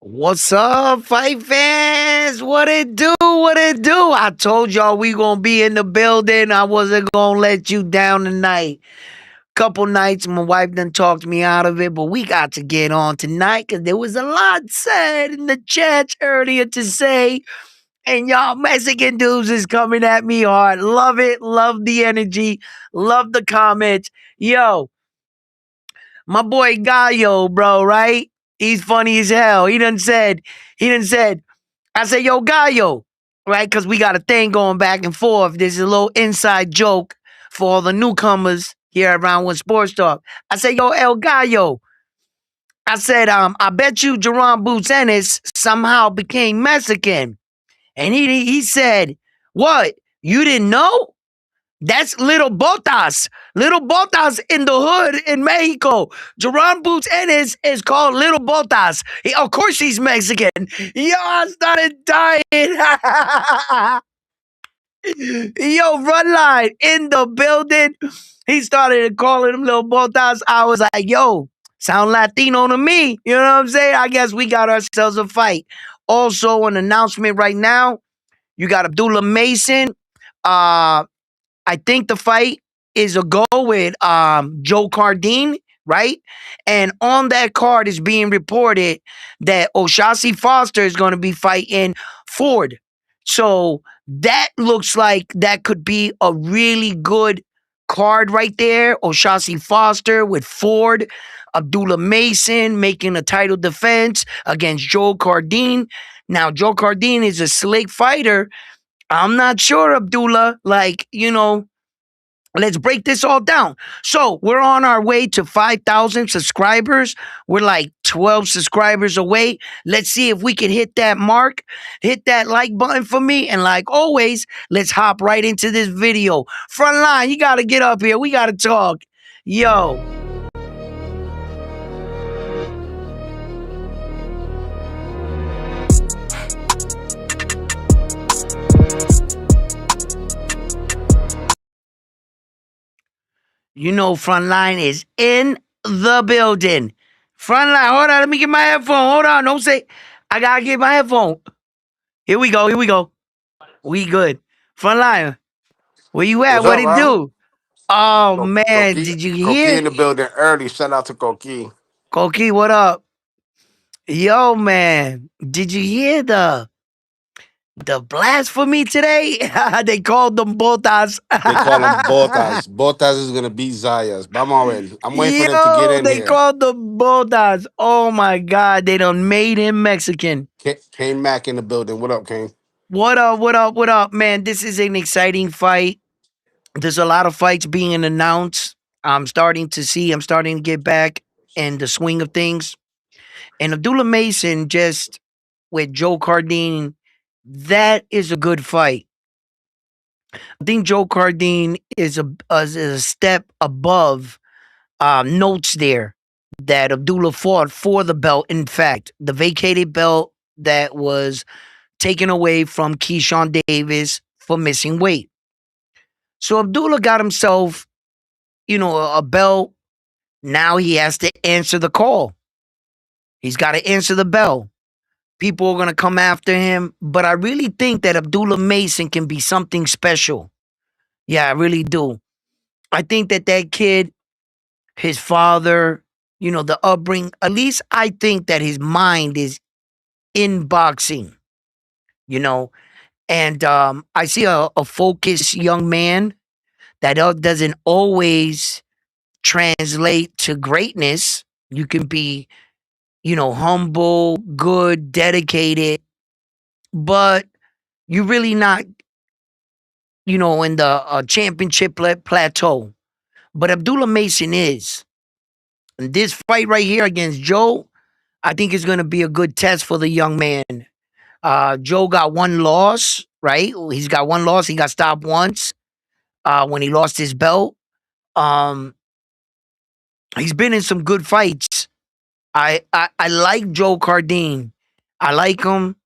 What's up, fight fans? What it do? What it do? I told y'all we gonna be in the building. I wasn't gonna let you down tonight. Couple nights, my wife done talked me out of it, but we got to get on tonight because there was a lot said in the chat earlier to say, and y'all Mexican dudes is coming at me hard. Love it, love the energy, love the comments. Yo, my boy Gallo, bro, right? He's funny as hell. He done said, I said, yo, Gallo, right? Because we got a thing going back and forth. There's a little inside joke for all the newcomers here around with Sports Talk. I said, yo, El Gallo. I said, I bet you Jerron Boots Ennis somehow became Mexican. And he said, what? You didn't know? That's Little Botas. Little Botas in the hood in Mexico. Jerron Boots Ennis is called Little Botas. Of course he's Mexican. Yo, I started dying. Yo, Run Line in the building. He started calling him Little Botas. I was like, yo, sound Latino to me. You know what I'm saying? I guess we got ourselves a fight. Also, an announcement right now. You got Abdullah Mason. I think the fight is a go with Joe Cordine, right? And on that card is being reported that Oshasi Foster is going to be fighting Ford. So that looks like that could be a really good card right there. Oshasi Foster with Ford, Abdullah Mason making a title defense against Joe Cordine. Now, Joe Cordine is a slick fighter. I'm not sure, Abdullah. Let's break this all down. So we're on our way to 5,000 subscribers. We're like 12 subscribers away. Let's see if we can hit that mark. Hit that like button for me. And like always, let's hop right into this video. Frontline, you got to get up here. We got to talk. Yo. You know, Frontline is in the building. Frontline, hold on. Let me get my headphone. Hold on. Don't say, I got to get my headphone. Here we go. Here we go. We good. Frontline, where you at? What's What up, it bro? do? Oh, man. Did you Coqui hear? in the building early. Shout out to Coqui. Koki, what up? Yo, man. Did you hear the blasphemy today? They called them botas. They call him Botas. Botas is gonna beat Zayas. But I'm already. I'm waiting for them to get Yo, in they here. called them botas. Oh, my God. They done made him Mexican. Kane Mack in the building. What up, Kane? What up, what up, what up, man? This is an exciting fight. There's a lot of fights being announced. I'm starting to get back in the swing of things. And Abdullah Mason just with Joe Cardine, that is a good fight. I think Joe Cardine is a step above notes there that Abdullah fought for the belt. In fact, the vacated belt that was taken away from Keyshawn Davis for missing weight. So Abdullah got himself, a belt. Now he has to answer the call. He's got to answer the bell. People are going to come after him. But I really think that Abdullah Mason can be something special. Yeah, I really do. I think that that kid, his father, the upbringing, at least I think that his mind is in boxing, you know. And I see a focused young man that doesn't always translate to greatness. You can be, humble, good, dedicated, but you're really not, in the championship plateau. But Abdullah Mason is. And this fight right here against Joe, I think is going to be a good test for the young man. Joe got one loss, right? He's got one loss. He got stopped once when he lost his belt. Um, he's been in some good fights. I like Joe Cardine. I like him.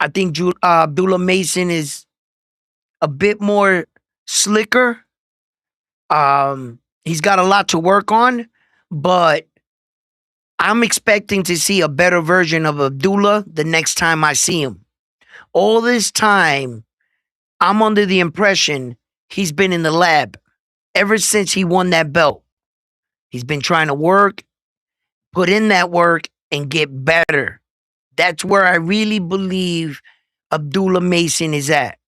I think Abdullah Mason is a bit more slicker. He's got a lot to work on, but I'm expecting to see a better version of Abdullah the next time I see him. All this time, I'm under the impression he's been in the lab ever since he won that belt. He's been trying to work, put in that work, and get better. That's where I really believe Abdullah Mason is at.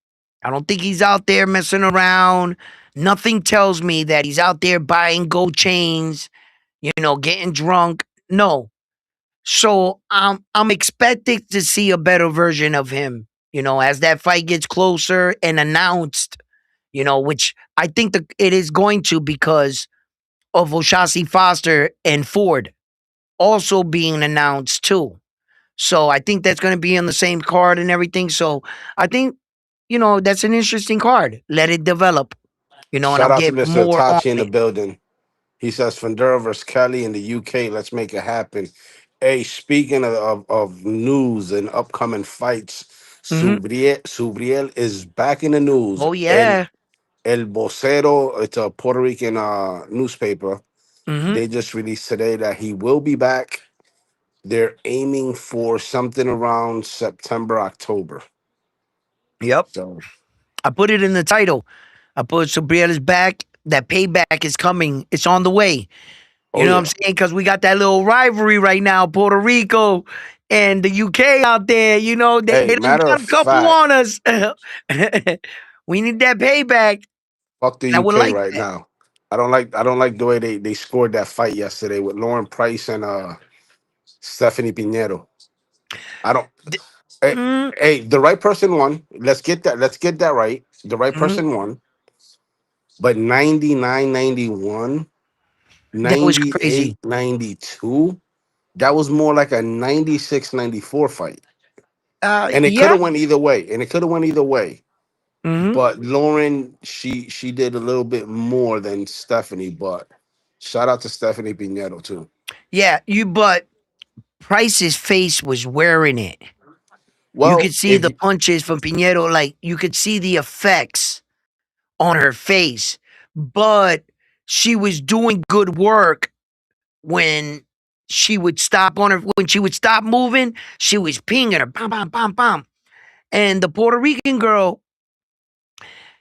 I don't think he's out there messing around. Nothing tells me that he's out there buying gold chains, getting drunk. No. So I'm expecting to see a better version of him, as that fight gets closer and announced, which I think it is going to because of Oshasi Foster and Ford also being announced too. So I think that's going to be on the same card and everything. So I think, that's an interesting card. Let it develop, and I'll Shout out to get Mr. more on Itachi in the it. building. He says Fandera versus Kelly in the UK. Let's make it happen. Hey, speaking of news and upcoming fights, Hmm. Subriel is back in the news. Oh, yeah. El Vocero, it's a Puerto Rican newspaper. Hmm. They just released today that he will be back. They're aiming for something around September, October. Yep. So, I put it in the title. I put Subriel is back. That payback is coming. It's on the way. You oh know what I'm yeah. saying? Because we got that little rivalry right now, Puerto Rico and the UK out there. They Hey, done matter got of a couple fact, on us. We need that payback. fuck the I would UK like right that. now. I don't like the way they scored that fight yesterday with Lauren Price and Stephanie Pinheiro. I don't. D- Hey, mm, hey, the right person won. Let's get that. Let's get that right. The right mhm. person won. But 99, 91, That was 98, crazy. 92. That was more like a 96, 94 fight. And it could Yeah. have went either way. And it could have went either way. Hmm. But Lauren, she did a little bit more than Stephanie. But shout out to Stephanie Pinheiro too. Yeah. But Price's face was wearing it. You Well, could see if the punches from Pinheiro. Like you could see the effects on her face, but she was doing good work when she would stop moving, she was pinging her, bam, bam, bam, bam. And the Puerto Rican girl,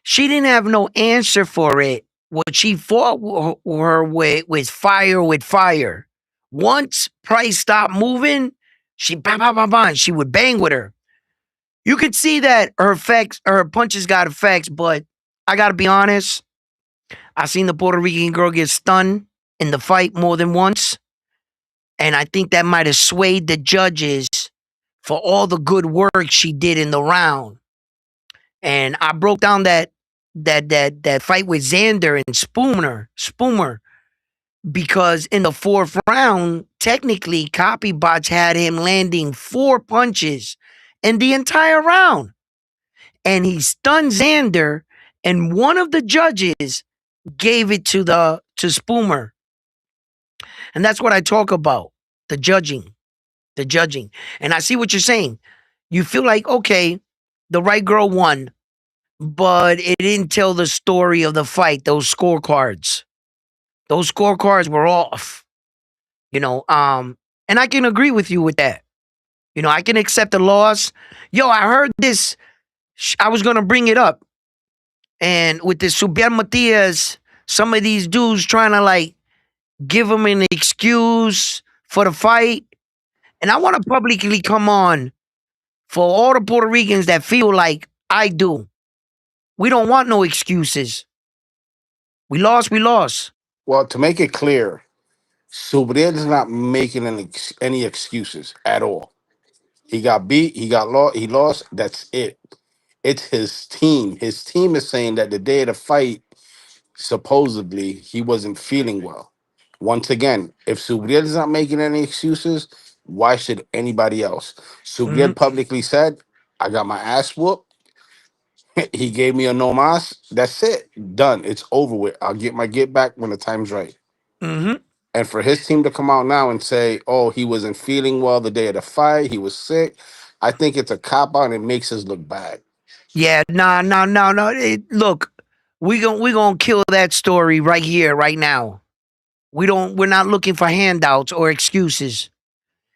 she didn't have no answer for it. What she fought her with was fire with fire. Once Price stopped moving, she bam, bam, bam, bam, she would bang with her. You could see that her punches got effects, but I gotta be honest, I seen the Puerto Rican girl get stunned in the fight more than once. And I think that might have swayed the judges for all the good work she did in the round. And I broke down that fight with Xander and Spoomer, because in the fourth round, technically, Copybots had him landing 4 punches in the entire round. And he stunned Xander, and one of the judges gave it to Spoomer. And that's what I talk about. The judging. The judging. And I see what you're saying. You feel like, okay, the right girl won, but it didn't tell the story of the fight, those scorecards. Those scorecards were off, you know. And I can agree with you with that. I can accept the loss. Yo, I heard this. I was gonna bring it up. And with this Subiel Matias, some of these dudes trying to like give him an excuse for the fight. And I want to publicly come on for all the Puerto Ricans that feel like I do. We don't want no excuses. We lost, we lost. well, to make it clear, Subriel is not making any excuses at all. He got beat. He got lost. He lost. That's it. It's his team. His team is saying that the day of the fight, supposedly he wasn't feeling well. Once again, if Subriel is not making any excuses, why should anybody else? Hmm. Subriel publicly said, "I got my ass whooped. He gave me a no mas. That's it. Done. It's over with. I'll get my get back when the time's right." Hmm. And for his team to come out now and say, "Oh, he wasn't feeling well the day of the fight. He was sick," I think it's a cop out and it makes us look bad. Yeah, nah, nah, nah, no. Look, we gon' kill that story right here, right now. We're not looking for handouts or excuses.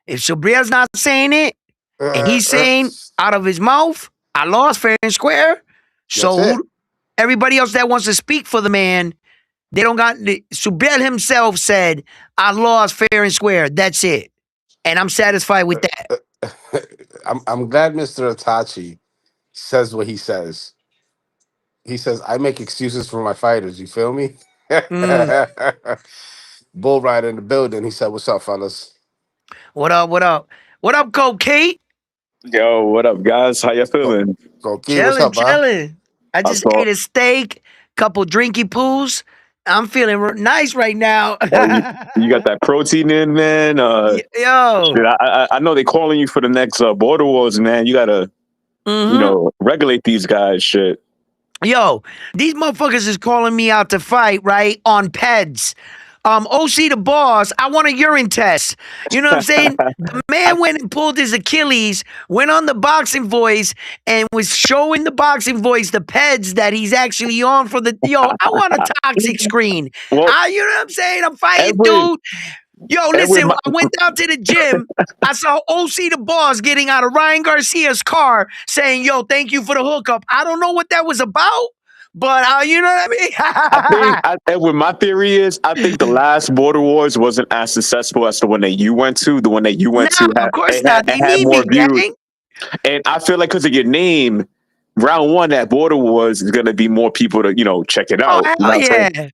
If Subriel's not saying it and he's saying out of his mouth, I lost fair and square. That's So it. everybody else that wants to speak for the man, they don't got. Subriel himself said, I lost fair and square. That's it. And I'm satisfied with that. I'm glad Mr. Itachi says what he says. He says, I make excuses for my fighters. You feel me? Mm. Bull Rider in the building. He said, what's up, fellas? What up? What up? What up, Coach Kate? Yo, what up, guys? How you Go, feeling? go, Key. What's Chilling, up, bro? chilling. I I just saw. ate a steak, couple drinky poos. I'm feeling nice right now. Oh, you got that protein in, man. Yo. Shit, I know they calling you for the next Border Wars, man. You gotta, Mm-hmm. regulate these guys. Shit. Yo, these motherfuckers is calling me out to fight, right? On PEDs. OC the boss, I want a urine test. You know what I'm saying? The I, man went and pulled his Achilles, went on the boxing voice, and was showing the boxing voice the PEDs that he's actually on for the I want a toxic screen. well, You know what I'm saying? I'm fighting, Edwin, dude. Yo, Edwin, listen, I went down to the gym. I saw OC the boss getting out of Ryan Garcia's car saying, yo, thank you for the hookup. I don't know what that was about, but you know what Edwin, my theory is, I think the last Border Wars wasn't as successful as the one that you went to. The one that you I mean? went to Nah, of course had, not. They it had need more me, views, gang. and I feel like because of your name, round one at Border Wars is gonna be more people to check it Oh, out. You know hell what I'm saying? yeah.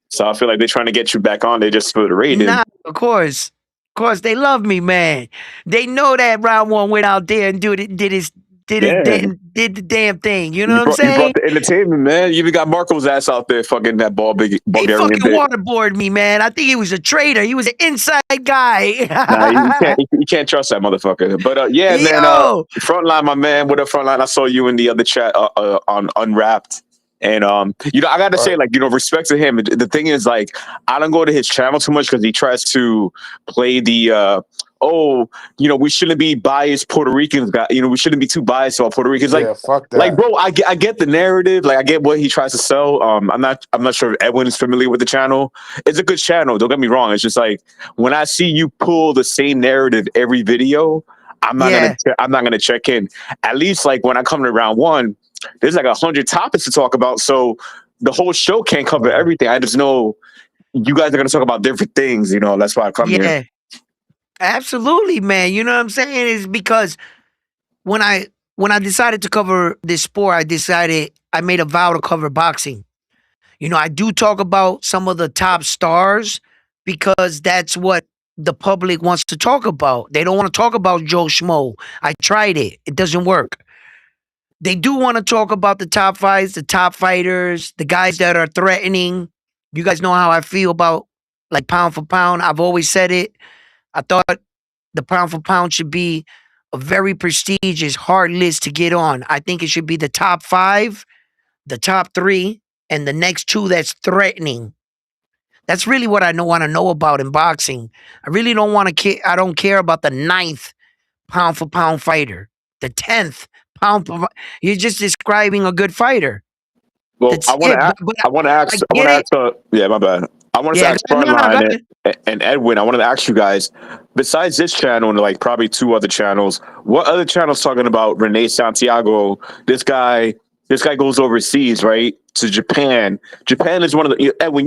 So I feel like they're trying to get you back on there just for the rating. Nah, of course. Of course, they love me, man. They know that round one went out there and Yeah, did the damn thing. You know what I'm you brought saying? the entertainment, man. You even got Marco's ass out there fucking that He Bulgarian fucking bit. waterboarded me, man. I think he was a traitor. He was an inside Nah, you guy. can't you can't trust that motherfucker. But yeah, man. Yo, Frontline, my man. What up, Frontline? I saw you in the other chat on Unwrapped. And I gotta say, Right. like, respect to him. The thing is, like, I don't go to his channel too much because he tries to play the oh, we shouldn't be biased Puerto Ricans. We shouldn't be too biased about Puerto Ricans. Yeah, fuck Like, that. bro, I get the narrative. Like, I get what he tries to sell. I'm not sure if Edwin is familiar with the channel. It's a good channel. Don't get me wrong. It's just like when I see you pull the same narrative every video, yeah, I'm not gonna check in. At least like when I come to round one, there's like 100 topics to talk about. So the whole show can't cover everything. I just know you guys are gonna talk about different things. That's why I come here. yeah, absolutely, man. You know what I'm saying? Is because when I when I decided to cover this sport, I made a vow to cover boxing. I do talk about some of the top stars because that's what the public wants to talk about. They don't want to talk about Joe Schmo. I tried it. It doesn't work. They do want to talk about the top fights, the top fighters, the guys that are threatening. You guys know how I feel about like pound for pound. I've always said it. I thought the pound for pound should be a very prestigious, hard list to get on. I think it should be the top five, the top three, and the next two that's threatening. That's really what I want to know about in boxing. I really don't want to care. I don't care about the ninth pound for pound fighter, the 10th pound for You're just describing a good fighter. Well, That's it. But I I want get to it. ask. Yeah, my bad. I want to Yeah, ask no, no, go Frontline ahead. and Edwin. I wanted to ask you guys. Besides this channel and like probably two other channels, what other channels talking about Rene Santiago? This guy. This guy goes overseas, right, to Japan. Japan is one of the Edwin.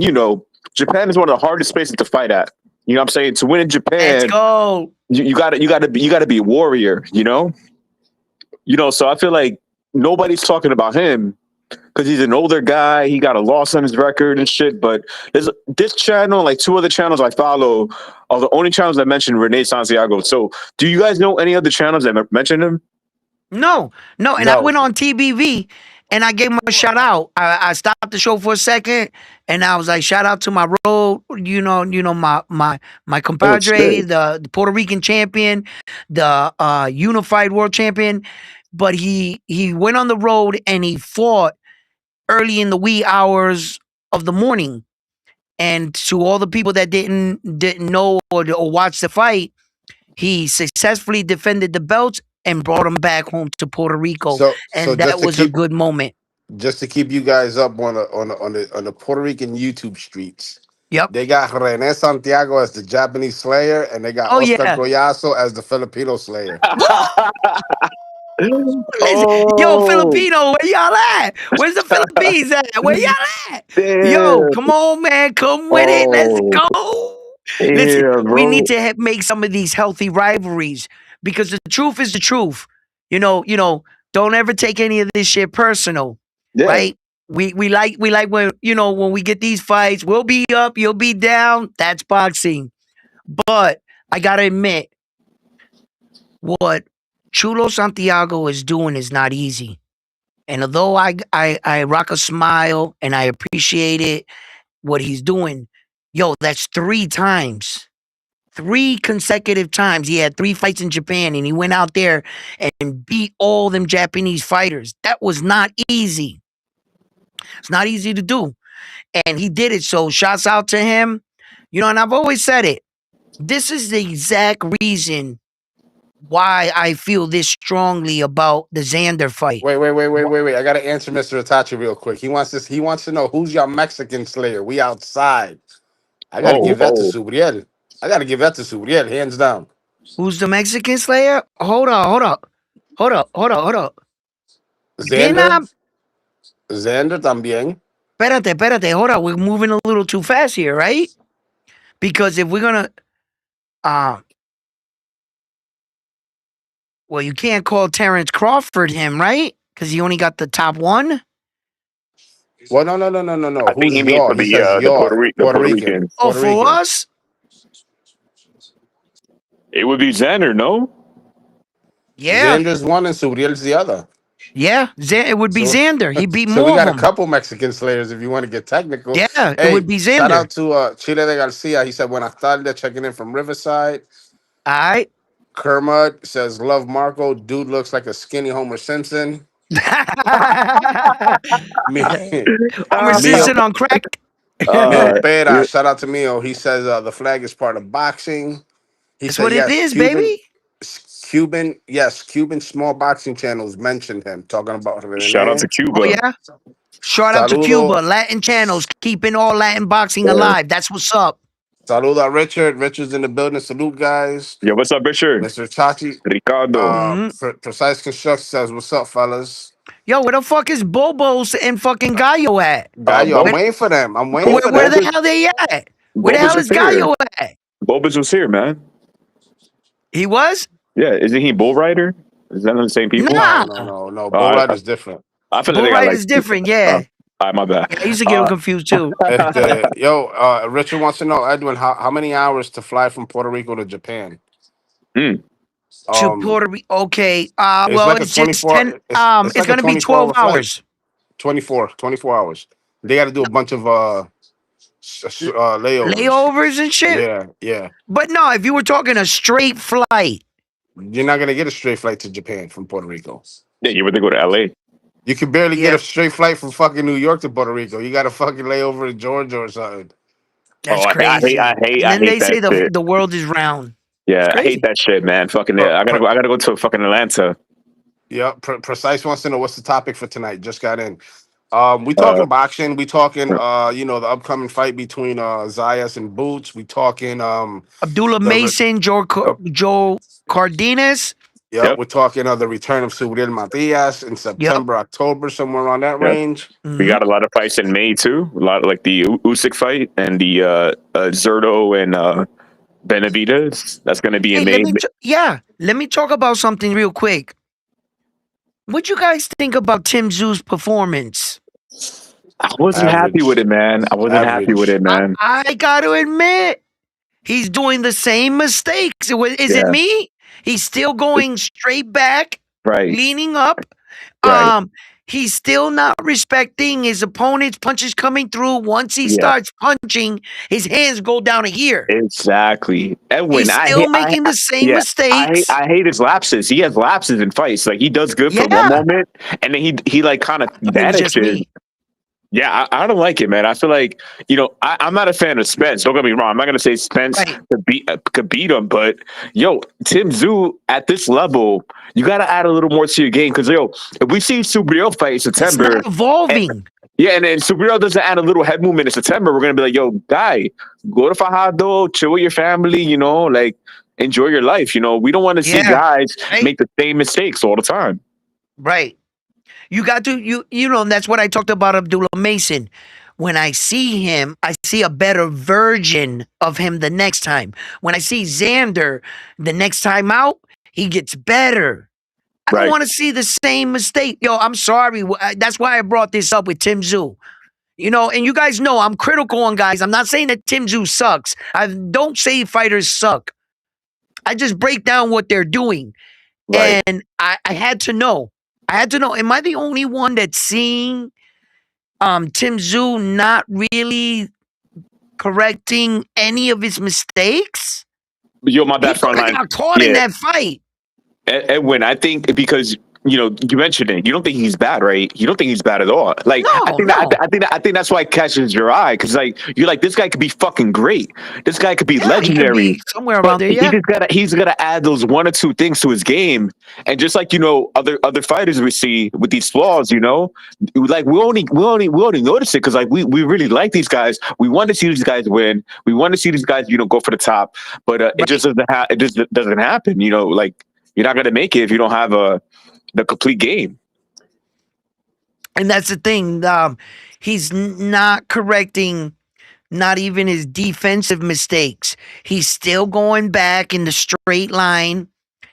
Japan is one of the hardest places to fight at. You know what I'm saying? To win in Let's Japan, go. you gotta be a warrior. So I feel like nobody's talking about him because he's an older guy. He got a loss on his record and shit. But there's this channel, like two other channels I follow, are the only channels that mention Rene Santiago. So do you guys know any other channels that mention him? No, no. And I No. went on TBV and I gave him a shout out. I stopped the show for a second and I was like, shout out to my road, my Oh compadre, shit! the Puerto Rican champion, the unified world champion. But he went on the road and he fought early in the wee hours of the morning. And to all the people that didn't know or watch the fight, he successfully defended the belts and brought them back home to Puerto Rico, So and that was a good moment. just to keep you guys up on the Puerto Rican YouTube streets. Yep. They got Rene Santiago as the Japanese Slayer, and they got Oh Oscar yeah. Collazo as the Filipino Slayer. Woo! Listen, yo, Oh, Filipino, where y'all at? Where's the Philippines at? Where y'all at? Yo, damn. come on, man, come with it. Let's Oh, go. Listen, yeah, we need bro. to make some of these healthy rivalries because the truth is the truth. Don't ever take any of this shit personal, Yeah. right? We like when when we get these fights, we'll be up, you'll be down. That's boxing. But I gotta admit, what Chulo Santiago is doing is not easy. And although I rock a smile and I appreciate it, what he's doing, yo, that's 3 times. 3 consecutive times. He had 3 fights in Japan and he went out there and beat all them Japanese fighters. That was not easy. It's not easy to do. And he did it. So shouts out to him. And I've always said it. This is the exact reason why I feel this strongly about the Xander fight. Wait. I gotta answer Mr. Itachi real quick. He wants to know who's your Mexican Slayer. We outside. I gotta Oh, give that to oh. Subriel. I gotta give that to Subriel, hands down. Who's the Mexican Slayer? Hold up. Didn't Xander, I? Xander también. Espérate, hold up. We're moving a little too fast here, right? Because if we're gonna, uh, well, you can't call Terrence Crawford him, right? Because he only got the top one. Well, no. I think Who's he means your? for He says the your The Puerto Puerto Rican. Rican. Oh, Puerto for Rican. us, It would be Xander, no? yeah, Xander's one and Subriel's the other. yeah. It would be So, Xander. He beat so we more of got a them. couple Mexican Slayers if you want to get technical. Yeah, it would Hey, be shout Xander. out to Chile de Garcia. He said, Buenas tardes, checking in from Riverside. All right. Kermud says, Love Marco. Dude looks like a skinny Homer Simpson. Me, Homer Mio, Simpson on crack. Mio Uh, Pera. yeah. Shout out to Mio. He says the flag is part of boxing. He That's said, what it yes, is, baby. Cuban small boxing channels mentioned him, talking about Shout out Rene. to Oh Cuba. yeah. Shout out to Cuba, Saludo, Latin channels, keeping all Latin boxing Yeah. alive. That's what's up. saludo Richard. Richard's in the building. Salute, guys. Yo, what's up, Richard? Mr. Chachi, Ricardo. Hmm. Precise Construction says, what's up, fellas? Yo, where the fuck is Bobos and fucking Gallo at? Gallo, I'm Bob, Where, waiting for them. I'm waiting where, for where the them. Bobas, hell they at? Where the Bobas hell was is here. Gallo at? Bobas was here, man. He was? Yeah, isn't he Bull Rider? Is that the same people? No, Nah. no, no, no. Bull Uh, I, Rider's different. I feel like Bull they got Ride like is two. different, Uh, yeah. my bad. Yeah, I used to get him Uh, confused too. Richard wants to know, Edwin, how many hours to fly from Puerto Rico to Japan? mm, To Um, Puerto Rico. Okay. it's Well, like a it's just 10. 24. It's It's like a gonna be 24 12 hour flight. hours. 24 hours. They got to do a bunch of layovers. Layovers and shit. Yeah. But no, if you were talking a straight flight, You're not gonna get a straight flight to Japan from Puerto Rico. yeah, you were to go to LA. You can barely get yeah, a straight flight from fucking New York to Puerto Rico. You got to fucking lay over in Georgia or something. Oh, that's crazy. And I then hate they that say the shit. the world is round. It's Yeah, I hate crazy. that shit, man. Fucking, Per, per, I gotta go to fucking Atlanta. yeah, Precise wants to know what's the topic for tonight. Just got in. We Uh, talking boxing. We talking the upcoming fight between Zayas and Boots. We talking Abdullah the re- Mason, Joe Cardenas. yeah, yep, we're talking the return of Subriel Matias in Yep. September, October, somewhere around that yep. range. We Hmm. got a lot of fights in May too. A lot like the Usyk fight and the Zerto and Benavidez. That's gonna be Hey, in May. let me talk about something real quick. What you guys think about Tim Zoo's performance? I wasn't happy with Average, it, man. I wasn't happy with average. it, man. I got to admit, he's doing the same mistakes. Is it Yeah, me? He's still going straight back, right, leaning up. right. He's still not respecting his opponent's punches coming through. Once he Yeah, starts punching, his hands go down to here. exactly. Edwin, He's still making the same yeah, mistakes. I hate his lapses. He has lapses in fights. Like he does good for one Yeah, moment, and then he like kind of it was just vanishes. me. Yeah, I don't like it, man. I feel like I'm not a fan of Spence. Don't get me wrong. I'm not gonna say Spence Right. could beat him, but yo, Tim Zoo at this level, you got to add a little more to your game because if we see Subriel fight in He's September, not evolving. Yeah, and then Superhero doesn't add a little head movement in September. We're gonna be like, yo, guy, go to Fajardo, chill with your family, like enjoy your life. We don't want to see Yeah, guys right, make the same mistakes all the time. right. You got to and that's what I talked about Abdullah Mason. When I see him, I see a better version of him the next time. When I see Xander the next time out, he gets better. I don't Right. want to see the same mistake. Yo, I'm sorry. That's why I brought this up with Tim Zoo. And you guys know I'm critical on guys. I'm not saying that Tim Zoo sucks. I don't say fighters suck. I just break down what they're doing. Right. And I had to know. I had to know. Am I the only one that's seeing Tim Zoo not really correcting any of his mistakes? Yo, my He bad, could have frontline. got caught in Yeah, that fight. Edwin, I think because you mentioned it. You don't think he's bad, right? You don't think he's bad at all. Like I No, think that no. I think that's why it catches your eye because like you're like this guy could be fucking great. This guy could be Yeah, he could legendary. be somewhere But around there. Yeah. he's gotta add those one or two things to his game, and just like other fighters we see with these flaws, like we only notice it because like we really like these guys. We want to see these guys win. We want to see these guys go for the top, but it Right. just doesn't happen. Like you're not gonna make it if you don't have the complete game. And that's the thing. He's not correcting not even his defensive mistakes. He's still going back in the straight line.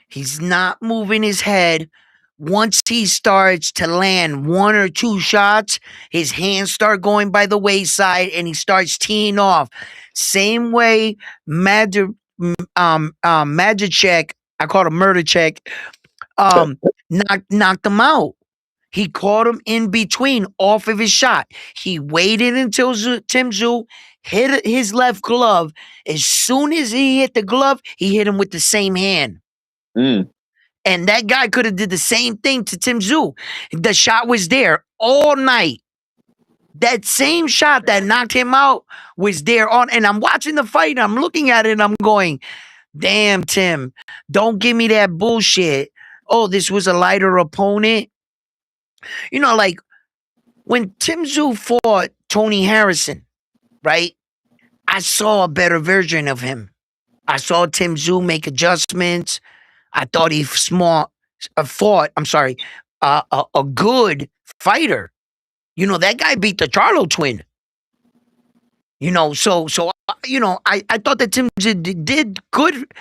He's not moving his head. Once he starts to land one or two shots, his hands start going by the wayside and he starts teeing off. Same way Magicek, I call him Murder Check, knocked him out. He caught him in between off of his shot. He waited until Tim Zoo hit his left glove. As soon as he hit the glove, he hit him with the same hand. Mm. And that guy could have did the same thing to Tim Zoo. The shot was there all night. That same shot that knocked him out was there on. And I'm watching the fight. And I'm looking at it and I'm going, damn, Tim, don't give me that bullshit. Oh, this was a lighter opponent. Like when Tim Zoo fought Tony Harrison, right? I saw a better version of him. I saw Tim Zoo make adjustments. I thought he fought. I'm sorry, a good fighter. That guy beat the Charlo twin. I thought that Tim did good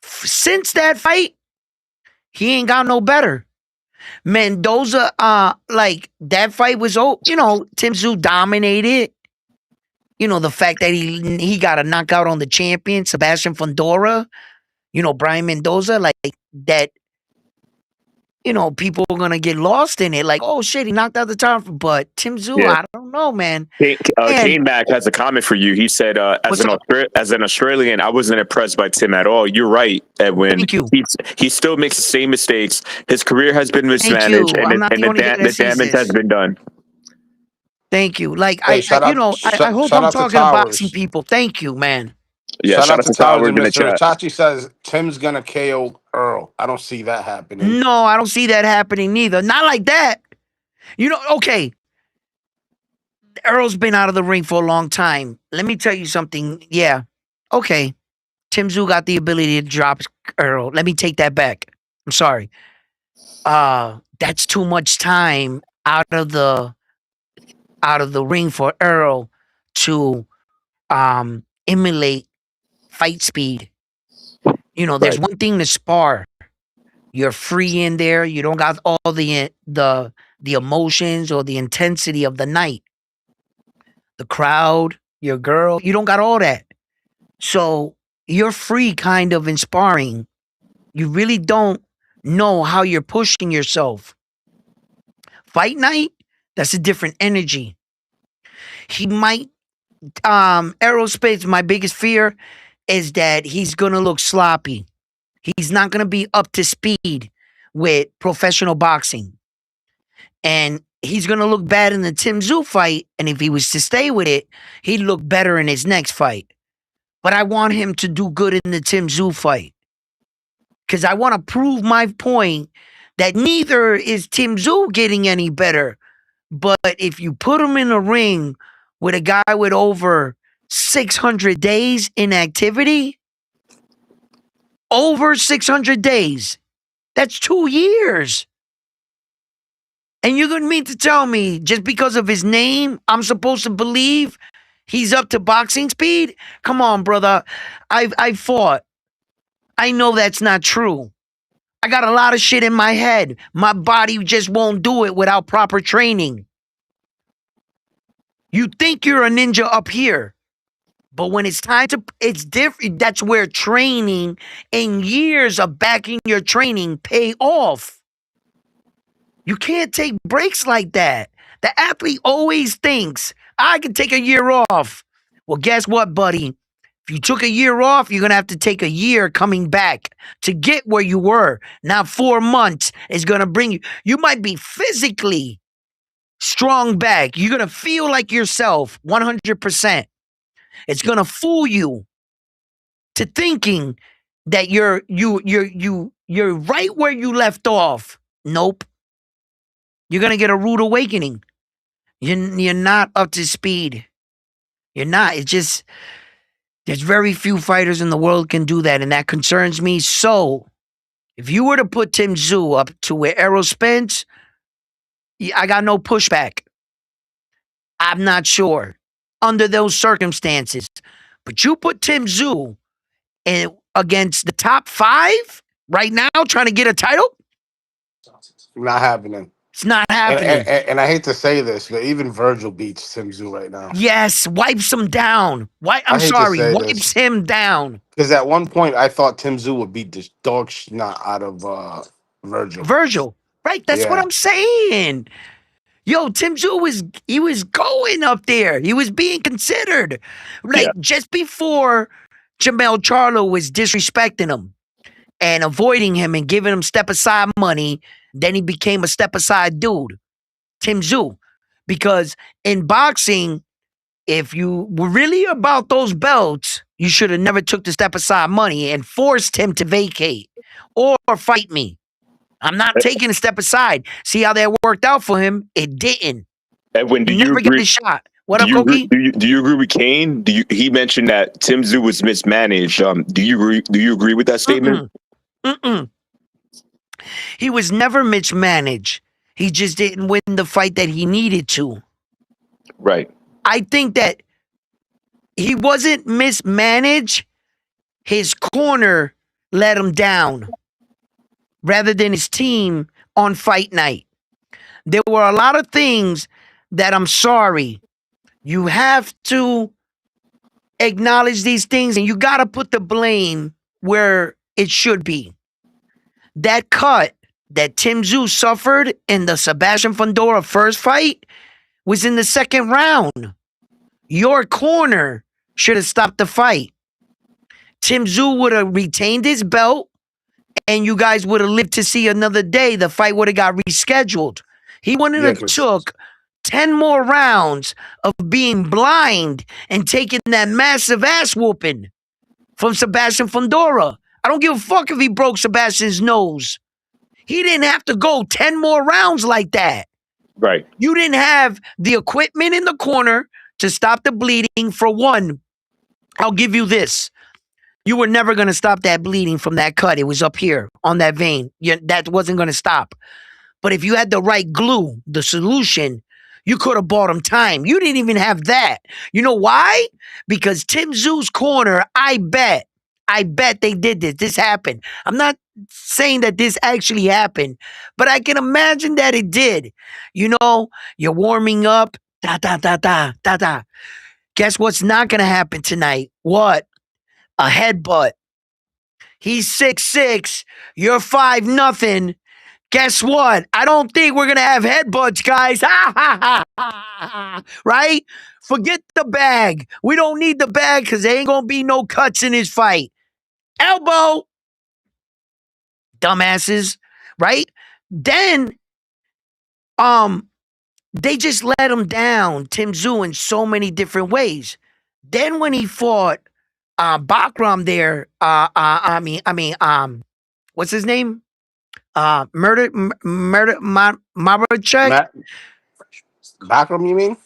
since that fight. He ain't got no better. Mendoza, like that fight was Tim Zoo dominated. The fact that he got a knockout on the champion, Sebastian Fundora, Brian Mendoza, like that, people are gonna get lost in it. Like, oh shit, he knocked out the top. But Tim Zoo, Yeah. I don't know, man. And Kane Mack has a comment for you. He said, what's up? as an Australian, I wasn't impressed by Tim at all. You're right, Edwin. Thank you. He still makes the same mistakes. His career has been Thank mismanaged, you. I'm not the only guy the that sees damage has this. been done. Thank you. Like Hey, I hope shout I'm out to talking to boxing Towers. people. Thank you, man. Yeah, Shout shout out out to to Towers and Towers in the Mr. chat. Itachi says Tim's gonna KO Earl. I don't see that happening. No, I don't see that happening neither. Not like that. Okay. Earl's been out of the ring for a long time. Let me tell you something. Yeah. Okay. Tim Zoo got the ability to drop Earl. Let me take that back. I'm sorry. That's too much time out of the ring for Earl to emulate fight speed. There's Right. one thing to spar. You're free in there. You don't got all the emotions or the intensity of the night. The crowd, your girl, you don't got all that. So you're free kind of in sparring. You really don't know how you're pushing yourself. Fight night, that's a different energy. He might aerospace, my biggest fear is that he's gonna look sloppy. He's not gonna be up to speed with professional boxing. And he's gonna look bad in the Tim Zoo fight. And if he was to stay with it, he'd look better in his next fight. But I want him to do good in the Tim Zoo fight. Because I want to prove my point that neither is Tim Zoo getting any better. But if you put him in a ring with a guy with over 600 days in activity, over 600 days, that's 2 years. And you're going to mean to tell me just because of his name, I'm supposed to believe he's up to boxing speed? Come on, brother. I fought. I know that's not true. I got a lot of shit in my head. My body just won't do it without proper training. You think you're a ninja up here, but when it's time to, it's different. That's where training and years of backing your training pay off. You can't take breaks like that. The athlete always thinks, I can take a year off. Well, guess what, buddy? If you took a year off, you're going to have to take a year coming back to get where you were. Now, 4 months is going to bring you. You might be physically strong back. You're going to feel like yourself 100%. It's going to fool you to thinking that you're right where you left off. Nope. You're going to get a rude awakening. You're not up to speed. You're not. It's just, there's very few fighters in the world can do that, and that concerns me. So, if you were to put Tim Tszyu up to where Errol Spence, I got no pushback. I'm not sure under those circumstances. But you put Tim Tszyu against the top 5 right now trying to get a title? Not happening. It's not And, happening. and I hate to say this, but even Virgil beats Tim Tszyu right now. Yes, wipes him down. I hate to say Wipes this. him down. Because at one point I thought Tim Tszyu would beat the dog snot out of Virgil. Virgil. Right, that's what Yeah. I'm saying. Yo, Tim Tszyu was going up there. He was being considered. Like just before Jamel Charlo was disrespecting him and avoiding him and giving him step aside money, then he became a step aside dude. Tim Tszyu. Because in boxing, if you were really about those belts, you should have never took the step aside money and forced him to vacate or fight me. I'm not taking a step aside. See how that worked out for him? It didn't. Edwin, do He you never agree? got a shot. What Do up, you agree, Koki? do you agree with Kane? He mentioned that Tim Tszyu was mismanaged. Do you agree? Do you agree with that statement? Mm-mm. He was never mismanaged. He just didn't win the fight that he needed to. Right. I think that he wasn't mismanaged. His corner let him down rather than his team on fight night. There were a lot of things that I'm sorry. You have to acknowledge these things and you got to put the blame where it should be. That cut that Tim Tszyu suffered in the Sebastian Fundora first fight was in the second round. Your corner should have stopped the fight. Tim Tszyu would have retained his belt and you guys would have lived to see another day. The fight would have got rescheduled. He wouldn't have took 10 more rounds of being blind and taking that massive ass whooping from Sebastian Fundora. I don't give a fuck if he broke Sebastian's nose. He didn't have to go 10 more rounds like that. Right. You didn't have the equipment in the corner to stop the bleeding. For one, I'll give you this. You were never going to stop that bleeding from that cut. It was up here on that vein. That wasn't going to stop. But if you had the right glue, the solution, you could have bought him time. You didn't even have that. You know why? Because Tim Tszyu's corner, I bet they did this. This happened. I'm not saying that this actually happened, but I can imagine that it did. You know, you're warming up. Da, da, da, da, da, da. Guess what's not going to happen tonight? What? A headbutt. He's 6'6". You're 5-0. Guess what? I don't think we're going to have headbutts, guys. Right? Forget the bag. We don't need the bag because there ain't going to be no cuts in his fight. Elbow. Dumbasses. Right? Then, they just let him down, Tim Tszyu, in so many different ways. Then when he fought Bakram there, what's his name? Murder Maverichek. Backroom, you mean?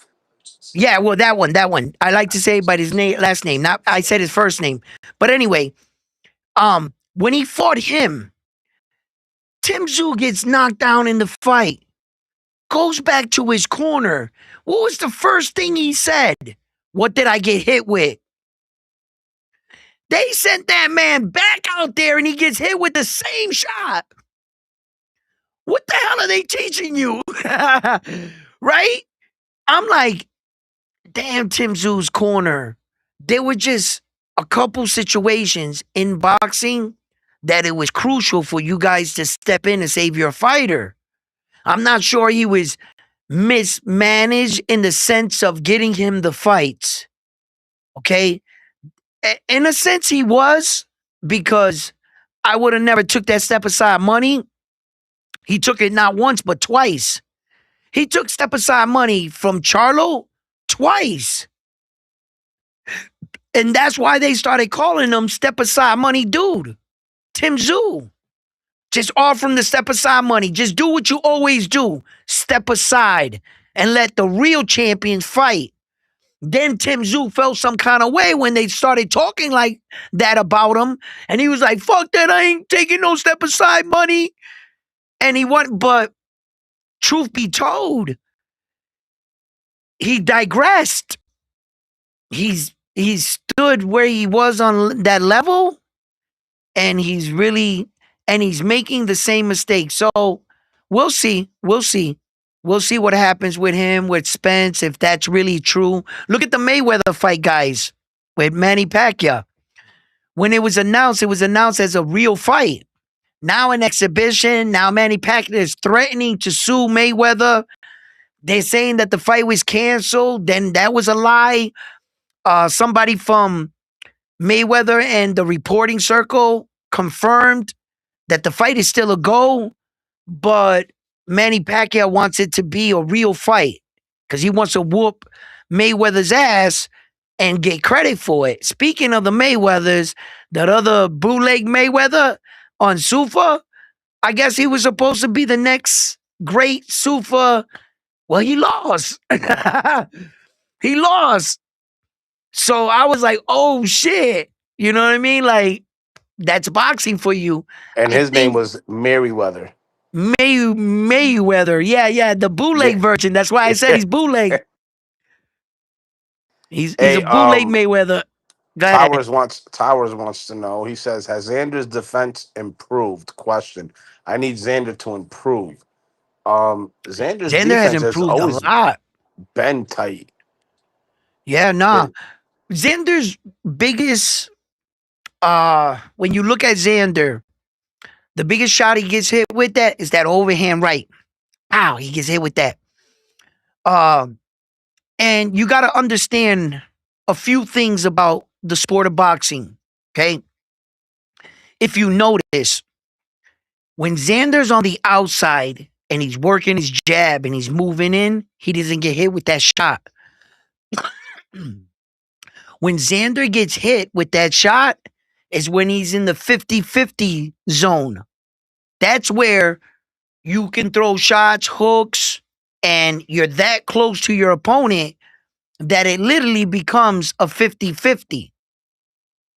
Yeah, well, that one. I like to say by his last name. Not I said his first name. But anyway, when he fought him, Tim Tszyu gets knocked down in the fight, goes back to his corner. What was the first thing he said? What did I get hit with? They sent that man back out there and he gets hit with the same shot. What the hell are they teaching you? Right? I'm like, damn, Tim Tszyu's corner. There were just a couple situations in boxing that it was crucial for you guys to step in and save your fighter. I'm not sure he was mismanaged in the sense of getting him the fights. Okay? In a sense, he was, because I would have never took that step aside money. He took it not once, but twice. He took step aside money from Charlo twice. And that's why they started calling him step aside money dude. Tim Tszyu. Just offer him the step aside money. Just do what you always do. Step aside and let the real champions fight. Then Tim Tszyu felt some kind of way when they started talking like that about him. And he was like, fuck that, I ain't taking no step aside money. And he went, but truth be told, he digressed. He stood where he was on that level, and he's making the same mistake. So we'll see. We'll see what happens with him, with Spence, if that's really true. Look at the Mayweather fight, guys, with Manny Pacquiao. When it was announced as a real fight. Now an exhibition. Now Manny Pacquiao is threatening to sue Mayweather. They're saying that the fight was canceled. Then that was a lie. Somebody from Mayweather and the reporting circle confirmed that the fight is still a go, but Manny Pacquiao wants it to be a real fight because he wants to whoop Mayweather's ass and get credit for it. Speaking of the Mayweathers, that other bootleg Mayweather on Sufa, I guess he was supposed to be the next great Sufa. Well, he lost. He lost. So I was like, oh shit. You know what I mean? Like, that's boxing for you. And I his name think was Merriweather. Mayweather. Yeah, the bootleg Ma- version. That's why I said he's bootleg. He's a Hey, bootleg Mayweather. Go ahead. Towers wants to know. He says, "Has Xander's defense improved?" Question. I need Xander to improve. Xander's Xander has defense has improved a always lot. been tight. Yeah, nah. It- Xander's biggest when you look at Xander, the biggest shot he gets hit with that is that overhand right. Ow, he gets hit with that. Um, and you gotta understand a few things about the sport of boxing. Okay. If you notice, when Xander's on the outside and he's working his jab and he's moving in, he doesn't get hit with that shot. When Xander gets hit with that shot is when he's in the 50-50 zone. That's where you can throw shots, hooks, and you're that close to your opponent that it literally becomes a 50-50.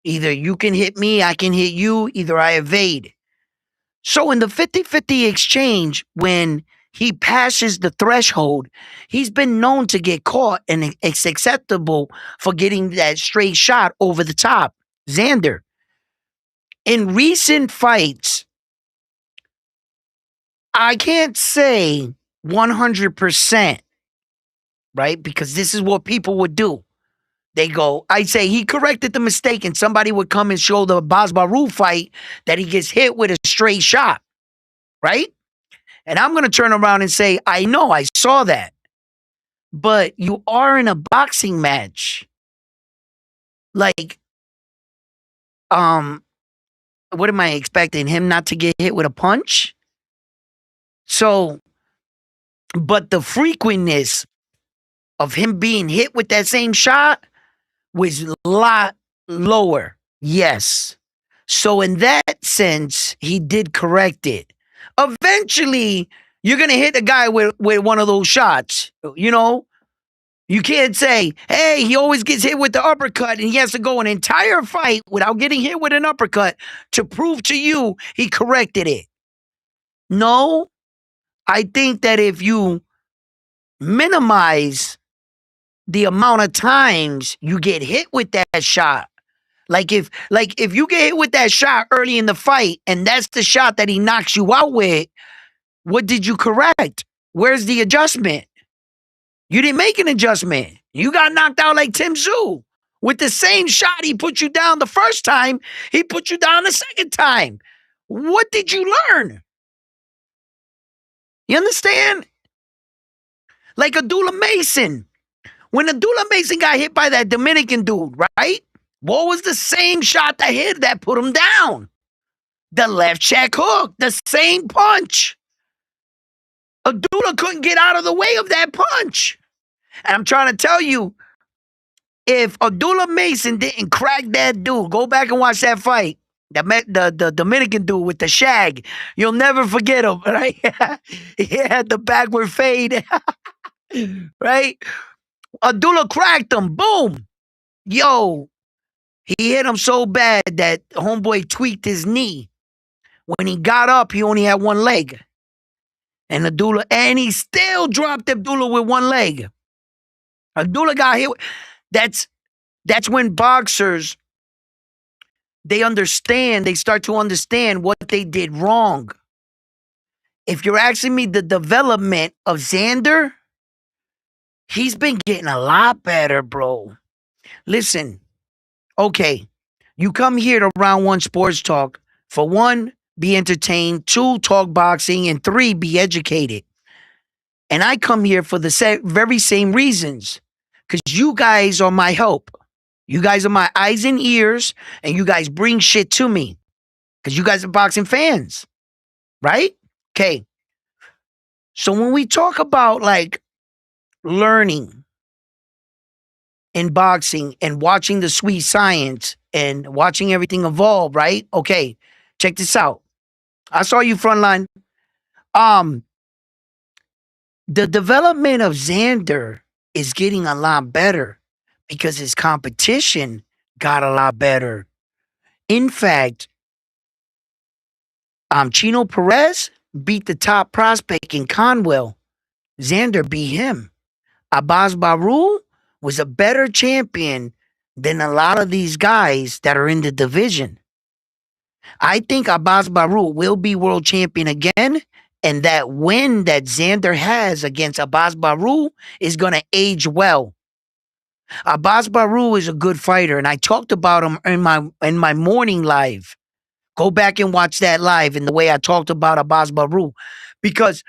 Either you can hit me, I can hit you, either I evade. So in the 50-50 exchange, when he passes the threshold, he's been known to get caught, and it's acceptable for getting that straight shot over the top. Xander, in recent fights, I can't say 100%, right? Because this is what people would do. They go, I'd say he corrected the mistake, and somebody would come and show the Basbaru fight that he gets hit with a straight shot, right? And I'm going to turn around and say, I know, I saw that. But you are in a boxing match. Like, what am I expecting? Him not to get hit with a punch? So, but the frequentness of him being hit with that same shot was a lot lower. Yes. So in that sense, he did correct it. Eventually, You're gonna hit the guy with one of those shots. You know, you can't say, hey, he always gets hit with the uppercut and he has to go an entire fight without getting hit with an uppercut to prove to you he corrected it. No, I think that if you minimize the amount of times you get hit with that shot, like if you get hit with that shot early in the fight and that's the shot that he knocks you out with, what did you correct? Where's the adjustment? You didn't make an adjustment. You got knocked out like Tim Tszyu. With the same shot he put you down the first time, he put you down the second time. What did you learn? You understand? Like Abdullah Mason. When Abdullah Mason got hit by that Dominican dude, right? What was the same shot that put him down? The left check hook, the same punch. Abdullah couldn't get out of the way of that punch. And I'm trying to tell you, if Abdullah Mason didn't crack that dude, go back and watch that fight. The Dominican dude with the shag. You'll never forget him, right? He had the backward fade, right? Abdullah cracked him. Boom. Yo, he hit him so bad that homeboy tweaked his knee. When he got up, he only had one leg. And he still dropped Abdullah with one leg. Abdullah got hit. That's when boxers, they start to understand what they did wrong. If you're asking me the development of Xander, he's been getting a lot better, bro. Listen, okay, you come here to Round One Sports Talk. For one, be entertained. Two, talk boxing. And three, be educated. And I come here for the very same reasons. Because you guys are my help. You guys are my eyes and ears. And you guys bring shit to me. Because you guys are boxing fans. Right? Okay. So when we talk about like learning in boxing and watching the sweet science and watching everything evolve, right? Okay, check this out. I saw you frontline. The development of Xander is getting a lot better because his competition got a lot better. In fact, Chino Perez beat the top prospect in Conwell. Xander beat him. Abbas Baru was a better champion than a lot of these guys that are in the division. I think Abbas Baru will be world champion again, and that win that Xander has against Abbas Baru is going to age well. Abbas Baru is a good fighter, and I talked about him in my morning live. Go back and watch that live in the way I talked about Abbas Baru, because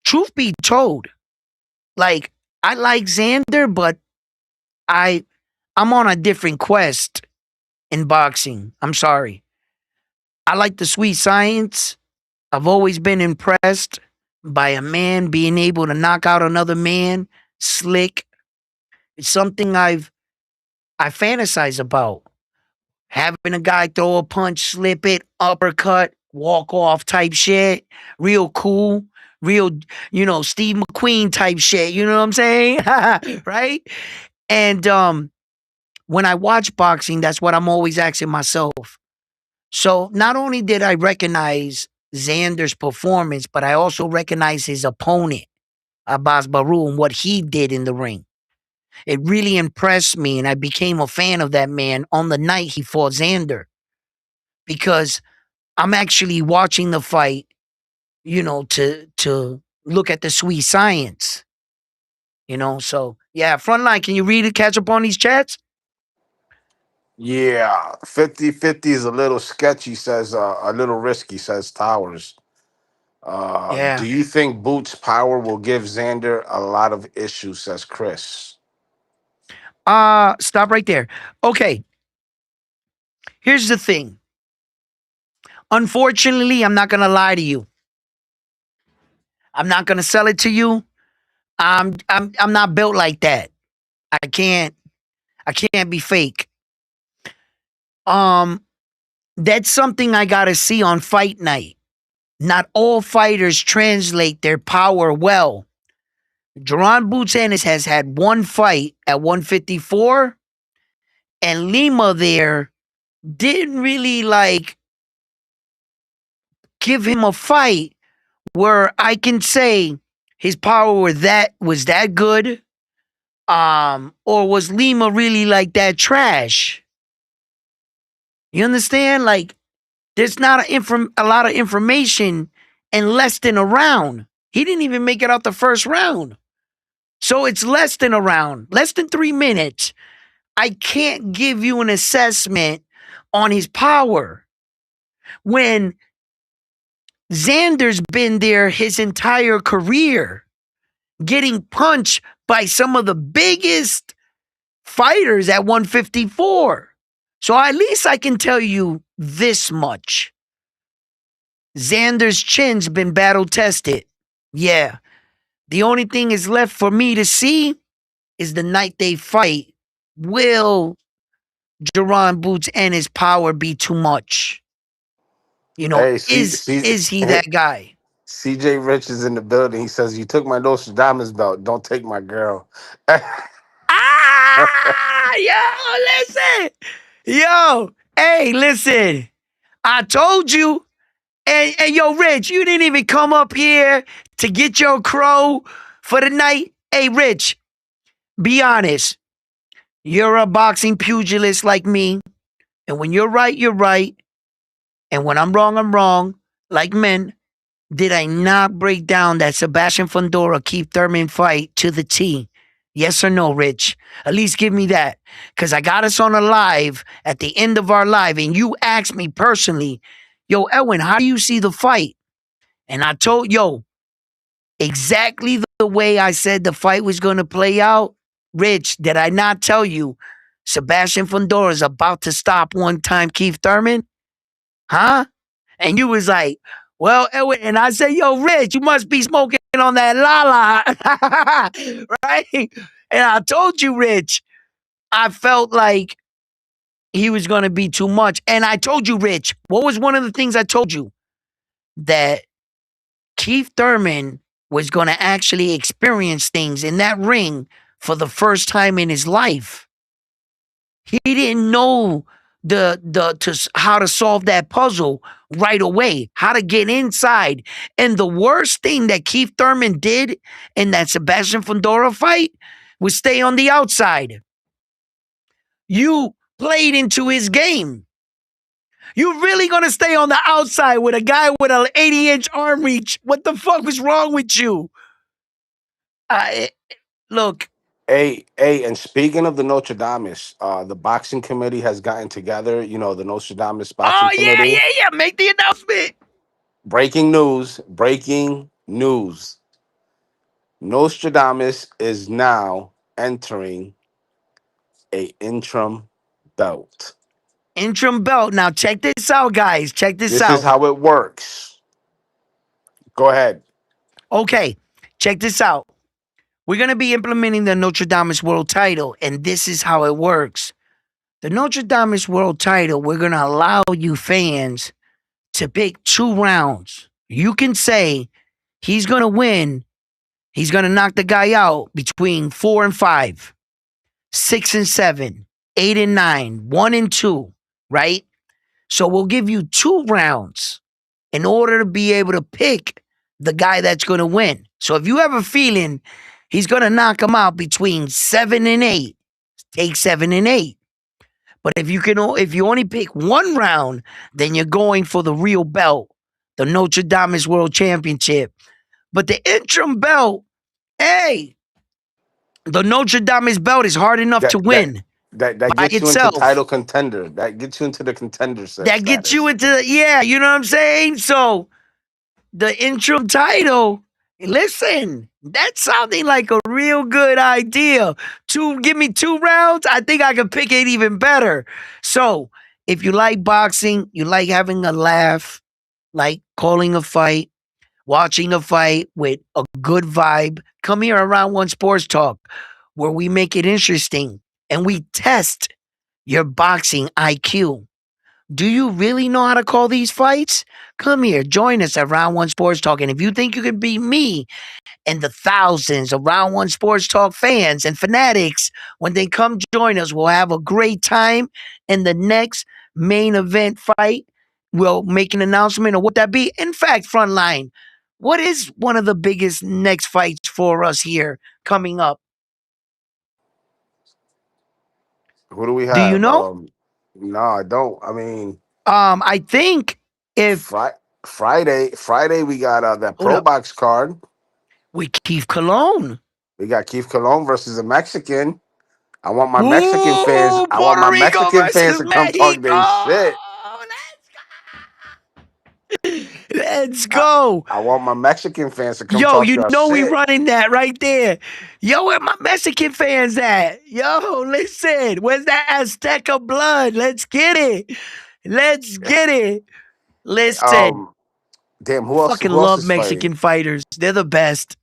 truth be told, like I like Xander, but I'm on a different quest in boxing. I'm sorry. I like the sweet science. I've always been impressed by a man being able to knock out another man slick. It's something I fantasize about. Having a guy throw a punch, slip it, uppercut, walk off type shit. Real cool. Real, Steve McQueen type shit. You know what I'm saying? Right? And when I watch boxing, that's what I'm always asking myself. So not only did I recognize Xander's performance, but I also recognize his opponent, Abbas Baru, and what he did in the ring. It really impressed me, and I became a fan of that man on the night he fought Xander, because I'm actually watching the fight, to look at the sweet science. So yeah, frontline, can you read it, catch up on these chats? Yeah, 50-50 is a little sketchy, says a little risky, says Towers. Do Yeah. you think Boots' power will give Xander a lot of issues, says Chris? Stop right there. Okay. Here's the thing. Unfortunately, I'm not gonna lie to you. I'm not gonna sell it to you. I'm not built like that. I can't be fake. That's something I gotta see on fight night. Not all fighters translate their power well. Jerron Boots Ennis has had one fight at 154, and Lima there didn't really like give him a fight where I can say his power was that good. Or was Lima really like that trash? You understand? Like, there's not a lot of information in less than a round. He didn't even make it out the first round. So it's less than a round, less than 3 minutes. I can't give you an assessment on his power when Xander's been there his entire career, getting punched by some of the biggest fighters at 154. So at least I can tell you this much. Xander's chin's been battle tested. Yeah. The only thing is left for me to see is the night they fight. Will Jerron Boots and his power be too much? You know, Hey, is he hey, that guy? CJ Rich is in the building. He says, "You took my Nostradamus belt. Don't take my girl." Ah, yo, listen. Yo, hey, listen. I told you. And yo, Rich, you didn't even come up here to get your crow for the night. Hey, Rich, be honest. You're a boxing pugilist like me. And when you're right, you're right. And when I'm wrong, like men. Did I not break down that Sebastian Fundora Keith Thurman fight to the T? Yes or no, Rich? At least give me that. Because I got us on a live at the end of our live, and you asked me personally, yo, Elwin, how do you see the fight? And I told, yo, exactly the way I said the fight was going to play out. Rich, did I not tell you Sebastian Fundora is about to stop one time Keith Thurman? Huh? And you was like, well, and I said, yo, Rich, you must be smoking on that la right? And I told you, Rich, I felt like he was going to be too much. And I told you, Rich, what was one of the things I told you? That Keith Thurman was going to actually experience things in that ring for the first time in his life. He didn't know how to solve that puzzle right away, how to get inside. And the worst thing that Keith Thurman did in that Sebastian Fundora fight was stay on the outside. You played into his game. You really gonna stay on the outside with a guy with an 80-inch arm reach? What the fuck was wrong with you? Uh, Look. Hey, and speaking of the Notre Dame, the boxing committee has gotten together. You know, the Notre Dame boxing Oh yeah, committee. yeah, yeah. Make the announcement. Breaking news! Breaking news! Nostradamus is now entering a interim belt. Interim belt. Now check this out, guys. Check this This is out. how it works. Go ahead. Okay, check this out. We're going to be implementing the Notre Dame World title, and this is how it works. The Notre Dame World title, we're going to allow you fans to pick 2 rounds. You can say he's going to win, he's going to knock the guy out between 4 and 5, 6 and 7, 8 and 9, 1 and 2, right? So we'll give you 2 rounds in order to be able to pick the guy that's going to win. So if you have a feeling he's going to knock him out between 7 and 8, take 7 and 8. But if you only pick 1 round, then you're going for the real belt, the Notre Dame World Championship. But the interim belt, hey, the Notre Dame belt is hard enough to That that win that by gets you into itself. title contender. That gets you into the contender That gets you status. into, yeah, you know what I'm saying? So the interim title, listen, that's sounding like a real good idea. Give me 2 rounds, I think I can pick it even better. So if you like boxing, you like having a laugh, like calling a fight, watching a fight with a good vibe, come here around One Sports Talk, where we make it interesting and we test your boxing IQ. Do you really know how to call these fights? Come here, join us at Round One Sports Talk. And if you think you can beat me and the thousands of Round One Sports Talk fans and fanatics, when they come join us, we'll have a great time. And the next main event fight, we'll make an announcement of what that be. In fact, Frontline, what is one of the biggest next fights for us here coming up? Who do we Do you have? know? No, I don't. I mean, I think if Friday we got that hold Pro up, Box card. with Keith Cologne. We got Keith Colon versus a Mexican. I want my Mexican fans. Ooh, I want Puerto my Rico Mexican fans versus to come talk Mexico. their shit. Let's I, go. I want my Mexican fans to come Yo, talk you their know we shit. running that right there. Yo, where my Mexican fans at? Yo, listen, where's that Azteca blood? Let's get it. Let's get it. Listen, Um, damn, fucking who else love is fighting? Mexican fighters. They're the best.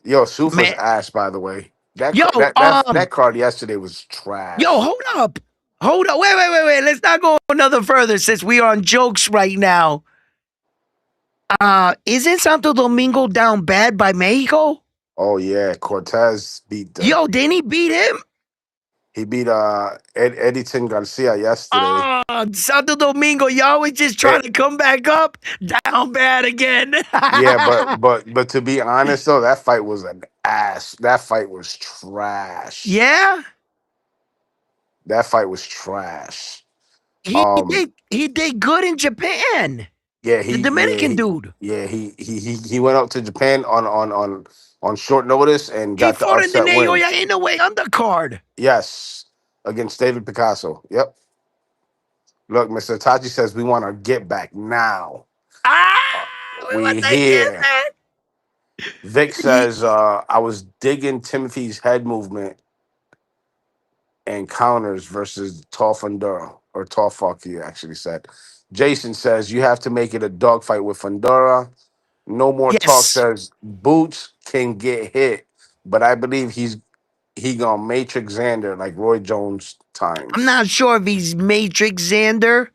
Yo, Sufa's Man. ass, by the way. That Yo, ca- that that that card yesterday was yo, trash. hold up. Hold up. Wait. Let's not go another further since we are on jokes right now. Isn't Santo Domingo down bad by Mexico? Oh yeah, Cortez beat the Yo, didn't he beat him? he beat Edison Garcia yesterday. Santo Domingo, y'all was just Eh, trying to come back up, down bad again. yeah, but to be honest though, that fight was an ass. That fight was trash. Yeah, That fight was trash. he Um, did good in Japan. yeah, The Dominican dude. he went up to Japan on short notice and He got the fought in the upset win. Naoya Inoue undercard. Yes, against David Picasso. Yep. Look, Mr. Tachi says we want our get back now. Ah, we want We that get here. back. Vic He- says I was digging Timothy's head movement and counters versus Tall Fundura or Tall Fuck, he actually said. Jason says you have to make it a dogfight with Fundura. No more talk yes, says Boots can get hit, but I believe he gonna matrix Xander like Roy Jones I'm times. not sure if he's Matrix Xander.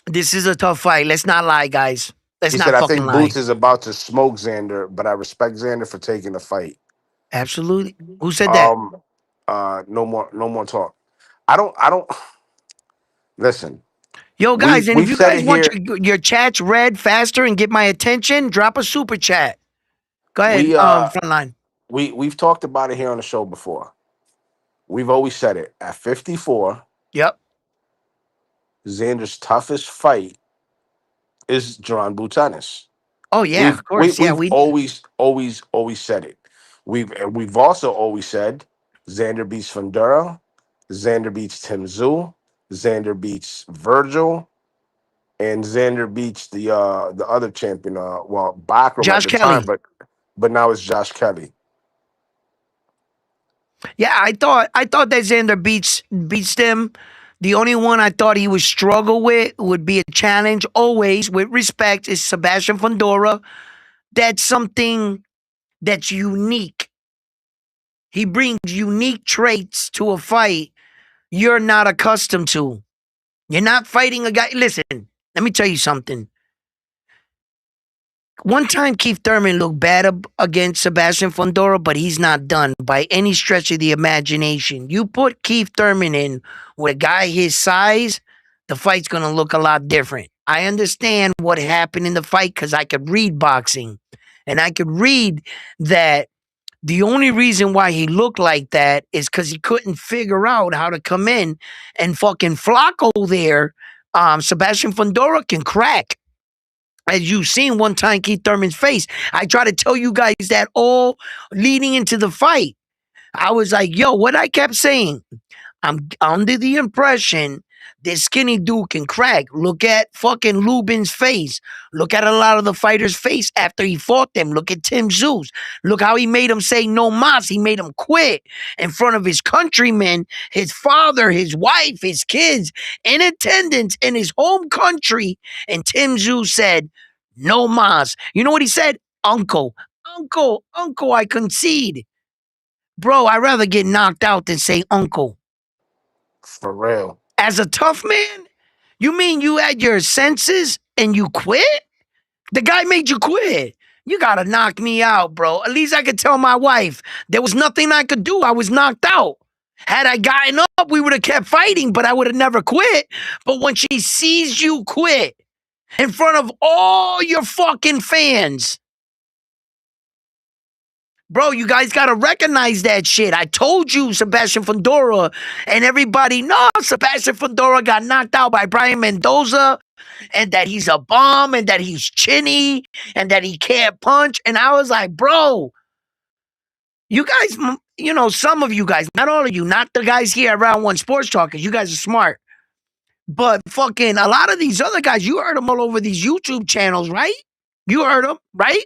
This is a tough fight. Let's not lie, guys. Let's He said not I fucking think Boots lie. is about to smoke Xander, but I respect Xander for taking the fight. Absolutely. Who said that? Um no more talk. I don't listen. Yo, guys, and if We've you said guys it want here. your chats read faster and get my attention, drop a super chat. Go ahead, We frontline. we've talked about it here on the show before. We've always said it. At 54, Yep. Xander's toughest fight is Jerron Butanis. Oh yeah, of course. Yeah, We've we always said it. We've also always said Xander beats Fundura, Xander beats Tim Zoo, Xander beats Virgil, and Xander beats the other champion. Well, Bakram at Josh the time, Kelly. but now it's Josh Kelly. Yeah, I thought that Xander beats them. The only one I thought he would struggle with would be a challenge, always with respect, is Sebastian Fundora. That's something that's unique. He brings unique traits to a fight you're not accustomed to. You're not fighting a guy. Listen, let me tell you something. One time Keith Thurman looked bad against Sebastian Fundora, but he's not done by any stretch of the imagination. You put Keith Thurman in with a guy his size, the fight's going to look a lot different. I understand what happened in the fight because I could read boxing. And I could read that the only reason why he looked like that is because he couldn't figure out how to come in and fucking Flacco there. Sebastian Fundora can crack. As you've seen one time Keith Thurman's face. I try to tell you guys that all leading into the fight. I was like, yo, what I kept saying, I'm under the impression this skinny dude can crack. Look at fucking Lubin's face. Look at a lot of the fighters' face after he fought them. Look at Tim Zeus. Look how he made him say no mas. He made him quit in front of his countrymen, his father, his wife, his kids, in attendance in his home country. And Tim Zeus said, no mas. You know what he said? Uncle, I concede. Bro, I'd rather get knocked out than say uncle. For real. As a tough man, you mean you had your senses and you quit? The guy made you quit. You gotta knock me out, bro. At least I could tell my wife there was nothing I could do. I was knocked out. Had I gotten up, we would have kept fighting, but I would have never quit. But when she sees you quit in front of all your fucking fans, bro, you guys gotta recognize that shit. I told you, Sebastian Fundora and everybody, no, Sebastian Fundora got knocked out by Brian Mendoza and that he's a bum and that he's chinny and that he can't punch. And I was like, bro, you guys, some of you guys, not all of you, not the guys here at Round One Sports Talkers, you guys are smart. But fucking a lot of these other guys, you heard them all over these YouTube channels, right? You heard them, right?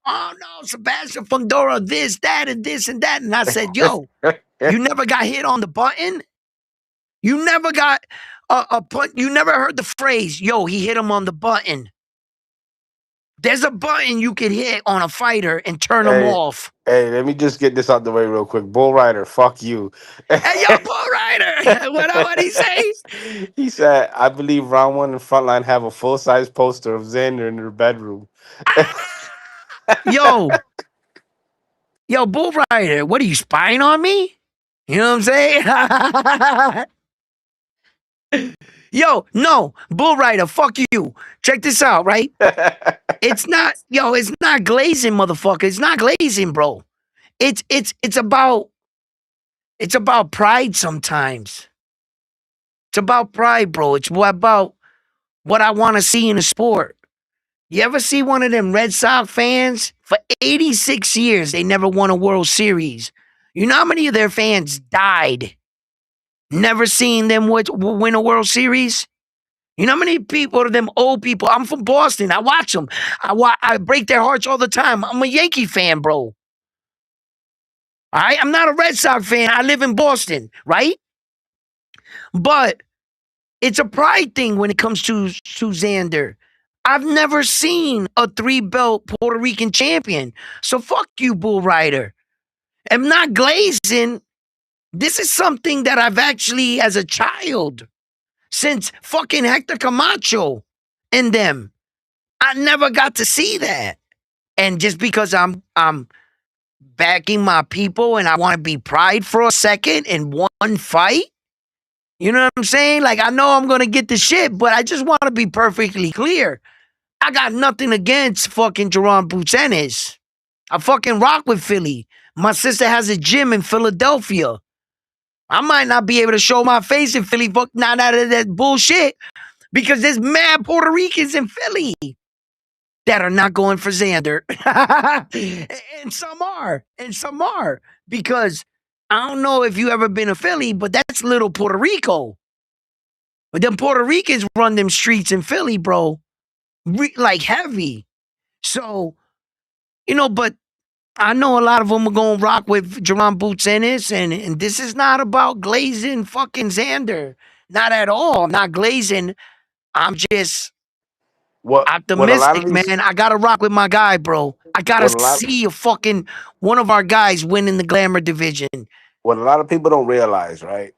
Oh no, Sebastian Fundora, this, that, and this and that. And I said, yo, you never got hit on the button? You never got a punt. You never heard the phrase, yo, he hit him on the button. There's a button you could hit on a fighter and turn him Hey, off. hey, let me just get this out the way real quick. Bull Rider, fuck you. Hey, yo, Bull Rider. What he say? He said, I believe round one and frontline have a full size poster of Xander in their bedroom. Yo, Bull Rider, what are you spying on me? You know what I'm saying? Yo, no, Bull Rider, fuck you. Check this out, right? It's not glazing, motherfucker. It's not glazing, bro. It's about pride sometimes. It's about pride, bro. It's about what I want to see in a sport. You ever see one of them Red Sox fans? For 86 years, they never won a World Series. You know how many of their fans died never seeing them win a World Series? You know how many people, them old people, I'm from Boston. I watch them. I break their hearts all the time. I'm a Yankee fan, bro. All right? I'm not a Red Sox fan. I live in Boston, right? But it's a pride thing when it comes to Xander. I've never seen a 3-belt Puerto Rican champion. So fuck you, Bull Rider. I'm not glazing. This is something that I've actually, as a child, since fucking Hector Camacho and them, I never got to see that. And just because I'm backing my people and I want to be pride for a second in one fight, you know what I'm saying? Like, I know I'm going to get the shit, but I just want to be perfectly clear. I got nothing against fucking Jerome Boots. I fucking rock with Philly. My sister has a gym in Philadelphia. I might not be able to show my face in Philly, fuck, not out of that bullshit, because there's mad Puerto Ricans in Philly that are not going for Xander. And some are, because I don't know if you ever been to Philly, but that's little Puerto Rico. But them Puerto Ricans run them streets in Philly, bro, like heavy. So, but I know a lot of them are going to rock with Jerome Boots Ennis, and this is not about glazing fucking Xander. Not at all. I'm not glazing. I'm just what a lot of optimistic, these man. I got to rock with my guy, bro. I got to what a lot see a fucking one of our guys win in the glamour division. what a lot of people don't realize, right?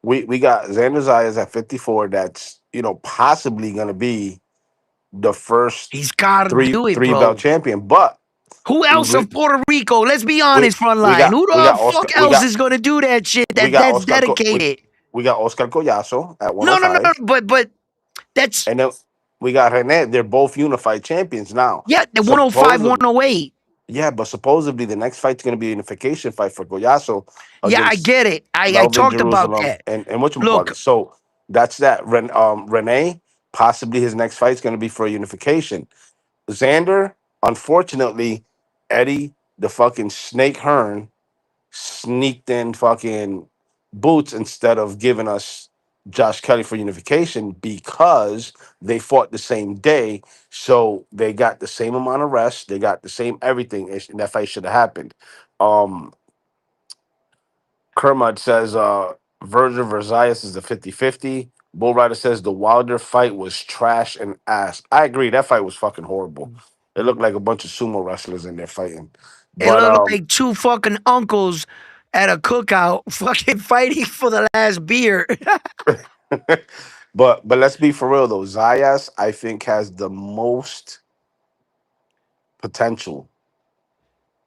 We got Xander Zayas at 54. That's possibly going to be the first He's got to three do it, three belt bro. champion. But Who we else we of Puerto Rico? Let's be we, honest, front we line. got Who we the got Oscar fuck else is going to do that shit that's Oscar dedicated? we got Oscar Collazo at No, no, no, no. 105, But that's, and then we got Rene. They're both unified champions now. yeah, the 105, Supposedly, 108. yeah, but supposedly the next fight's going to be a unification fight for Collazo Yeah, I against get it. I Melvin talked about Jerusalem that. and whatchamacallit. Look, So that's that. Rene, possibly his next fight's going to be for a unification. Xander, unfortunately, Eddie, the fucking snake Hearn, sneaked in fucking Boots instead of giving us Josh Kelly for unification because they fought the same day. So they got the same amount of rest. They got the same everything. And that fight should have happened. Um, Kermud says Virgil Versailles is the 50-50. Bull Rider says the Wilder fight was trash and ass. I agree. That fight was fucking horrible. It looked like a bunch of sumo wrestlers in there fighting. it But looked like two fucking uncles at a cookout fucking fighting for the last beer. But let's be for real though. Zayas, I think, has the most potential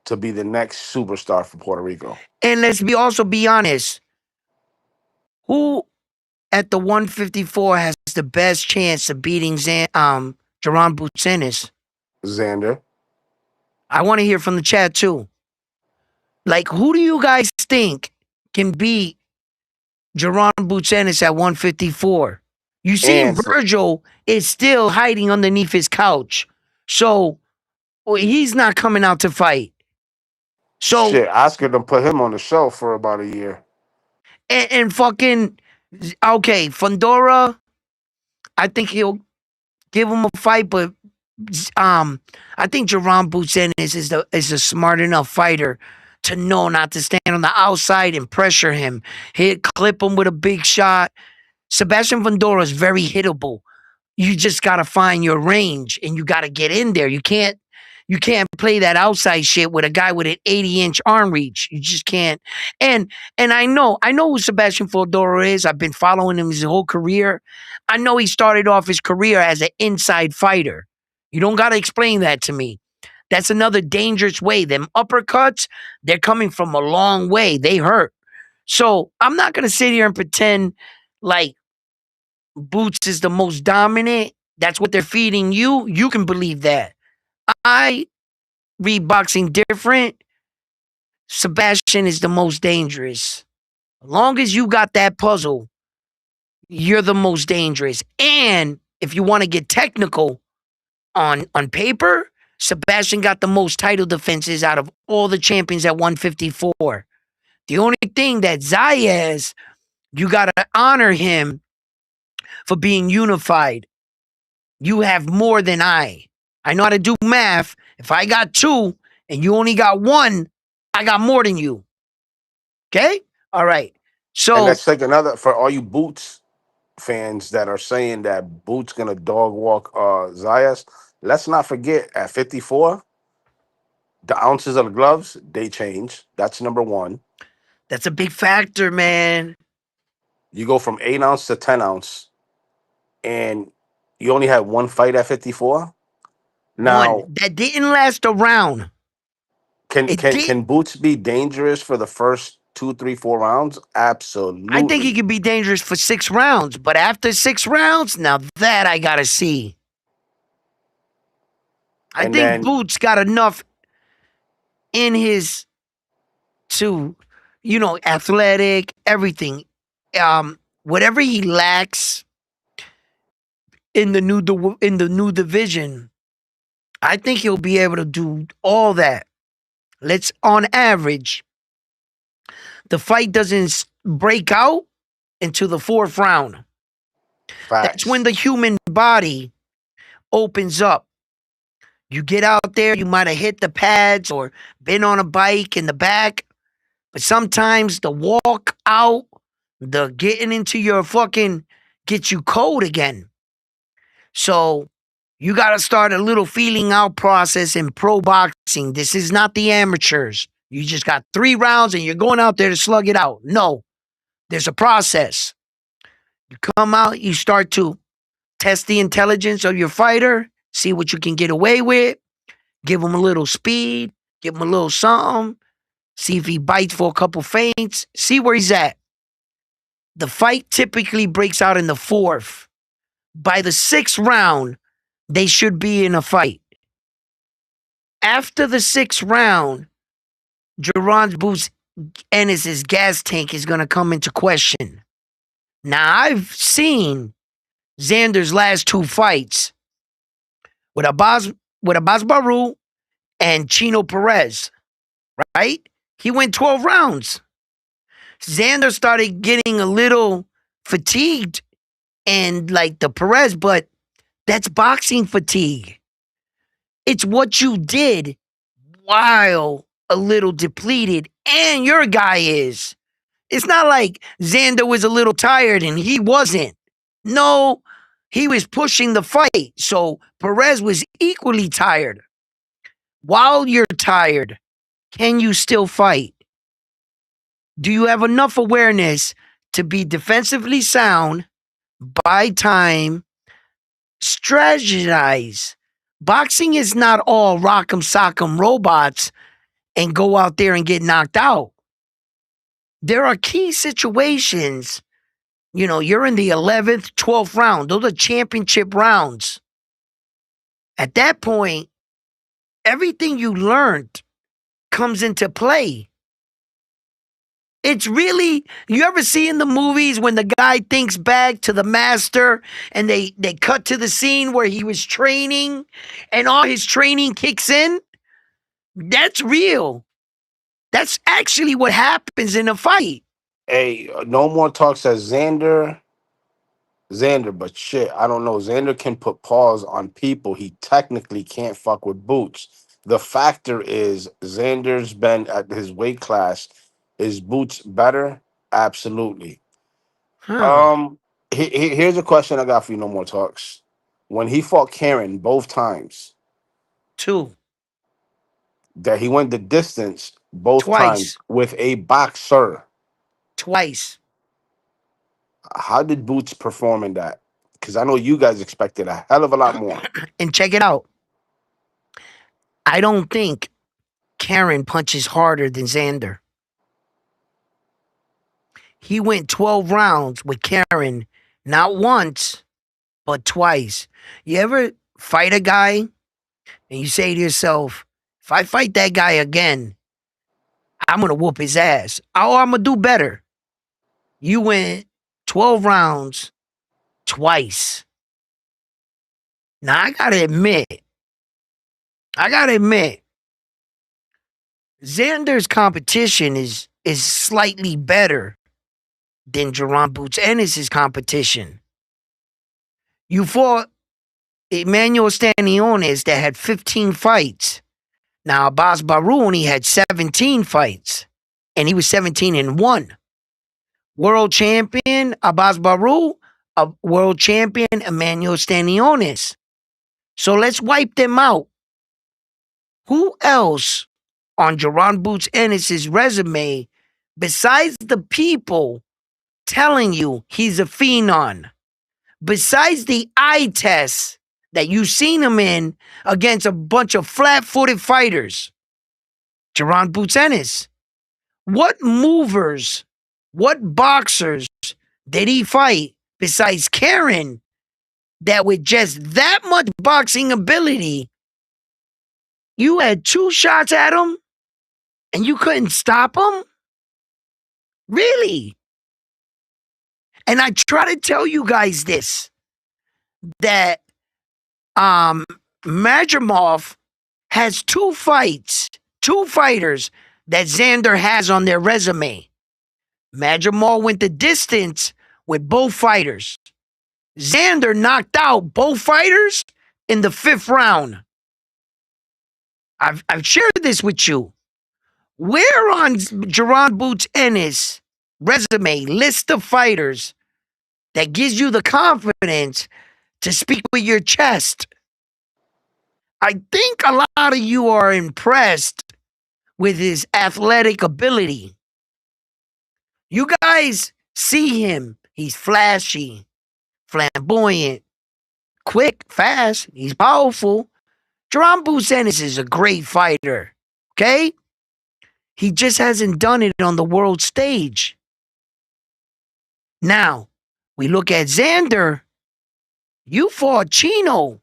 to be the next superstar for Puerto Rico. And let's be honest. Who at the 154 has the best chance of beating Jerron Boots? Xander. I want to hear from the chat too. Like, who do you guys think can beat Jerron Boots at 154? You see, And for Virgil is still hiding underneath his couch. So he's not coming out to fight. So, shit, Oscar done put him on the shelf for about a year. and fucking, okay, Fundora, I think he'll give him a fight, but I think Jerron Boots is a smart enough fighter to know not to stand on the outside and pressure him. Hit clip him with a big shot. Sebastian Fundora is very hittable. You just gotta find your range and you gotta get in there. You can't play that outside shit with a guy with an 80-inch arm reach. You just can't. And I know who Sebastian Fundora is. I've been following him his whole career. I know he started off his career as an inside fighter. You don't gotta explain that to me. That's another dangerous way. Them uppercuts, they're coming from a long way. They hurt. So I'm not gonna sit here and pretend like Boots is the most dominant. That's what they're feeding you. You can believe that. I read boxing different. Sebastian is the most dangerous. As long as you got that puzzle, you're the most dangerous. And if you want to get technical on paper, Sebastian got the most title defenses out of all the champions at 154. The only thing that Zayas, you got to honor him for being unified. You have more than I. I know how to do math. If I got two and you only got one, I got more than you. Okay? All right. And So let's take another for all you Boots fans that are saying that Boots gonna dog walk Zayas. Let's not forget at 54, the ounces of the gloves, they change. That's number one. that's a big factor, man. You go from 8 ounce to 10 ounce, and you only had one fight at 54. One Now, that didn't last a round. can It can did. can Boots be dangerous for the first two, three, 4 rounds? I think he Absolutely. could be dangerous for 6 rounds, but after 6 rounds, now that I gotta see. I And think then Boots got enough in his to, athletic, everything. Whatever he lacks in the new division, I think he'll be able to do all that. Let's on average, the fight doesn't break out into the fourth round. That's when facts. the human body opens up. You get out there, you might have hit the pads or been on a bike in the back, but sometimes the walk out, the getting into your fucking gets you cold again. So you got to start a little feeling out process in pro boxing. This is not the amateurs. You just got 3 rounds and you're going out there to slug it out. No, there's a process. You come out, you start to test the intelligence of your fighter, see what you can get away with, give him a little speed, give him a little something, see if he bites for a couple feints, see where he's at. The fight typically breaks out in the fourth. By the 6th round, they should be in a fight. After the 6th round, Jerron Boots Ennis's gas tank is going to come into question. Now, I've seen Xander's last 2 fights with Abbas Baru and Chino Perez, right? He went 12 rounds. Xander started getting a little fatigued and like the Perez, but that's boxing fatigue. It's what you did while a little depleted, and your guy is. It's not like Xander was a little tired and he wasn't. No, he was pushing the fight. So Perez was equally tired. While you're tired, can you still fight? Do you have enough awareness to be defensively sound buy time, strategize. Boxing is not all rock'em sock'em robots and go out there and get knocked out. There are key situations. You know, you're in the 11th, 12th round. Those are championship rounds. At that point, everything you learned comes into play. It's really, you ever see in the movies when the guy thinks back to the master and they cut to the scene where he was training and all his training kicks in? That's real. That's actually what happens in a fight. Hey, no more talk says Xander, but shit, I don't know. Xander can put paws on people. He technically can't fuck with Boots. The factor is Xander's been at his weight class. Is Boots better? Absolutely. Huh. Here's a question I got for you. No more talks. When he fought Karen both times, Two. that he went the distance both times Twice. with a boxer. Twice. How did Boots perform in that? Because I know you guys expected a hell of a lot more. And check it out. I don't think Karen punches harder than Xander. He went 12 rounds with Karen, not once, but twice. You ever fight a guy and you say to yourself, if I fight that guy again, I'm going to whoop his ass. Oh, I'm going to do better. You went 12 rounds twice. Now, I got to admit, Xander's competition is slightly better than Jerron Boots Ennis' competition. You fought Emmanuel Stanionis that had 15 fights. Now, Abbas Baru only had 17 fights, and he was 17-1. World champion Abbas Baru, a world champion Emmanuel Stanionis. So let's wipe them out. Who else on Jerron Boots Ennis' resume, besides the people telling you he's a phenom, besides the eye test that you've seen him in against a bunch of flat-footed fighters, Jerron Boots Ennis, what movers, what boxers did he fight besides Karen that with just that much boxing ability, you had 2 shots at him and you couldn't stop him? Really? And I try to tell you guys this, that Madrimov has 2 fights, 2 fighters that Xander has on their resume. Madrimov went the distance with both fighters. Xander knocked out both fighters in the 5th round. I've shared this with you. Where on Jerron Boots Ennis' resume list of fighters that gives you the confidence to speak with your chest? I think a lot of you are impressed with his athletic ability. You guys see him. He's flashy, flamboyant, quick, fast. He's powerful. Jerron Boots Ennis is a great fighter. Okay? He just hasn't done it on the world stage. Now, we look at Xander. You fought Chino,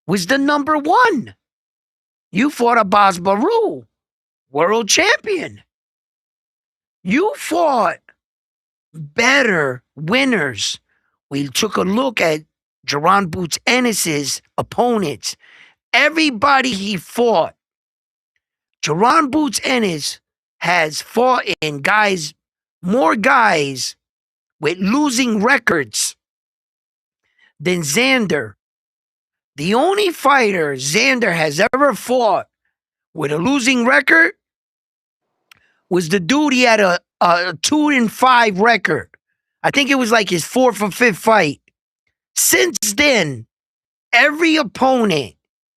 was the number 1. You fought Abbas Baru, world champion. You fought better winners. We took a look at Jerron Boots Ennis' opponents. Everybody he fought. Jerron Boots Ennis has fought in guys, more guys with losing records than Xander. The only fighter Xander has ever fought with a losing record was the dude he had a 2-5 record. I think it was like his 4th or 5th fight. Since then, every opponent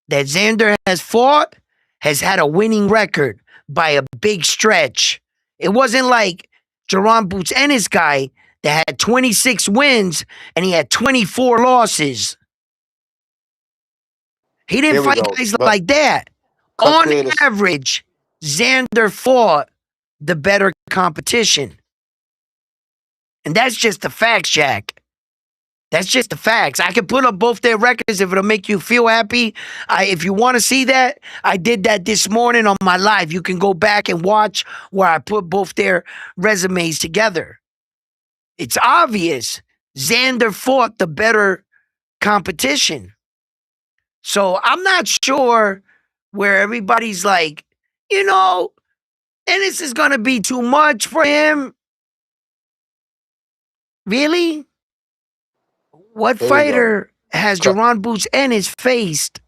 that Xander has fought has had a winning record by a big stretch. It wasn't like Jerron Boots Ennis guy that had 26 wins and he had 24 losses. He didn't Here we fight go. guys But like that. cut On creators, average, Xander fought the better competition. And that's just the facts, Jack. That's just the facts. I can put up both their records if it'll make you feel happy. If you want to see that, I did that this morning on my live. You can go back and watch where I put both their resumes together. It's obvious Xander fought the better competition. So I'm not sure where everybody's like, you know, and this is going to be too much for him. Really? What here we go. fighter has Cut. Jaron Boots Ennis faced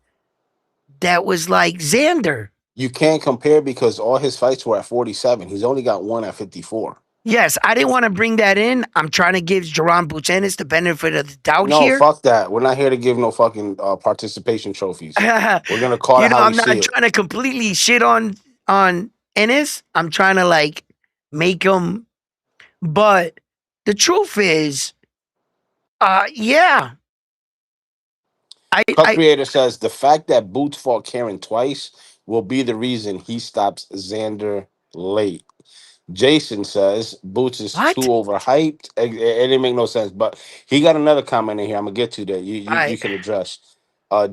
that was like Xander? You can't compare because all his fights were at 47. He's only got one at 54. Yes, I didn't want to bring that in. I'm trying to give Jaron Boots Ennis the benefit of the doubt No, here. fuck that. We're not here to give no fucking participation trophies. We're gonna call it how we I'm not see it. trying to completely shit on Ennis. I'm trying to like make him, but the truth is, yeah, Cut I Creator says the fact that Boots fought Karen twice will be the reason he stops Xander late. Jason says Boots is too what? overhyped. It didn't make no sense, but he got another comment in here. I'm gonna get to that. You I can address.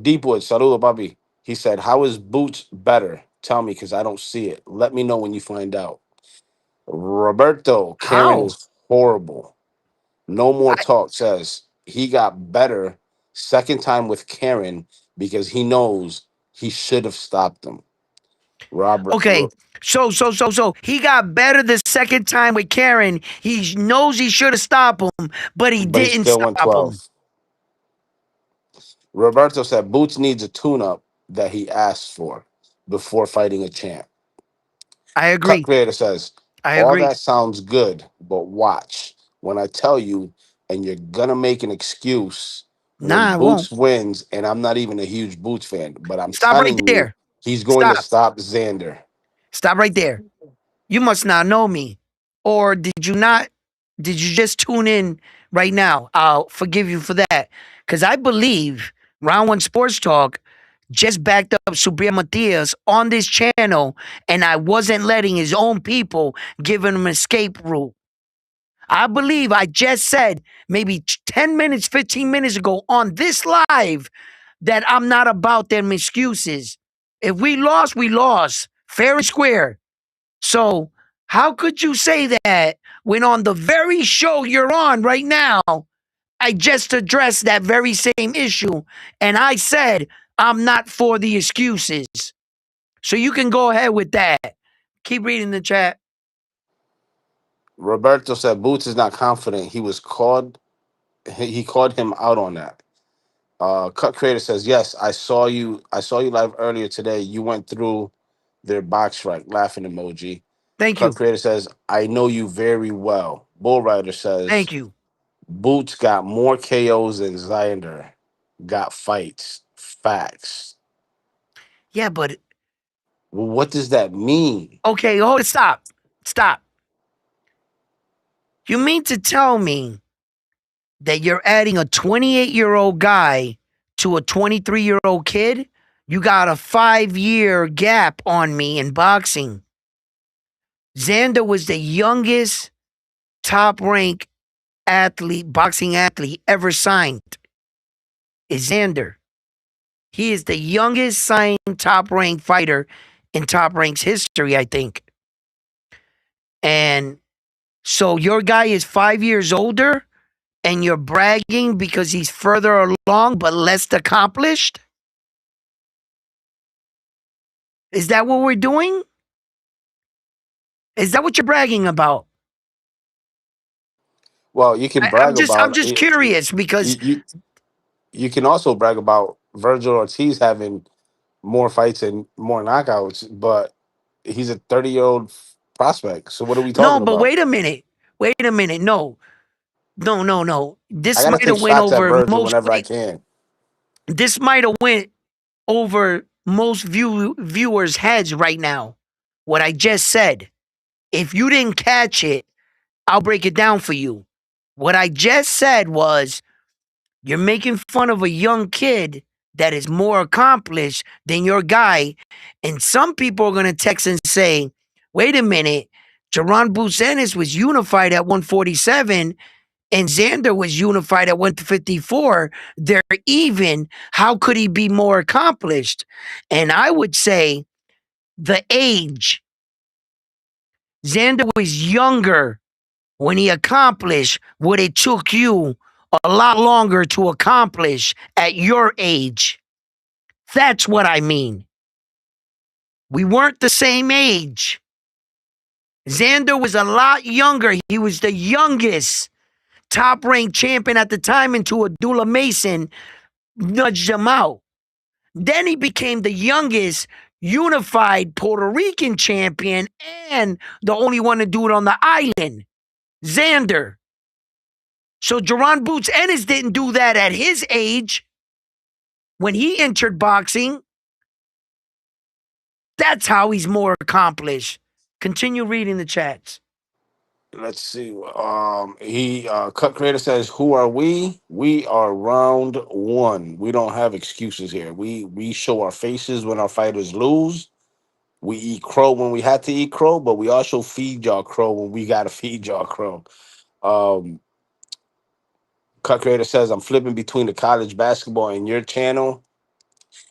Deepwood, saludo, Bobby. He said, "How is Boots better? Tell me, because I don't see it. Let me know when you find out." Roberto, Karen how? is horrible. No more I talk says he got better second time with Karen because he knows he should have stopped him. Robert, okay. So he got better the second time with Karen. He knows he should have stopped him, but he but he didn't still went stop him. 12. Roberto said Boots needs a tune-up that he asked for before fighting a champ. I Cut agree. Creator says, I all agree. that sounds good, but watch when I tell you, and you're gonna make an excuse when Nah, I won't. Boots wins, and I'm not even a huge Boots fan, but I'm Stop right telling you, there. he's going to Stop. stop Xander. Stop right there. You must not know me. Or did you not? Did you just tune in right now? I'll forgive you for that. Because I believe Round One Sports Talk just backed up Subir Matias on this channel, and I wasn't letting his own people give him an escape route. I believe I just said maybe 10 minutes, 15 minutes ago on this live that I'm not about them excuses. If we lost, we lost. Fair and square. So, how could you say that when on the very show you're on right now, I just addressed that very same issue and I said I'm not for the excuses? So, you can go ahead with that. Keep reading the chat. Roberto said Boots is not confident. He called him out on that. Cut Creator says, yes, I saw you. I saw you live earlier today. You went through their box right, laughing emoji. Thank Cut you. Creator says, I know you very well. Bull Rider says, Thank you. Boots got more KOs than Xander. Got fights. Facts. Yeah, but Well, what does that mean? okay, hold it. Stop. Stop. You mean to tell me that you're adding a 28-year-old guy to a 23-year-old kid? You got a 5-year gap on me in boxing. Xander was the youngest top rank athlete, boxing athlete ever signed. Is Xander. He is the youngest signed top rank fighter in top rank's history, I think. And so your guy is 5 years older and you're bragging because he's further along but less accomplished? Is that what we're doing? Is that what you're bragging about? Well, you can brag I'm about just it. curious because You, you can also brag about Virgil Ortiz having more fights and more knockouts, but he's a 30-year-old prospect. So what are we no, talking but about? wait a minute. Wait a minute. No. No, no, no. I This gotta might take have went shots at over Virgil whenever I mostly can. this might have went over most viewers' heads right now. What I just said. If you didn't catch it, I'll break it down for you. What I just said was you're making fun of a young kid that is more accomplished than your guy. And some people are going to text and say, wait a minute, Jaron Busenis was unified at 147 and Xander was unified at 154. They're even. How could he be more accomplished? And I would say the age. Xander was younger when he accomplished what it took you a lot longer to accomplish at your age. That's what I mean. We weren't the same age. Xander was a lot younger. He was the youngest top ranked champion at the time until Abdullah Mason nudged him out. Then he became the youngest unified Puerto Rican champion and the only one to do it on the island, Xander. So Jaron Boots Ennis didn't do that at his age when he entered boxing. That's how he's more accomplished. Continue reading the chats. Let's see. He Cut Creator says, "Who are we? We are round one. We don't have excuses here. We show our faces when our fighters lose. We eat crow when we had to eat crow, but we also feed y'all crow when we gotta feed y'all crow." Um, Cut Creator says, "I'm flipping between the college basketball and your channel."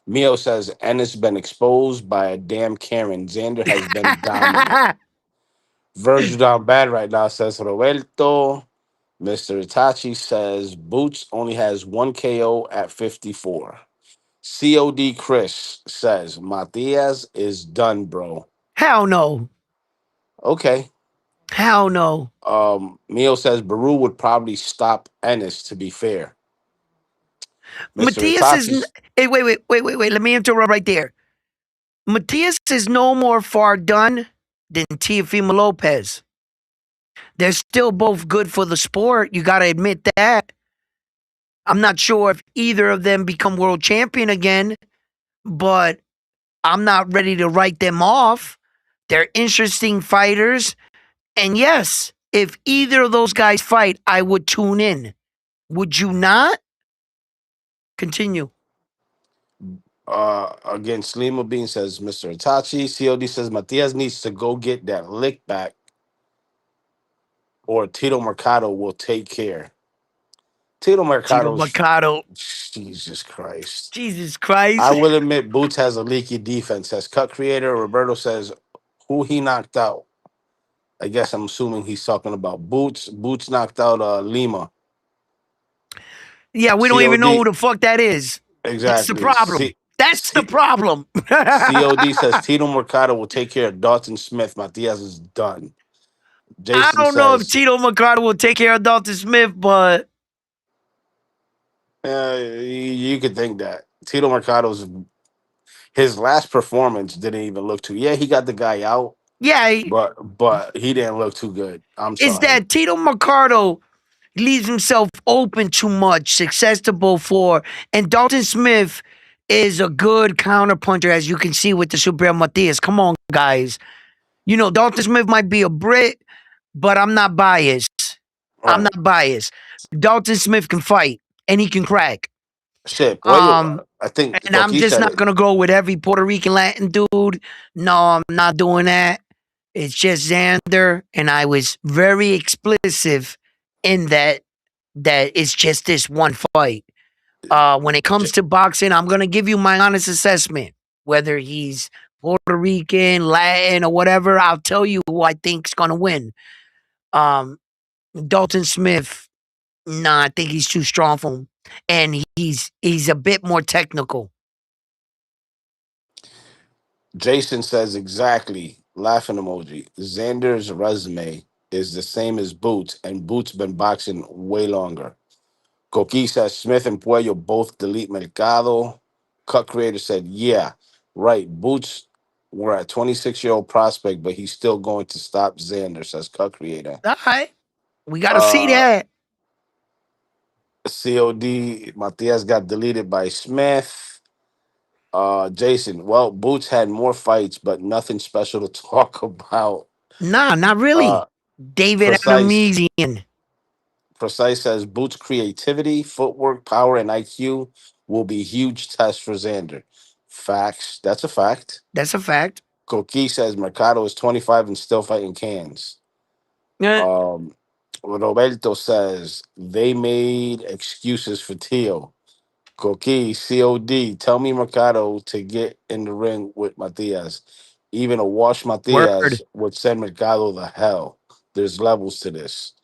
Mio says, "Ennis been exposed by a damn Karen. Xander has been dominant." Virgil down bad right now, says Roberto. Mr. Itachi says Boots only has one KO at 54. COD Chris says Matias is done, bro. Hell no. Okay. Hell no. Mio says Baru would probably stop Ennis, to be fair. Mr. Matias is. Itachi, Hey, wait. Let me interrupt right there. Matias is no more far done than Teofimo Lopez. They're still both good for the sport. You got to admit that. I'm not sure if either of them become world champion again, but I'm not ready to write them off. They're interesting fighters. And yes, if either of those guys fight, I would tune in. Would you not? Continue. again, Slima Bean says Mr. Itachi. COD says Matias needs to go get that lick back or Tito Mercado will take care. Tito Tito Mercado's Mercado. Jesus Christ. Jesus I Christ. will admit Boots has a leaky defense. Says Cut Creator. Roberto says who he knocked out. I guess I'm assuming he's talking about Boots. Boots knocked out Lima. Yeah, we don't even know who COD. the fuck that is. That's the Exactly. problem. That's the problem. COD says I Tito Mercado will take care of Dalton Smith. Matias is done. Jason don't know if says Tito Mercado will take care of Dalton Smith, but you could think that. Tito Mercado's his last performance didn't even look too. Yeah, he got the guy out, yeah, but he didn't look too good. I'm it's sorry. that Tito Mercado leaves himself open too much, successful for, and Dalton Smith is a good counterpuncher, as you can see with the Super Matias. Come on, guys. You know, Dalton Smith might be a Brit, but I'm not biased. All I'm right. not biased. Dalton Smith can fight and he can crack. Shit, Puello. Um, I think and I'm Coqui just said not it. gonna go with every Puerto Rican Latin dude. No, I'm not doing that. It's just Xander, and I was very explicit in that it's just this one fight. When it comes J- to boxing, I'm gonna give you my honest assessment. Whether he's Puerto Rican, Latin, or whatever, I'll tell you who I think's gonna win. Um, Dalton Smith, nah, I think he's too strong for him, and he's a bit more technical. Jason says exactly. Laughing emoji. Xander's resume is the same as Boots, and Boots been boxing way longer. Coqui says Smith and Puello both delete Mercado. Cut Creator said, yeah, right. Boots were a 26-year-old prospect, but he's still going to stop Xander, says Cut Creator. All right, we got to see Uh, that. COD, Matias got deleted by Smith. Jason, well, Boots had more fights, but nothing special to talk about. Nah, not Uh, really. David precise, Adamesian. Precise says Boots' creativity, footwork, power, and IQ will be huge tests for Xander. Facts. That's a fact. That's a fact. Koki says Mercado is 25 and still fighting cans. Yeah. Um, Roberto says they made excuses for Tio. Coqui, COD, tell me Mercado to get in the ring with Matias. Even a wash Matias Word. would send Mercado the hell. There's levels to this.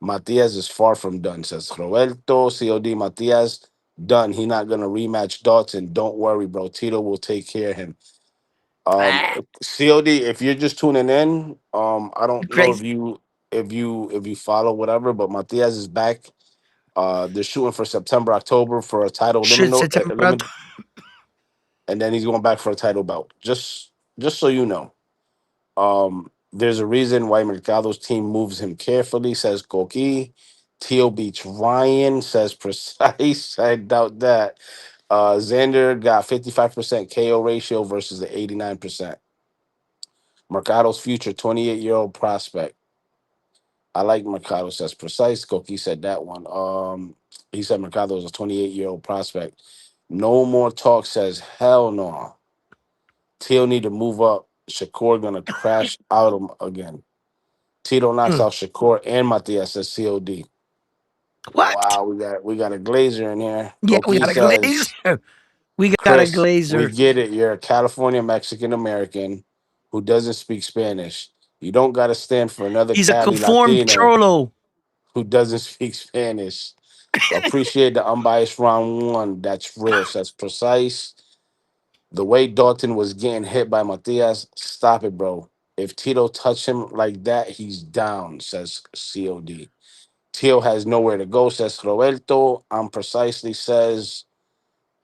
Matias is far from done, says Roberto. COD, Matias, done. He not going to rematch Dalton. Don't worry, bro. Tito will take care of him. Ah, COD, if you're just tuning in, I you don't know crazy. if you follow whatever, but Matias is back. They're shooting for September, October for a title Shit, September. limit, and then he's going back for a title belt. Just so you know, there's a reason why Mercado's team moves him carefully. Says Koki. Teal beats Ryan. Says precise. I doubt that. Xander got 55% KO ratio versus the 89%. Mercado's future 28-year-old prospect. I like Mercado says precise. Koki said that one. He said Mercado is a 28-year-old prospect. No more talk says hell no. Teal need to move up. Shakur gonna crash out him again. Tito knocks Mm. out Shakur and Matias says COD. What? Wow, we got a glazer in here. Yeah, we Koki got a says, glazer. We got a Chris, we glazer. get it. You're a California Mexican American who doesn't speak Spanish. You don't gotta stand for another He's a Cali conformed Latino cholo. who doesn't speak Spanish. Appreciate the unbiased round one. That's real. Says precise. The way Dalton was getting hit by Matias, stop it, bro. If Tito touched him like that, he's down, says COD. Tito has nowhere to go, says Roberto. Precisely says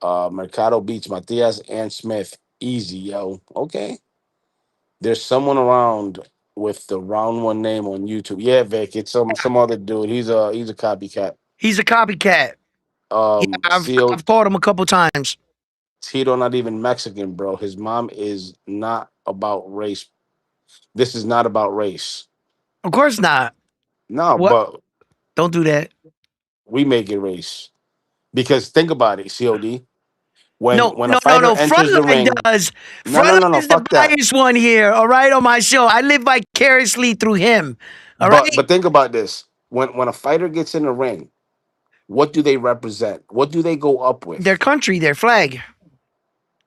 Mercado beats Matias and Smith. Easy, yo. Okay. There's someone around with the round one name on YouTube. Yeah, Vic, it's some other dude. He's a copycat. He's a copycat. Yeah, CO I've caught him a couple times. Tito not even Mexican, bro. His mom is not about race. This is not about race. Of course not. No, What? but Don't do that. we make it race. Because think about it, COD. When No, when a no, no, fighter no. enters the Frontline ring, does. no, no, Frontline no, no, is the fuck that. biased one here. All right, on my show, I live vicariously through him. All right, But think about this. When a fighter gets in the ring, what do they represent? What do they go up their with? country, their flag.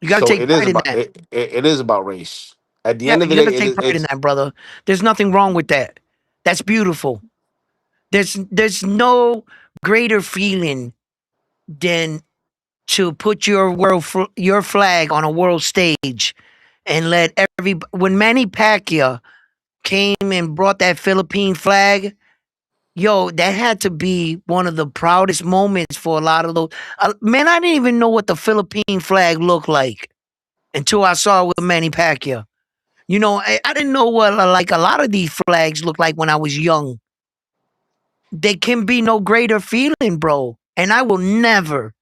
You got to So take it is pride in about that. it is about race. At the Yeah, end of the you got day, to take pride in it's that, brother. There's nothing wrong with that. That's beautiful. There's no greater feeling than to put your flag on a world stage and let every when Manny Pacquiao came and brought that Philippine flag, yo, that had to be one of the proudest moments for a lot of those. Man, I didn't even know what the Philippine flag looked like until I saw it with Manny Pacquiao. You know, I didn't know what like a lot of these flags looked like when I was young. There can be no greater feeling, bro. And I will never,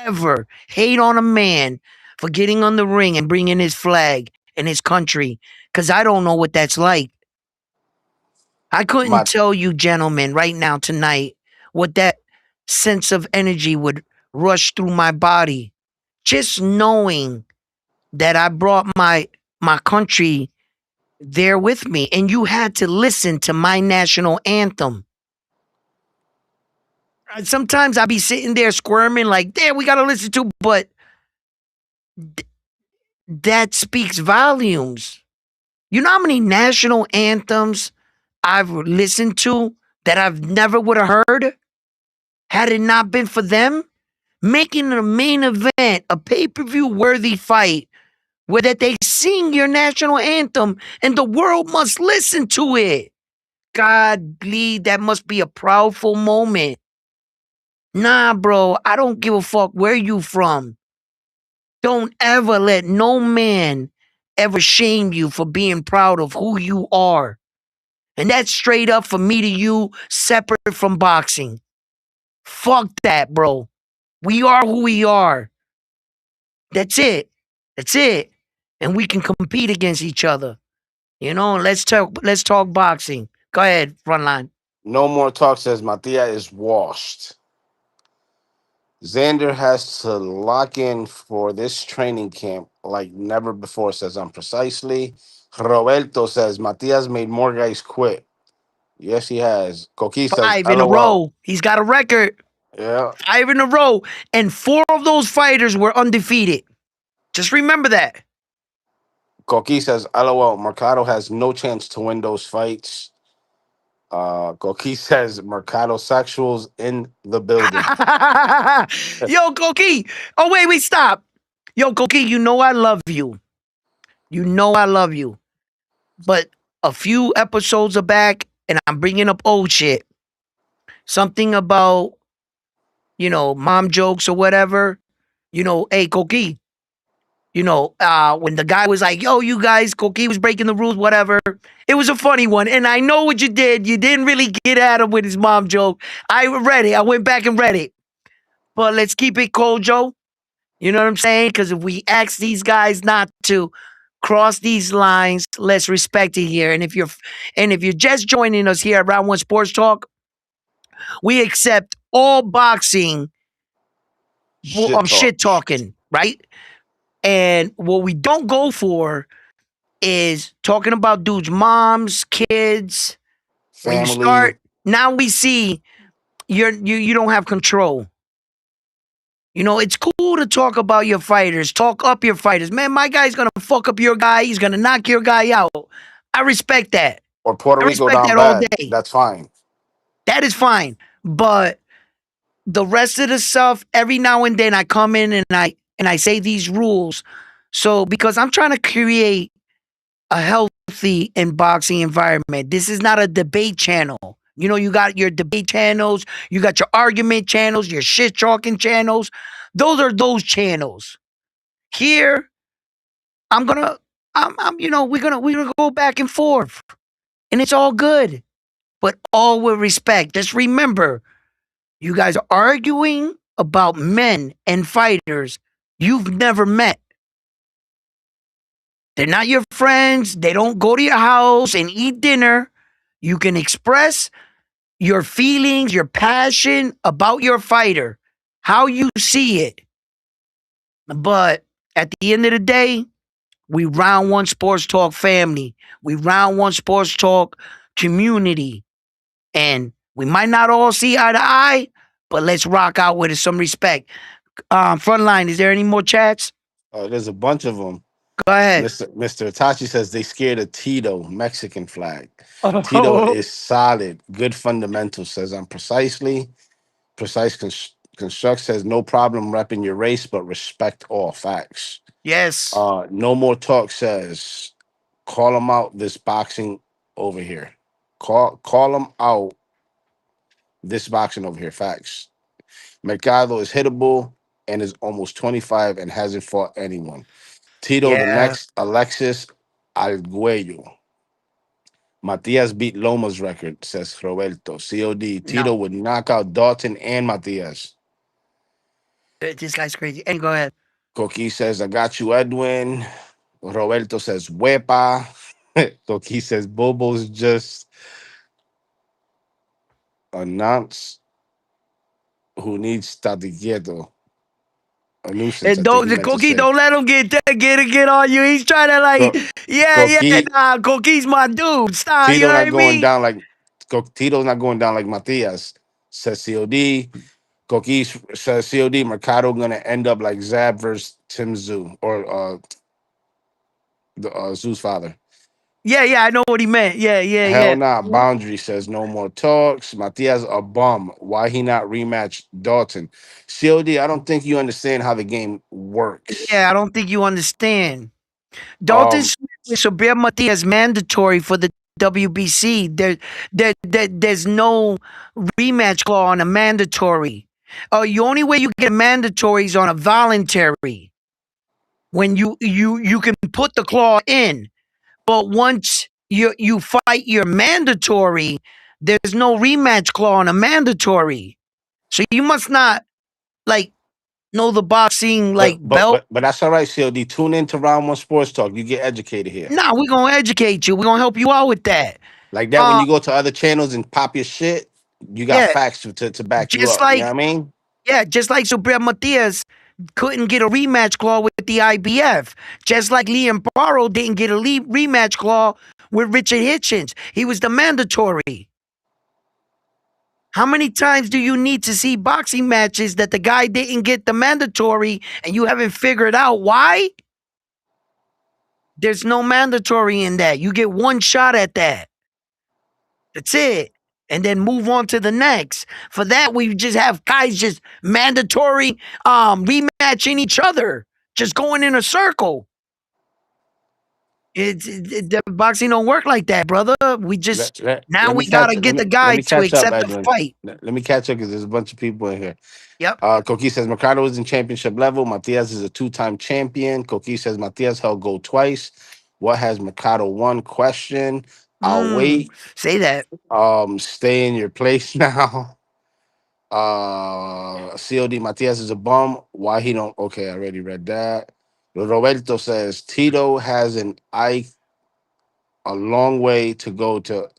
ever hate on a man for getting on the ring and bringing his flag and his country because I don't know what that's like. I couldn't my tell you, gentlemen, right now, tonight, what that sense of energy would rush through my body. Just knowing that I brought my country there with me and you had to listen to my national anthem. Sometimes I be sitting there squirming like, damn, we gotta listen to, but that speaks volumes. You know how many national anthems I've listened to that I've never would have heard had it not been for them making a main event, a pay-per-view worthy fight where that they sing your national anthem and the world must listen to it. God, Lee, that must be a proudful moment. Nah, bro, I don't give a fuck where you from. Don't ever let no man ever shame you for being proud of who you are. And that's straight up from me to you, separate from boxing. Fuck that, bro. We are who we are. That's it. That's it. And we can compete against each other. You know, let's talk boxing. Go ahead, frontline. No more talk says Matia is washed. Xander has to lock in for this training camp like never before, says unprecisely. Roberto says Matias made more guys quit. Yes, he has. Coqui says, 5 in a row. LOL. He's got a record. Yeah. 5 in a row. And 4 of those fighters were undefeated. Just remember that. Coqui says, LOL. Mercado has no chance to win those fights. Coqui says, Mercado sexuals in the building. Yo, Koki. Oh, wait, stop. Yo, Koki, you know I love you. You know I love you. But a few episodes are back, and I'm bringing up old shit. Something about, mom jokes or whatever. Hey, Koki, when the guy was like, yo, you guys, Koki was breaking the rules, whatever. It was a funny one. And I know what you did. You didn't really get at him with his mom joke. I read it. I went back and read it. But let's keep it cold, Joe. You know what I'm saying? Because if we ask these guys not to cross these lines, let's respect it here. And if you're just joining us here at Round One Sports Talk, we accept all boxing Shit talk. shit talking, right? And what we don't go for is talking about dudes' moms, kids. When you Family start, now we see you don't have control. It's cool to talk about your fighters, talk up your fighters. Man, my guy's gonna fuck up your guy. He's gonna knock your guy out. I respect that. or Puerto I Rico respect down that all bad. day. That's fine. That is fine. But the rest of the stuff, every now and then I come in and I say these rules. So because I'm trying to create a healthy and boxing environment. This is not a debate channel. You got your debate channels, you got your argument channels, your shit talking channels. Those are those channels. Here, I'm gonna, we're gonna go back and forth, and it's all good, but all with respect. Just remember, you guys are arguing about men and fighters you've never met. They're not your friends. They don't go to your house and eat dinner. You can express your feelings, your passion about your fighter, how you see it. But at the end of the day, we Round One Sports Talk family. We Round One Sports Talk community. And we might not all see eye to eye, but let's rock out with some respect. Frontline, is there any more chats? There's a bunch of them. Go ahead. Mr. Itachi says they scared of Tito, Mexican flag. Tito Oh, is solid. Good fundamentals, says I'm precisely. Construct says no problem repping your race, but respect all facts. yes. No more talk says call them out this boxing over here. Call them out this boxing over here. Facts. Mercado is hittable and is almost 25 and hasn't fought anyone. Tito, the Yeah. next Alexis Arguello. Matias beat Loma's record, says Roberto. COD. No. Tito would knock out Dalton and Matias. This guy's crazy. And go ahead. Coqui says, I got you, Edwin. Roberto says, Huepa. Coqui says, Bobo's just announced who needs Tatiquieto. A nuisance, And I think don't he the meant to cookie, say. don't let him get on you. He's trying to like, yeah, Coqui, nah, cookie's my dude. Stop, you know Tito what not I going mean? down like Tito's not going down like Matias, says COD. Coqui says COD. Mercado gonna end up like Zab versus Tim Zoo or the Zoo's father. Yeah, I know what he meant. Hell Yeah. nah. Boundary says no more talks. Matias a bum. Why he not rematch Dalton? COD, I don't think you understand how the game works. Yeah, I don't think you understand. Dalton Um, Smith with Sabir Matias mandatory for the WBC. There's no rematch clause on a mandatory. The only way you get a mandatory is on a voluntary. When you can put the claw in. But once you fight your mandatory, there's no rematch clause on a mandatory. So you must not like know the boxing but like but belt. but but that's all right, COD. Tune in to Round One Sports Talk. You get educated here. Nah, we're gonna educate you. We're gonna help you out with that. Like that, when Uh, you go to other channels and pop your shit, you got yeah, facts to back you just up. You know like what I mean? just like Supreme Matias couldn't get a rematch clause with the IBF, just like Liam Barrow didn't get a rematch clause with Richard Hitchens. He was the mandatory. How many times do you need to see boxing matches that the guy didn't get the mandatory and you haven't figured out why? There's no mandatory in that. You get one shot at that. That's it. And then move on to the next. For that, we just have guys just mandatory rematching each other, just going in a circle. The boxing don't work like that, brother. We just now Let me we catch gotta let get me the let guy me to catch up, accept the Edwin. fight. Let me catch up because there's a bunch of people in here. Yep. Koki says Mercado is in championship level. Matias is a two-time champion. Koki says Matias held gold twice. What has Mercado won? Question. I'll wait. Say that. Stay in your place now. COD Matias is a bum. Why he don't? Okay, I already read that. Roberto says Tito has an eye a long way to go to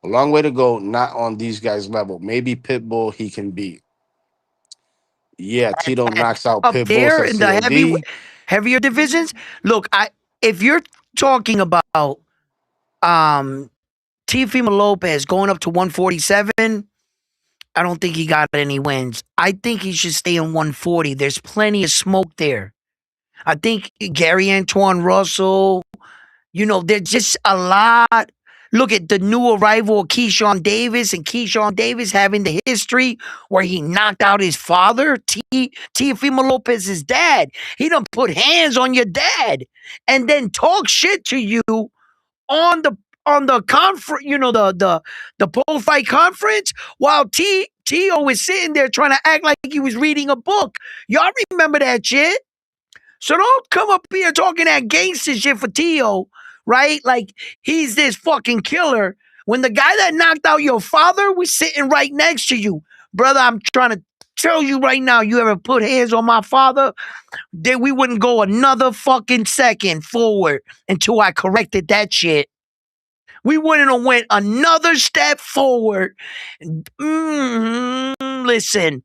a long way to go. Not on these guys' level. Maybe Pitbull he can beat. Yeah, Tito knocks out Up Pitbull. there Says in the COD. heavier divisions. Look, if you're talking about um Teofimo Lopez going up to 147, I don't think he got any wins. I think he should stay in 140. There's plenty of smoke there. I think Gary Antoine Russell, there's just a lot. Look at the new arrival of Keyshawn Davis, and Keyshawn Davis having the history where he knocked out his father, Teofimo Lopez's dad. He done put hands on your dad and then talk shit to you on the conference, the post fight conference, while Tio was sitting there trying to act like he was reading a book. Y'all remember that shit? So don't come up here talking that gangster shit for Tio, right? Like he's this fucking killer. When the guy that knocked out your father was sitting right next to you, brother, I'm trying to tell you right now, you ever put hands on my father, then we wouldn't go another fucking second forward until I corrected that shit. We wouldn't have went another step forward. Listen,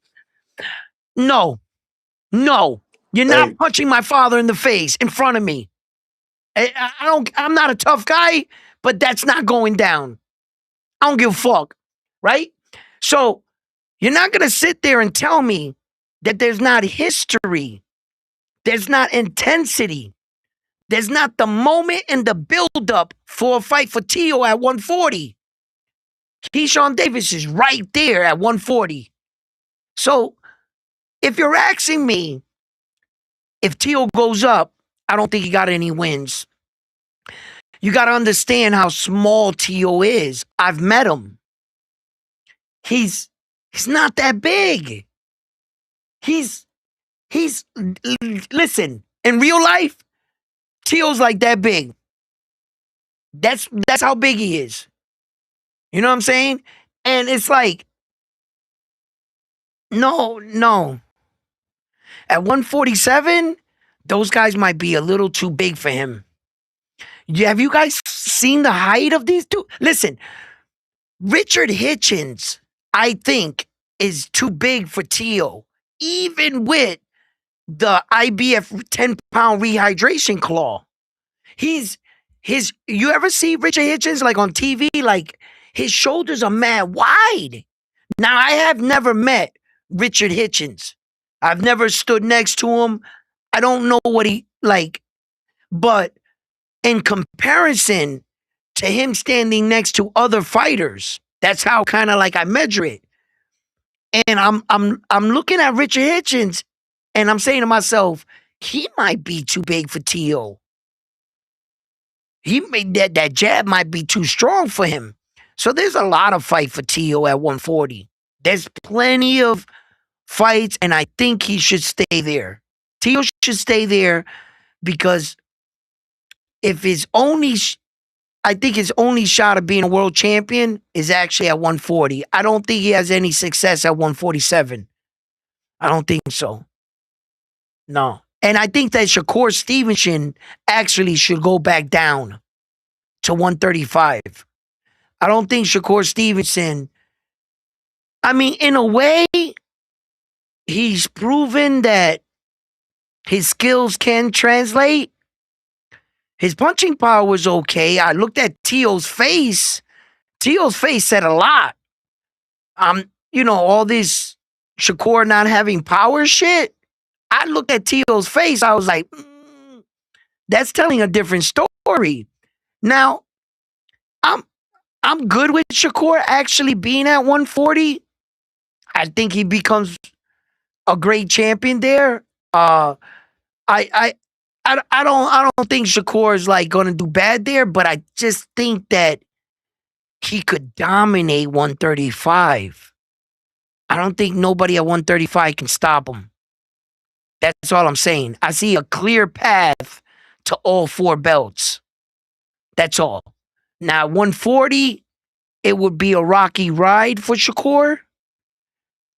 no, no, you're not Hey, punching my father in the face in front of me. I don't. I'm not a tough guy, but that's not going down. I don't give a fuck, right? So you're not gonna sit there and tell me that there's not history, there's not intensity, there's not the moment and the buildup for a fight for Tio at 140. Keyshawn Davis is right there at 140. So if you're asking me if Tio goes up, I don't think he got any wins. You got to understand how small Tio is. I've met him. He's not that big. He's listen, in real life, Tio's like that big. That's how big he is. You know what I'm saying? And it's like, no. At 147, those guys might be a little too big for him. Have you guys seen the height of these two? Listen, Richard Hitchens, I think, is too big for Tio, even with the IBF 10-pound rehydration claw. You ever see Richard Hitchens like on TV? Like his shoulders are mad wide. Now, I have never met Richard Hitchens. I've never stood next to him. I don't know what he like, but in comparison to him standing next to other fighters, that's how kind of like I measure it. And I'm looking at Richard Hitchens and I'm saying to myself, he might be too big for Tio. He made that jab might be too strong for him. So there's a lot of fight for Tio at 140. There's plenty of fights, and I think he should stay there. Tio should stay there because if his only, I think his only shot of being a world champion is actually at 140. I don't think he has any success at 147. I don't think so. No. And I think that Shakur Stevenson actually should go back down to 135. I don't think Shakur Stevenson. I mean, in a way, he's proven that his skills can translate. His punching power was okay. I looked at Teal's face. Teal's face said a lot. All this Shakur not having power shit. I looked at Teal's face. I was like, that's telling a different story. Now, I'm I'm good with Shakur actually being at 140. I think he becomes a great champion there. I I I don't think Shakur is like going to do bad there, but I just think that he could dominate 135. I don't think nobody at 135 can stop him. That's all I'm saying. I see a clear path to all four belts. That's all. Now 140, it would be a rocky ride for Shakur.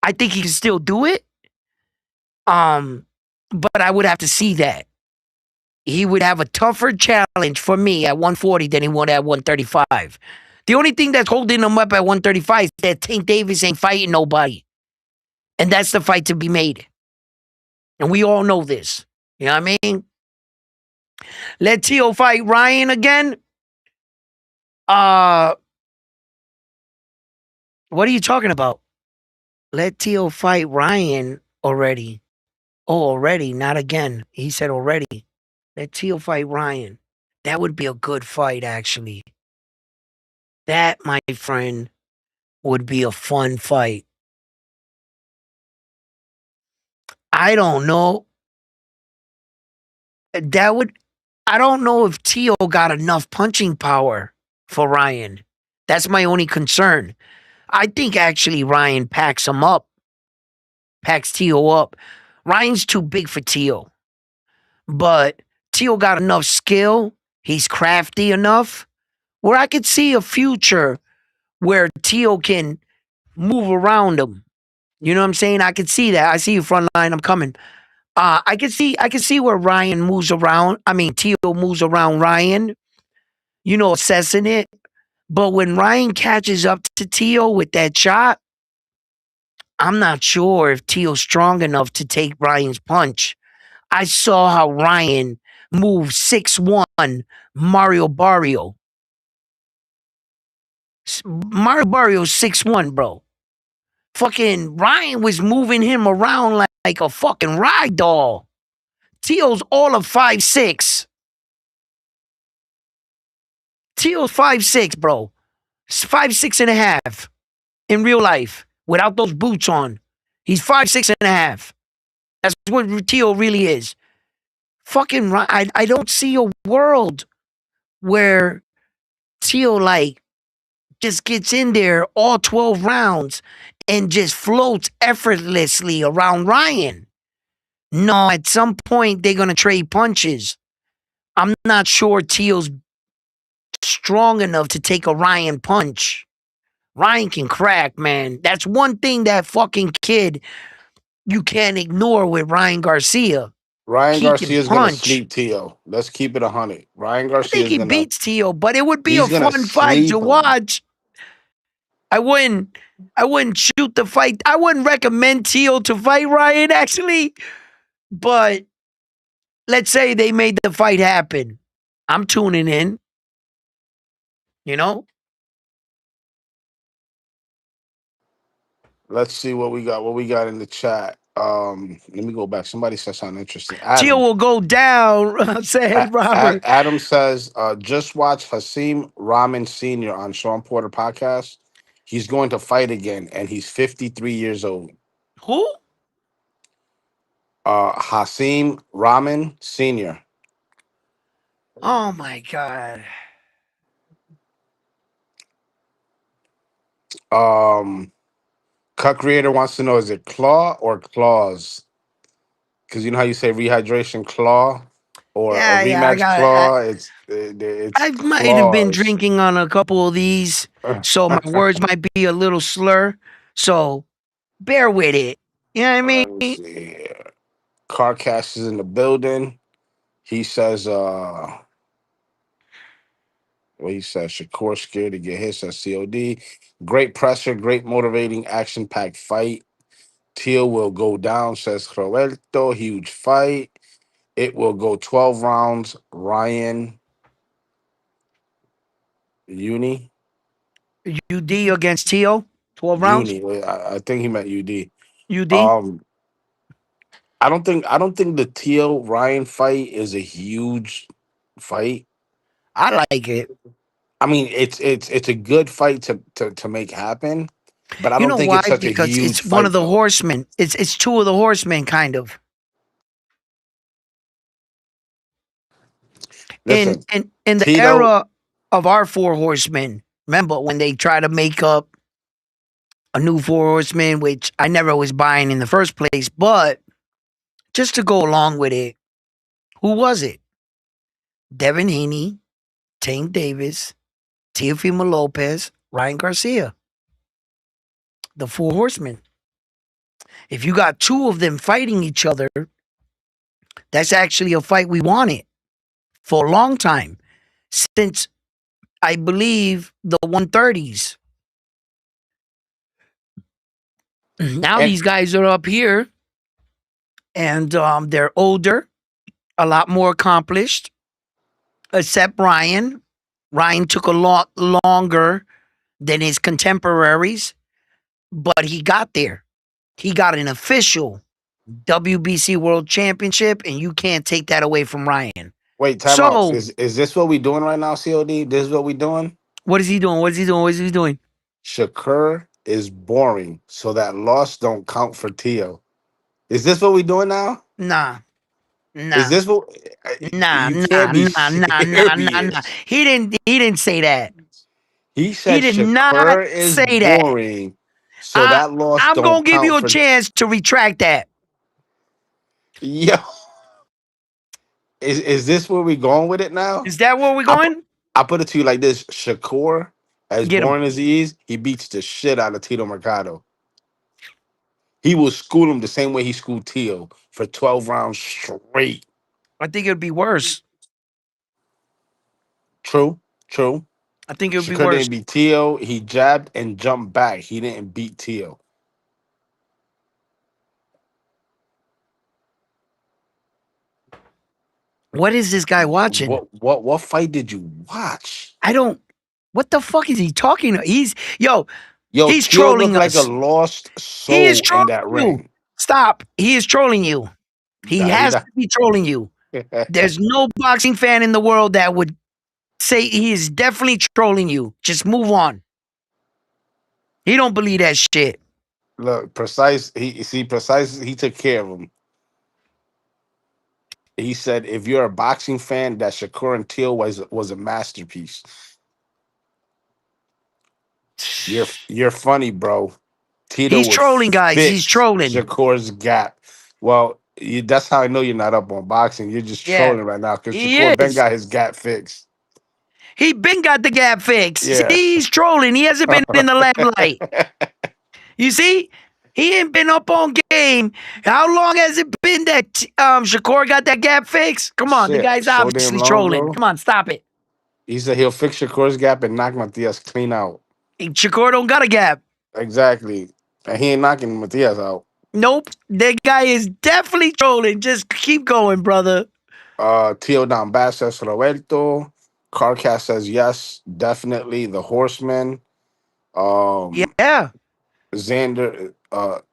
I think he can still do it. But I would have to see that. He would have a tougher challenge for me at 140 than he would at 135. The only thing that's holding him up at 135 is that Tank Davis ain't fighting nobody. And that's the fight to be made. And we all know this. You know what I mean? Let Tio fight Ryan again. What are you talking about? Let Tio fight Ryan already. Oh, already, not again. He said already. Let Tio fight Ryan. That would be a good fight, actually. That, my friend, would be a fun fight. I don't know. That would. I don't know if Tio got enough punching power for Ryan. That's my only concern. I think actually Ryan packs him up, packs Tio up. Ryan's too big for Tio, but Tio got enough skill. He's crafty enough where I could see a future where Tio can move around him. You know what I'm saying? I could see that. I see you front line. I'm coming. I can see where Ryan moves around. I mean, Tio moves around Ryan. Assessing it. But when Ryan catches up to Tio with that shot, I'm not sure if Tio's strong enough to take Ryan's punch. I saw how Ryan moved 6'1" Mario Barrio. Mario Barrio's 6'1", bro. Fucking Ryan was moving him around like a fucking rag doll. Tio's all of 5'6". Tio's 5'6", bro. 5'6" and a half in real life without those boots on. He's 5'6" and a half. That's what Tio really is. Fucking, I don't see a world where Tio like just gets in there all 12 rounds and just floats effortlessly around Ryan. No, at some point they're gonna trade punches. I'm not sure Tio's strong enough to take a Ryan punch. Ryan can crack, man. That's one thing that fucking kid you can't ignore with Ryan Garcia. Ryan He can Garcia is gonna punch. sleep Tio. Let's keep it 100. Ryan I Garcia think is he gonna beats Tio, but it would be a he's gonna fun fight to sleep him. watch. I wouldn't shoot the fight. I wouldn't recommend Tio to fight Ryan actually, but let's say they made the fight happen. I'm tuning in, you know? Let's see what we got. What we got in the chat. Let me go back. Somebody said something interesting. Tio Adam. will go down, said Robert. Adam says, just watch Hasim Rahman Sr. on Sean Porter podcast. He's going to fight again, and he's 53 years old. Who? Hasim Rahman Sr. Oh my god. Um, Cut Creator wants to know, is it claw or claws? Because you know how you say rehydration claw or a Yeah, yeah, I rematch got it. claw? It's I might have been claws. drinking on a couple of these, so my words might be a little slur. So bear with it. You know what I Let me mean? see. Carcass is in the building. He says, What he said, Shakur scared to get hit, says COD. Great pressure, great motivating, action packed fight. Teal will go down, says Roberto. Huge fight. It will go 12 rounds. Ryan Uni. UD against Tio, 12 rounds. I think he meant UD. UD. Um, I don't think the Teal Ryan fight is a huge fight. I like it. I mean, it's a good fight to make happen, but I You don't know think why? it's such a Because huge it's one of fight the though. horsemen. It's two of the horsemen, kind of. In Listen, in the Tito. era of our four horsemen, remember when they try to make up a new four horsemen, which I never was buying in the first place, but just to go along with it, who was it? Devin Haney, Tank Davis, Teofimo Lopez, Ryan Garcia, the four horsemen. If you got two of them fighting each other, that's actually a fight we wanted for a long time. Since I believe the 130s. Now And these guys are up here and they're older, a lot more accomplished, except Ryan. Ryan took a lot longer than his contemporaries, but he got there. He got an official WBC World Championship, and you can't take that away from Ryan. wait, time out. So, Is this what we doing right now, COD? This is what we doing? what is he doing? What is he doing? What is he doing? Shakur is boring, so that loss don't count for Tio. Is this what we doing now? Nah, Is nah, this what nah, you nah, can't be nah, nah, nah, nah, nah. serious? He didn't say that. He He said did not Shakur is say that. boring, so I that loss I'm don't gonna give you count a for. chance to retract that. Yo, is this where we going with it now? Is that where we're I put going? I put it to you like this: Shakur, as Get him. boring as he is, he beats the shit out of Tito Mercado. He will school him the same way he schooled Tio for 12 rounds straight. I think it would be worse. True, true. I think it would be Shakur worse. didn't beat Tio. He jabbed and jumped back. He didn't beat Tio. What is this guy watching? What fight did you watch? I don't. What the fuck is he talking? Yo, He's Tio trolling looked like a us. lost He is soul in trolling that you. ring. Stop. He is trolling you. He Nah, he has not. to be trolling you. There's no boxing fan in the world that would say he is definitely trolling you. Just move on. He don't believe that shit. Look, precise. Precise. He took care of him. He said, if you're a boxing fan, that Shakur and Tio was a masterpiece. You're funny, bro. Tito He's would trolling, guys. He's fix trolling. Shakur's gap. Well, that's how I know you're not up on boxing. You're just Yeah, trolling right now because he Shakur Ben is. got his gap fixed. He been got the gap fixed. See, Yeah. he's trolling. He hasn't been in the limelight. You see, he ain't been up on game. How long has it been that Shakur got that gap fixed? Come on, the Shit, guy's so damn obviously long trolling. ago. Come on, stop it. He said he'll fix Shakur's gap and knock Matias clean out. Shakur don't got a gap. Exactly. And he ain't knocking Matias out. Nope, that guy is definitely trolling. Just keep going, brother. Tio Don Bass says Roberto. Carcast says yes, definitely. The Horseman. Um, Yeah. Xander,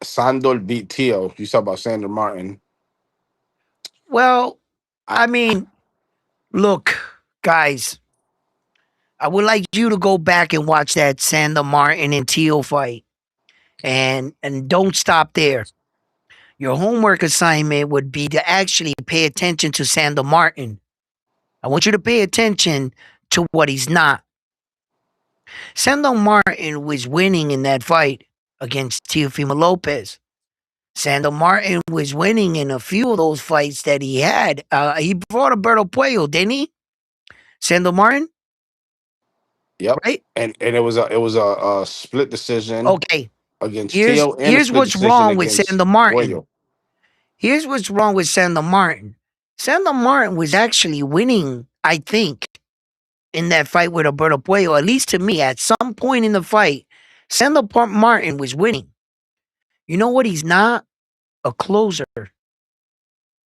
Sandor beat Tio. You talk about Sander Martin. Well, I, I mean, look, guys, I would like you to go back and watch that Sandor Martin and Teal fight, and don't stop there. Your homework assignment would be to actually pay attention to Sandor Martin. I want you to pay attention to what he's not. Sandor Martin was winning in that fight against Teofimo Lopez. Sandor Martin was winning in a few of those fights that he had. He fought Alberto Puello, didn't he? Sandor Martin, yep. right? And it was a split decision Okay. against Here's Tio and a here's split what's decision wrong with against Sandor Martin. Puello. Here's what's wrong with Sandor Martin. Sandor Martin was actually winning, I think, in that fight with Alberto Puello. At least to me, at some point in the fight, Xander Martin was winning. You know what? He's not a closer.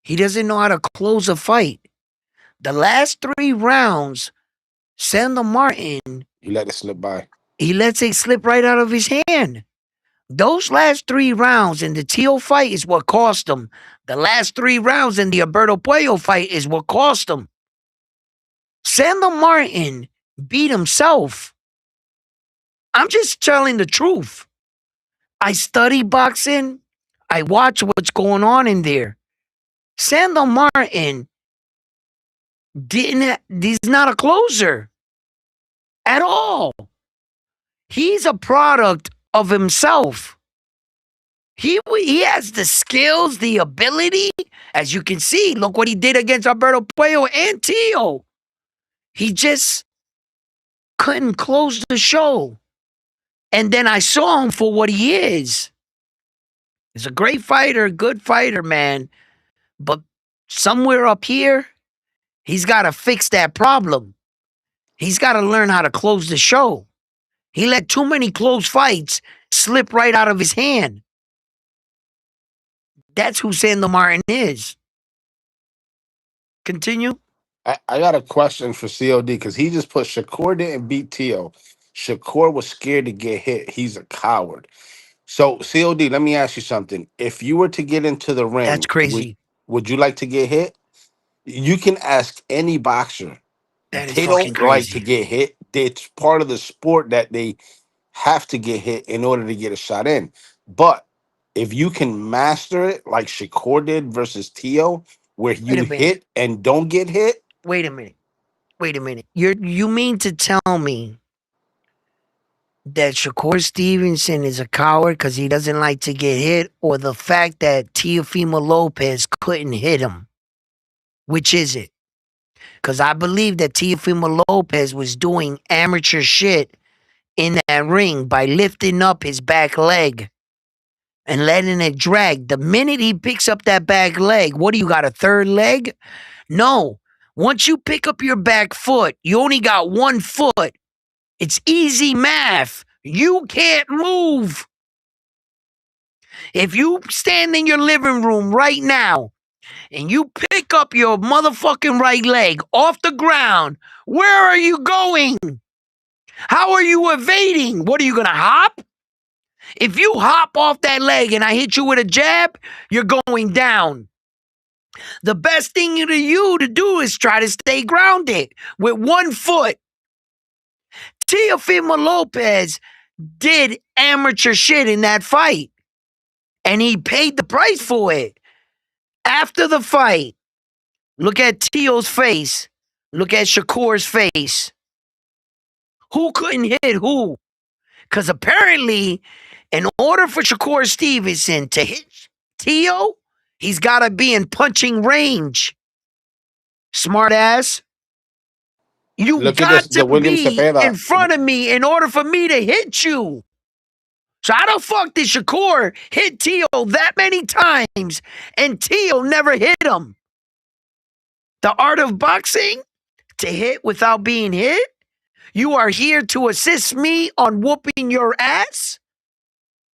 He doesn't know how to close a fight. The last 3 rounds, Xander Martin, He let it slip by. he lets it slip right out of his hand. Those last 3 rounds in the Teal fight is what cost him. The last 3 rounds in the Alberto Puello fight is what cost him. Xander Martin beat himself. I'm just telling the truth. I study boxing. I watch what's going on in there. Xander Martin he's not a closer at all. He's a product of himself. He has the skills, the ability. As you can see, look what he did against Alberto Puello and Tio. He just couldn't close the show. And then I saw him for what he is. He's a great fighter, good fighter, man. But somewhere up here, he's got to fix that problem. He's got to learn how to close the show. He let too many close fights slip right out of his hand. That's who Xander Martin is. Continue. I got a question for COD because he just put Shakur didn't beat Tio. Shakur was scared to get hit. He's a coward. So COD, let me ask you something. If you were to get into the That's ring, crazy. would you like to get hit? You can ask any boxer. That is They fucking don't like to crazy. get hit. It's part of the sport that they have to get hit in order to get a shot in. But if you can master it like Shakur did versus Tio, where Wait you a minute. hit and don't get hit, Wait a minute. Wait a minute. You mean to tell me that Shakur Stevenson is a coward because he doesn't like to get hit, or the fact that Teofimo Lopez couldn't hit him? Which is it? Because I believe that Teofimo Lopez was doing amateur shit in that ring by lifting up his back leg and letting it drag. The minute he picks up that back leg, what do you got, a third leg? No. Once you pick up your back foot, you only got one foot. It's easy math. You can't move. If you stand in your living room right now and you pick up your motherfucking right leg off the ground, where are you going? How are you evading? What are you gonna hop? If you hop off that leg and I hit you with a jab, you're going down. The best thing to you to do is try to stay grounded with one foot. Teofimo Lopez did amateur shit in that fight, and he paid the price for it. After the fight, look at Tio's face. Look at Shakur's face. Who couldn't hit who? Because apparently, in order for Shakur Stevenson to hit Tio, he's got to be in punching range. Smart ass. You look at got this. to The William be in Cepeda. front of me in order for me to hit you. So how the fuck did Shakur hit Tio that many times and Tio never hit him? The art of boxing? To hit without being hit? You are here to assist me on whooping your ass?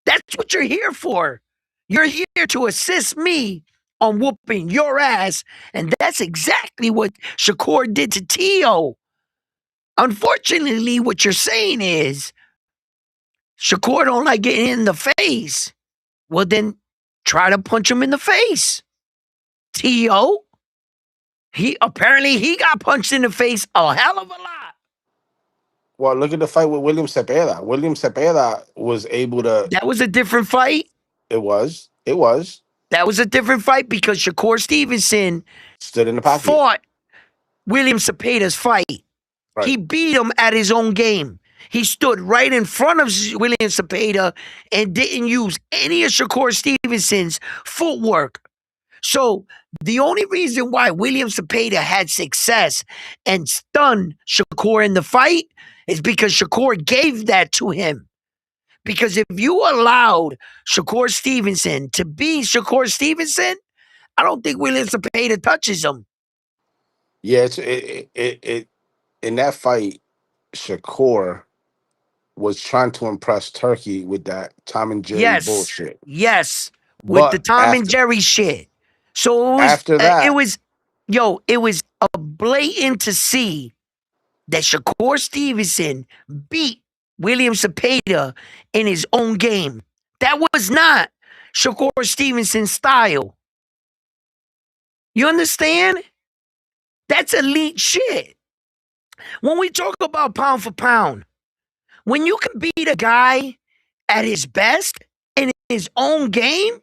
That's what you're here for. You're here to assist me on whooping your ass. And that's exactly what Shakur did to Tio. Unfortunately, what you're saying is Shakur don't like getting in the face. Well, then try to punch him in the face. Tio, he got punched in the face a hell of a lot. Well, look at the fight with William Cepeda. William Cepeda was able to. That was a different fight. It was. It was. That was a different fight because Shakur Stevenson Stood in the pocket. fought William Cepeda's fight. Right. He beat him at his own game. He stood right in front of William Cepeda and didn't use any of Shakur Stevenson's footwork. So the only reason why William Cepeda had success and stunned Shakur in the fight is because Shakur gave that to him. Because if you allowed Shakur Stevenson to be Shakur Stevenson, I don't think William Cepeda touches him. Yeah, it in that fight, Shakur was trying to impress Turkey with that Tom and Jerry Yes, bullshit. yes, with the But Tom and Jerry shit. So after that, it was a blatant to see that Shakur Stevenson beat William Cepeda in his own game. That was not Shakur Stevenson's style. You understand? That's elite shit. When we talk about pound for pound, when you can beat a guy at his best in his own game,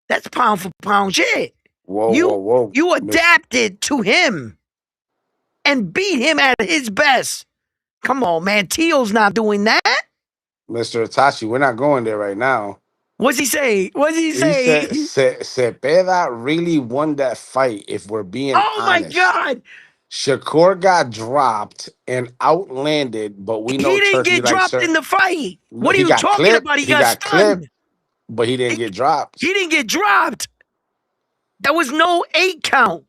that's pound for pound shit. whoa, whoa, You whoa, you adapted to him and beat him at his best. Come on, man. Teal's not doing that. Mr. Itachi, we're not going there right now. What's he say? What's he He say? said Cepeda really won that fight, if we're being Oh my honest. God. Shakur got dropped and outlanded, but we He know didn't Turkey get likes dropped her. in the fight. No, What are he you got talking clipped. about? He He got got stunned. clipped, but he didn't He, get dropped. he didn't get dropped. There was no 8 count.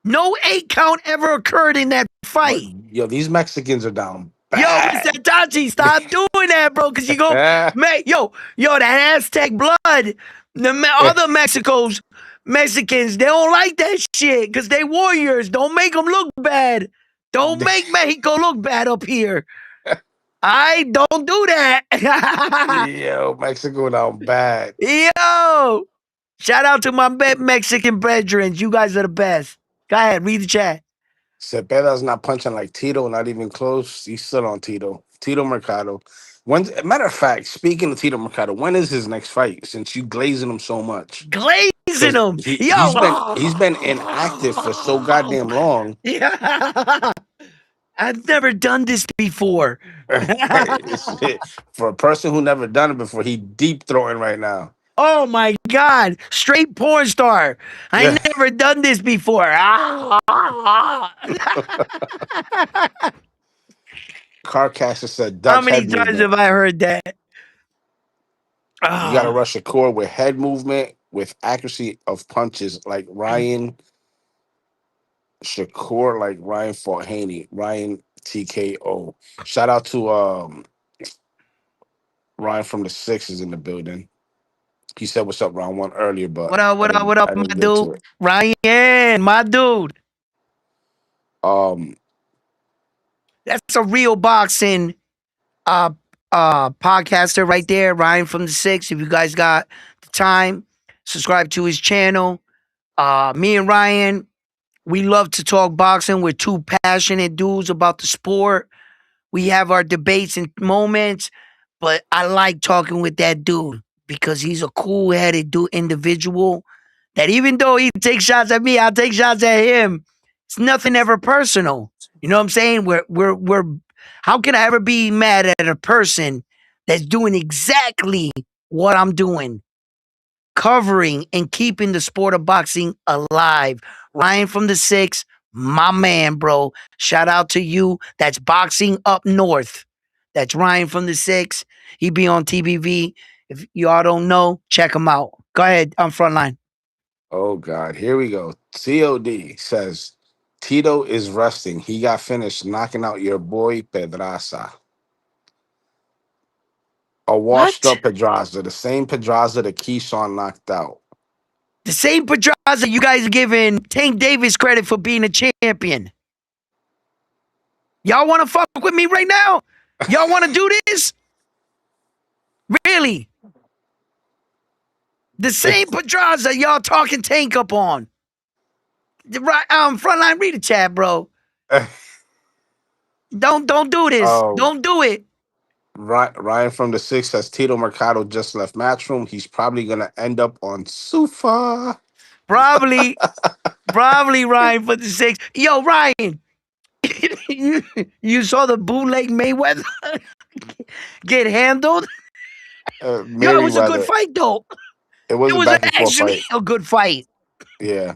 No 8 count ever occurred in that But fight. yo, these Mexicans are down Yo, bad. Mr. Tachi, stop doing that, bro. Cause you go, man, that Aztec blood, other Mexicans, they don't like that shit. Cause they warriors. Don't make them look bad. Don't make Mexico look bad up here. I don't do that. Yo, Mexico down bad. Yo, shout out to my Mexican brethren. You guys are the best. Go ahead, read the chat. Cepeda's not punching like Tito, not even close. He's still on Tito. Tito Mercado. When, matter of fact, speaking of Tito Mercado, when is his next fight? Since you glazing him so much, Glazing because them. he's been inactive for so goddamn long. Yeah. I've never done this before. For a person who never done it before, he deep throwing right now. Oh my God. Straight porn star. I never done this before. Carcaster said How duck many head times movement. have I heard that? You got to rush a core with head movement, with accuracy of punches, like Ryan Shakur, like Ryan fought Haney, Ryan TKO. Shout out to Ryan from the Sixers in the building. He said what's up round one earlier, but What up, what up, what up, I my didn't get dude? to it. Ryan, my dude. Um, That's a real boxing uh podcaster right there, Ryan from the Six. If you guys got the time, subscribe to his channel. Me and Ryan, we love to talk boxing. We're two passionate dudes about the sport. We have our debates and moments, but I like talking with that dude because he's a cool-headed dude individual that even though he takes shots at me, I'll take shots at him. It's nothing ever personal. You know what I'm saying? We're how can I ever be mad at a person that's doing exactly what I'm doing? Covering and keeping the sport of boxing alive. Ryan from the Six, my man, bro. Shout out to you. That's Boxing Up North. That's Ryan from the Six. He be on TBV. If y'all don't know, check him out. Go ahead, on Frontline. oh God, here we go. COD says Tito is resting. He got finished knocking out your boy Pedraza. A washed What? up Pedraza, the same Pedraza that Keyshawn knocked out. The same Pedraza you guys are giving Tank Davis credit for being a champion. Y'all want to fuck with me right now? Y'all want to do this? Really? The same Pedraza y'all talking Tank up on. Right, Frontline, read the chat, bro. Don't do this. Oh, Don't do it. Ryan from the Six says Tito Mercado just left Matchroom. He's probably gonna end up on Sufa. Probably Ryan for the Six. Yo, Ryan, you saw the bootleg Mayweather get handled? Yo, it was a good Merriweather. fight though. It was It a was back and forth actually fight. a good fight. Yeah.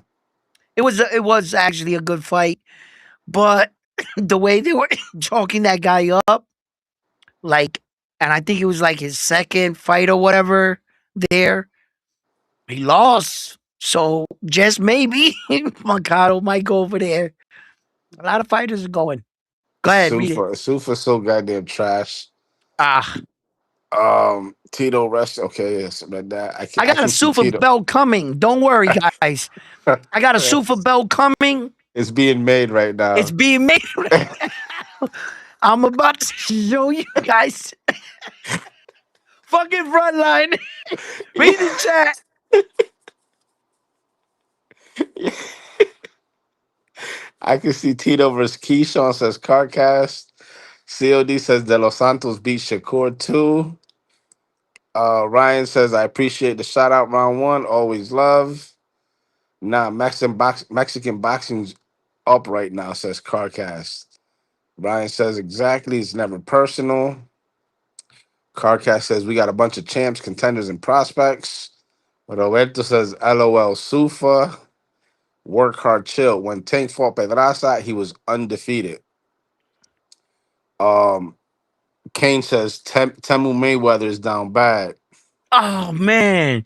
It was actually a good fight, but the way they were chalking that guy up, like, and I think it was like his second fight or whatever. There, he lost. So just maybe Mercado might go over there. A lot of fighters are going. Go ahead, read it. Sufa's so goddamn trash. Ah, Tito rest. Okay, yes, but that I I got a can see Sufa Tito. belt coming. Don't worry, guys. I got a Sufa belt coming. It's being made right It's now. being made right now. I'm about to show you guys. Fucking frontline. Read the chat. I can see Tito versus Keyshawn says Carcast. COD says De Los Santos beat Shakur too. Ryan says I appreciate the shout out round one. Always love. Nah, Mexican boxing's up right now, says Carcast. Ryan says exactly. It's never personal. Carcast says we got a bunch of champs, contenders, and prospects. Roberto says LOL Sufa. Work hard, chill. When Tank fought Pedraza, he was undefeated. Um, Kane says Temu Mayweather is down bad. Oh man.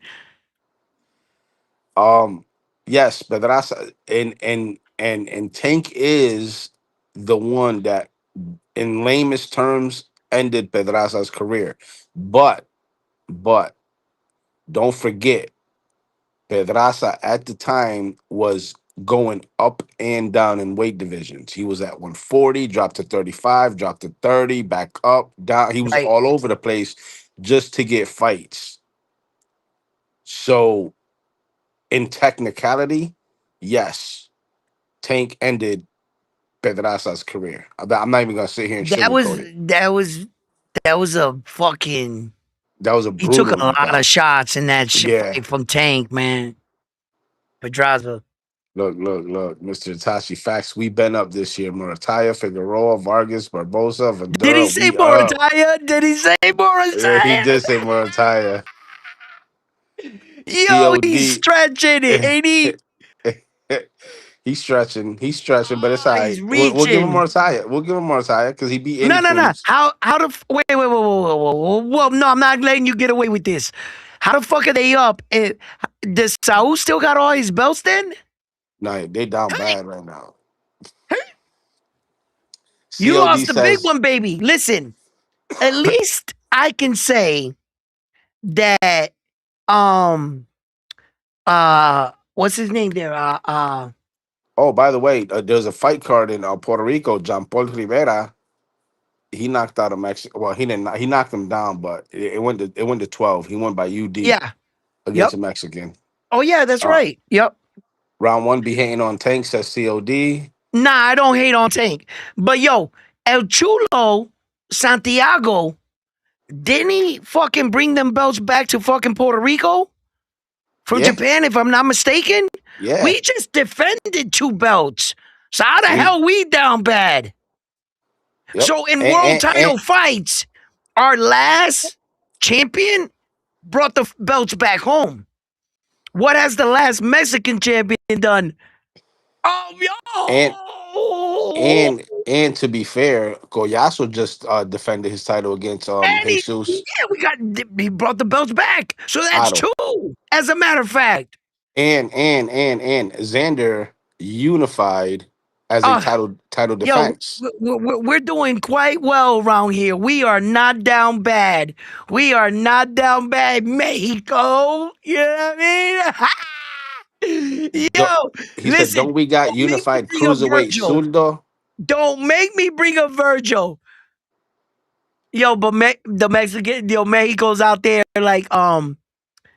Um, yes, Pedraza and Tank is the one that, in lamest terms, ended Pedraza's career. But don't forget, Pedraza at the time was going up and down in weight divisions. He was at 140, dropped to 35, dropped to 30, back up, down. He was Right. all over the place just to get fights. So, in technicality, yes, Tank ended Pedraza's career. I'm not even gonna sit here and That was sugarcoat it. that was that was a fucking. That was a He took a brutal lot of knockout. shots in that Yeah. fight from Tank, man. Pedraza. Look, Mr. Tashi Facts. We been up this year. Murataya, Figueroa, Vargas, Barbosa, Did he Ventura. say We up. Morataya? Did he say Yeah, he Morataya? did say Murataya. Yo, he's COD. stretching it, ain't he? He's stretching, but it's all He's right. We'll give him reaching. Murataya. We'll give him Murataya because he beat No, any no, no. Cruz. How the whoa, no, I'm not letting you get away with this. How the fuck are they up? Does Saul still got all his belts then? No, they down Hey, bad right now. hey. You COD lost the big says, one, baby. Listen, at least I can say that um what's his name there? oh, by the way, there's a fight card in Puerto Rico. John Paul Rivera, he knocked out a Mexican. Well, he didn't. He knocked him down, but it went to 12. He won by UD yeah. against Yep. a Mexican. Oh yeah, that's Uh, right. Yep. round one, be hating on Tank, says COD. Nah, I don't hate on Tank. But yo, El Chulo Santiago, didn't he fucking bring them belts back to fucking Puerto Rico from Yeah, Japan, if I'm not mistaken? yeah. We just defended two belts. So how the We, hell we down bad? yep. So in world title fights, our last champion brought the belts back home. What has the last Mexican champion done? And Oh, yo! and to be fair, Goyaso just defended his title against And Jesus yeah, he brought the belts back. So that's Otto. two, as a matter of fact. And Xander unified as a Uh, title yo, defense. we're doing quite well around here. We are not down bad. We are not down bad, Mexico. You know what I mean? Do- Yo, he said, listen, "Don't we got don't make me unified bring up cruiserweight Virgil. Surdo?" Don't make me bring up Virgil. Yo, but the Mexican, Mexico's out there like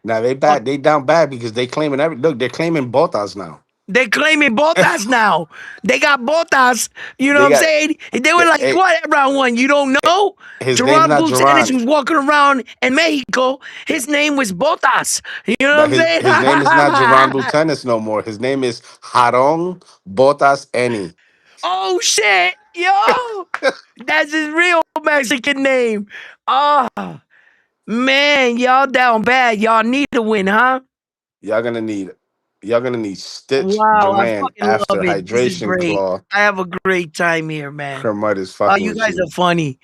Now they fuck, bad. They down bad because they claiming every look. They're claiming Botas now. they claiming botas now. They got botas. You know what They I'm got saying? And they were like, eh, what round one? You don't know? his name's Gerard not Boots Ennis Duran, was walking around in Mexico. His name was Botas. You know what but I'm saying? his name is not Duran Butenis no more. His name is Haron Botas Eni. Oh shit, yo, that's his real Mexican name. Oh man, y'all down bad. Y'all need to win, huh? Y'all gonna need y'all gonna need Stitch Wow, I Duran fucking after love it. This is hydration great. claw. I have a great time here, man. Kermit is Oh, fucking you with guys you. are funny.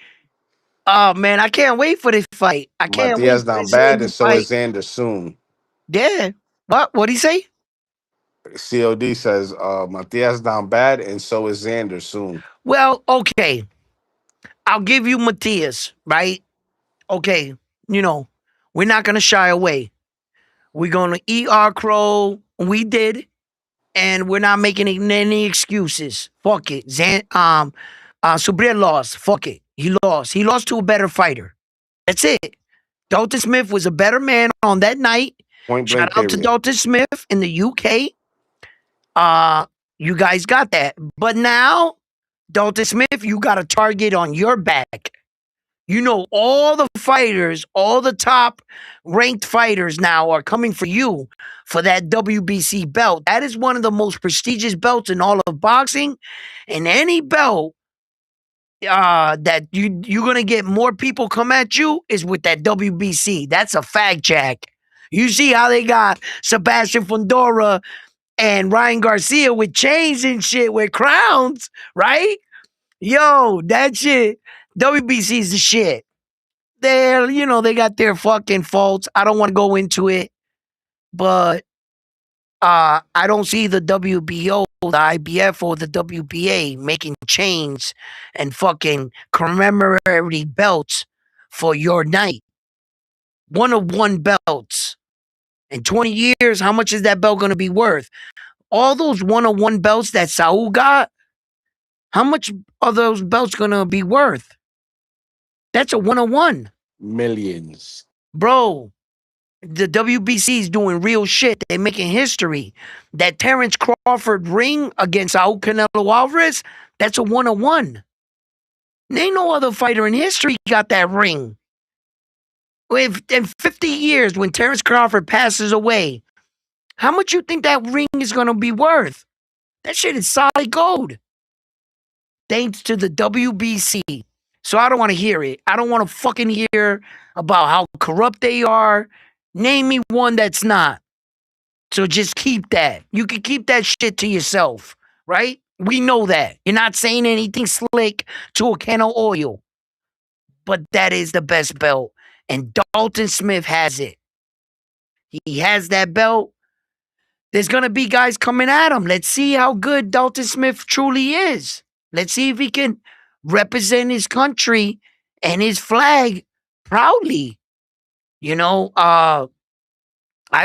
Oh man, I can't wait for this fight. I can't wait Matias for down this bad, and Xander so fight. is Xander soon. Yeah. What? What'd he say? COD says Matias down bad, and so is Xander soon. Well, okay. I'll give you Matias, right? Okay. You know, we're not going to shy away. We're going to eat our crow. We did. And we're not making any excuses. Fuck it. Subriel lost. Fuck it. He lost. He lost to a better fighter. That's it. Dalton Smith was a better man on that night. Point Shout blank out to period. Dalton Smith in the UK. You guys got that. But now, Dalton Smith, you got a target on your back. You know, all the fighters, all the top ranked fighters now are coming for you for that WBC belt. That is one of the most prestigious belts in all of boxing. And any belt that you're gonna get more people come at you is with that WBC. That's a fact check. You see how they got Sebastian Fundora and Ryan Garcia with chains and shit with crowns, right? Yo, that shit. WBC is the shit. They got their fucking faults. I don't want to go into it, but I don't see the WBO, the IBF, or the WBA making chains and fucking commemorative belts for your night. One of one belts. In 20 years, how much is that belt going to be worth? All those one of one belts that Saul got, how much are those belts going to be worth? That's a one of one. Millions. Bro, the WBC is doing real shit. They're making history. That Terrence Crawford ring against Saul Canelo Alvarez, that's a one on one. Ain't no other fighter in history got that ring. If in 50 years, when Terrence Crawford passes away, how much you think that ring is gonna be worth? That shit is solid gold. Thanks to the WBC. So I don't want to hear it. I don't want to fucking hear about how corrupt they are. Name me one that's not. So just keep that. You can keep that shit to yourself, right? We know that. You're not saying anything slick to a can of oil. But that is the best belt. And Dalton Smith has it. He has that belt. There's going to be guys coming at him. Let's see how good Dalton Smith truly is. Let's see if he can represent his country and his flag proudly. You know, I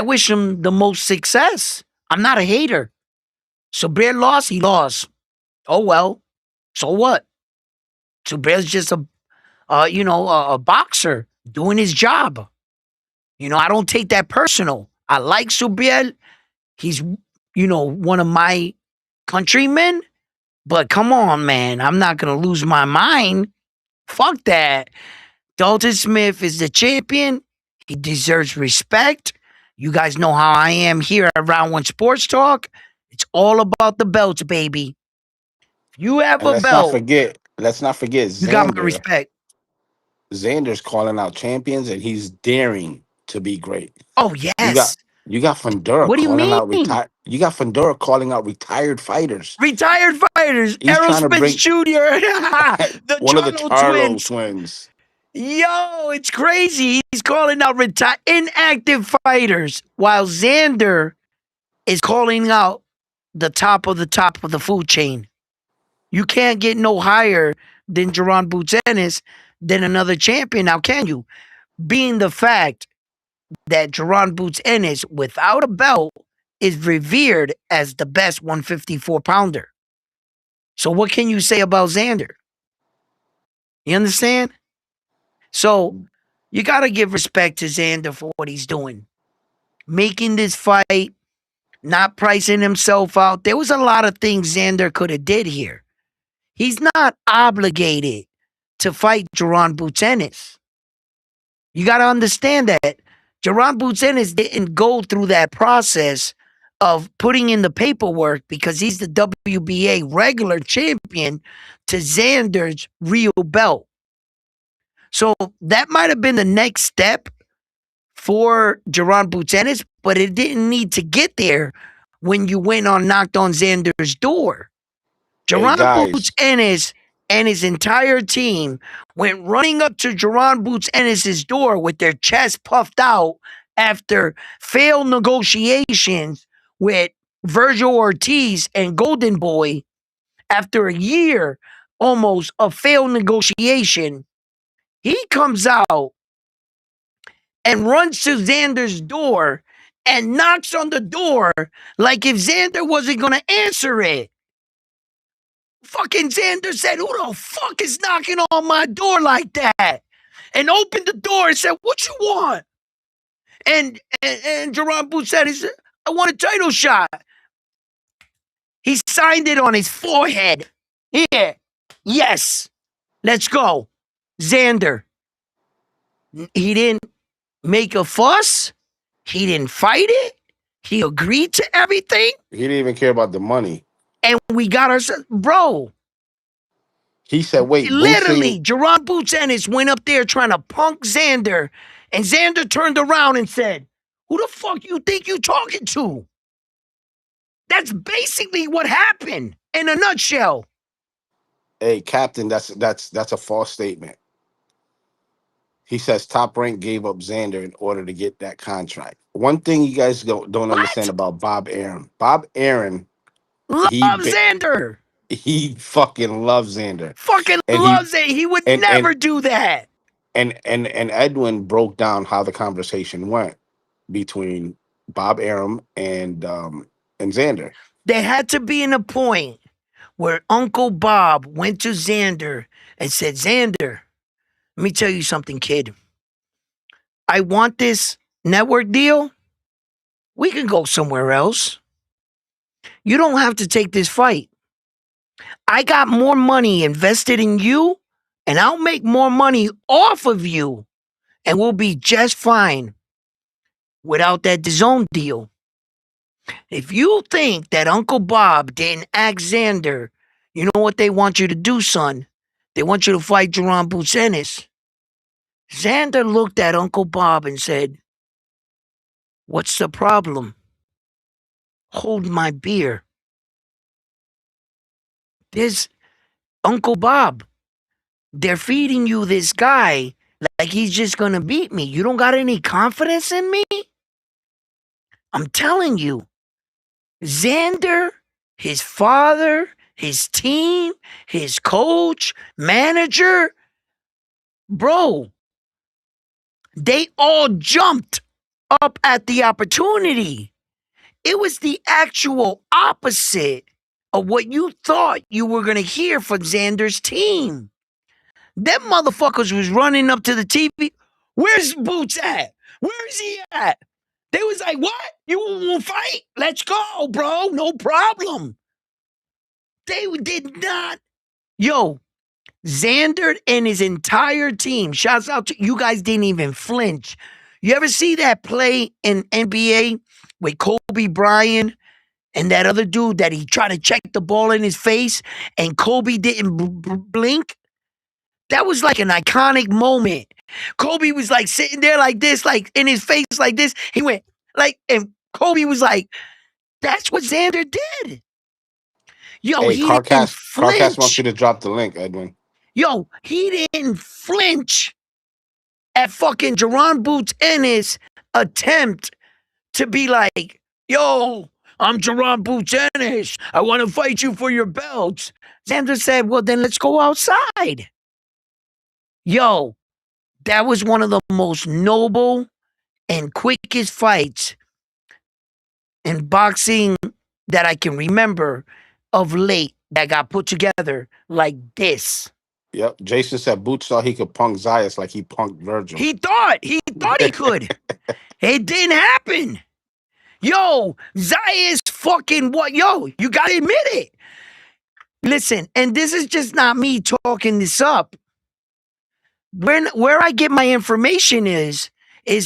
wish him the most success. I'm not a hater. Subriel lost, he lost. Oh well. So what? Subriel's just a boxer doing his job. You know, I don't take that personal. I like Subriel. He's, one of my countrymen. But come on, man. I'm not gonna lose my mind. Fuck that. Dalton Smith is the champion. He deserves respect. You guys know how I am here at Round One Sports Talk. It's all about the belts, baby. If you have And a belt, let's not forget you got my respect. Xander's calling out champions and he's daring to be great. Oh, You got yes. you got Fundora What do you calling out mean? you got Fundora calling out retired fighters. Retired fighters, He's Errol trying to Spence bring Jr., the one of the Charlo Charlo twins. twins. Yo, it's crazy. He's calling out inactive fighters while Xander is calling out the top of the food chain. You can't get no higher than Jerron Boots Ennis than another champion now, can you? Being the fact that Jerron Boots Ennis, without a belt, is revered as the best 154 pounder. So what can you say about Xander? You understand? So you got to give respect to Xander for what he's doing. Making this fight, not pricing himself out. There was a lot of things Xander could have did here. He's not obligated to fight Jerron Boots Ennis. You got to understand that Jerron Boots Ennis didn't go through that process of putting in the paperwork because he's the WBA regular champion to Xander's real belt. So that might have been the next step for Jerron Boots Ennis, but it didn't need to get there when you went on knocked on Xander's door. Hey Jerron Boots guys, Ennis and his entire team went running up to Jerron Boots Ennis's door with their chest puffed out after failed negotiations with Virgil Ortiz and Golden Boy, after a year almost of failed negotiation, he comes out and runs to Xander's door and knocks on the door like if Xander wasn't going to answer it. Fucking Xander said, "Who the fuck is knocking on my door like that?" And opened the door and said, "What you want?" And Jerome Boots said, "I want a title shot." He signed it on his forehead. Here. Yes. Let's go. Xander. He didn't make a fuss. He didn't fight it. He agreed to everything. He didn't even care about the money. And we got ourselves, bro. He said, "Wait, Literally, Jerome Boots Ennis went up there trying to punk Xander, and Xander turned around and said, "Who the fuck you think you talking to?" That's basically what happened in a nutshell. Hey, Captain, that's a false statement. He says Top Rank gave up Xander in order to get that contract. One thing you guys don't understand What? about Bob Aaron. Bob Aaron, Love he Xander. he fucking loves Xander, Fucking and loves it. He would and never do that. and Edwin broke down how the conversation went between Bob Arum and Xander. There had to be in a point where Uncle Bob went to Xander and said, "Xander, let me tell you something, kid. I want this network deal. We can go somewhere else. You don't have to take this fight. I got more money invested in you, and I'll make more money off of you, and we'll be just fine without that DAZN deal. If you think that Uncle Bob didn't ask Xander, you know what they want you to do, son? They want you to fight Jerome Boots Ennis." Xander looked at Uncle Bob and said, "What's the problem? Hold my beer. There's Uncle Bob. They're feeding you this guy like he's just gonna beat me. You don't got any confidence in me? I'm telling you, Xander, his father, his team, his coach, manager, bro, they all jumped up at the opportunity. It was the actual opposite of what you thought you were going to hear from Xander's team. Them motherfuckers was running up to the TV. "Where's Boots at? Where is he at?" They was like, "What? You want to fight? Let's go, bro. No problem." They did not. Yo, Xander and his entire team, shouts out to you guys, didn't even flinch. You ever see that play in NBA with Kobe Bryant and that other dude that he tried to check the ball in his face and Kobe didn't blink? That was like an iconic moment. Kobe was like sitting there like this, like in his face like this. He went like, and Kobe was like, "That's what Xander did." Yo, Hey, he didn't Carcass wants flinch. you to drop the link, Edwin. Yo, he didn't flinch at fucking Jerron Boots Ennis' attempt to be like, "Yo, I'm Jerron Boots Ennis. I want to fight you for your belts." Xander said, "Well, then let's go outside." Yo, that was one of the most noble and quickest fights in boxing that I can remember of late that got put together like this. Yep. Jason said Boots thought he could punk Zayas like he punked Virgil. He thought he could. It didn't happen. Yo, Zayas fucking what? Yo, you gotta admit it. Listen, and this is just not me talking this up. Where I get my information is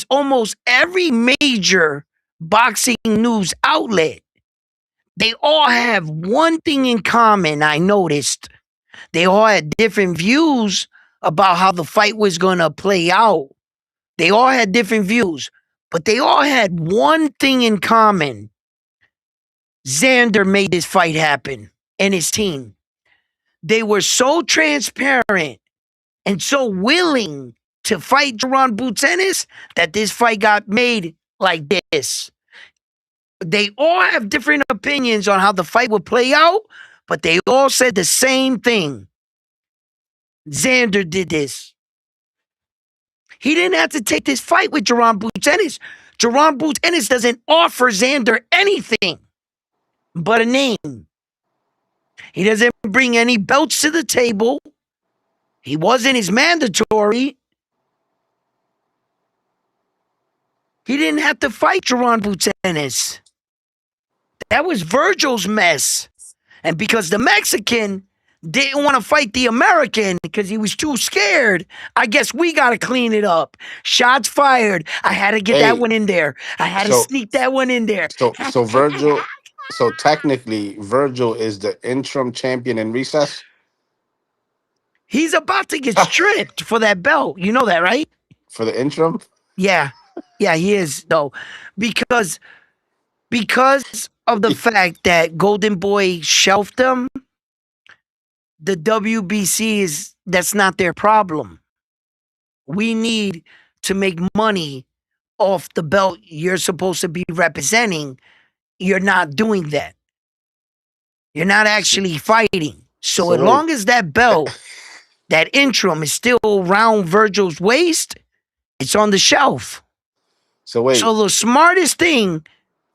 almost every major boxing news outlet. They all have one thing in common, I noticed. They all had different views about how the fight was going to play out. They all had different views, but they all had one thing in common. Xander made this fight happen and his team. They were so transparent and so willing to fight Jerron Boots Ennis that this fight got made like this. They all have different opinions on how the fight would play out, but they all said the same thing. Xander did this. He didn't have to take this fight with Jerron Boots Ennis. Jerron Boots Ennis doesn't offer Xander anything but a name. He doesn't bring any belts to the table. He wasn't his mandatory. He didn't have to fight Jerron Boots Ennis. That was Virgil's mess. And because the Mexican didn't want to fight the American because he was too scared, I guess we got to clean it up. Shots fired. I had to get that Hey, one in there. I had to so sneak that one in there. so Virgil, so technically Virgil is the interim champion in recess He's about to get stripped for that belt. You know that, right? for the interim. Yeah. Yeah, he is, though. Because of the fact that Golden Boy shelved him, the WBC that's not their problem. We need to make money off the belt you're supposed to be representing. You're not doing that. You're not actually fighting. So So as wait, long as that belt, that interim is still around Virgil's waist, it's on the shelf. so wait, So the smartest thing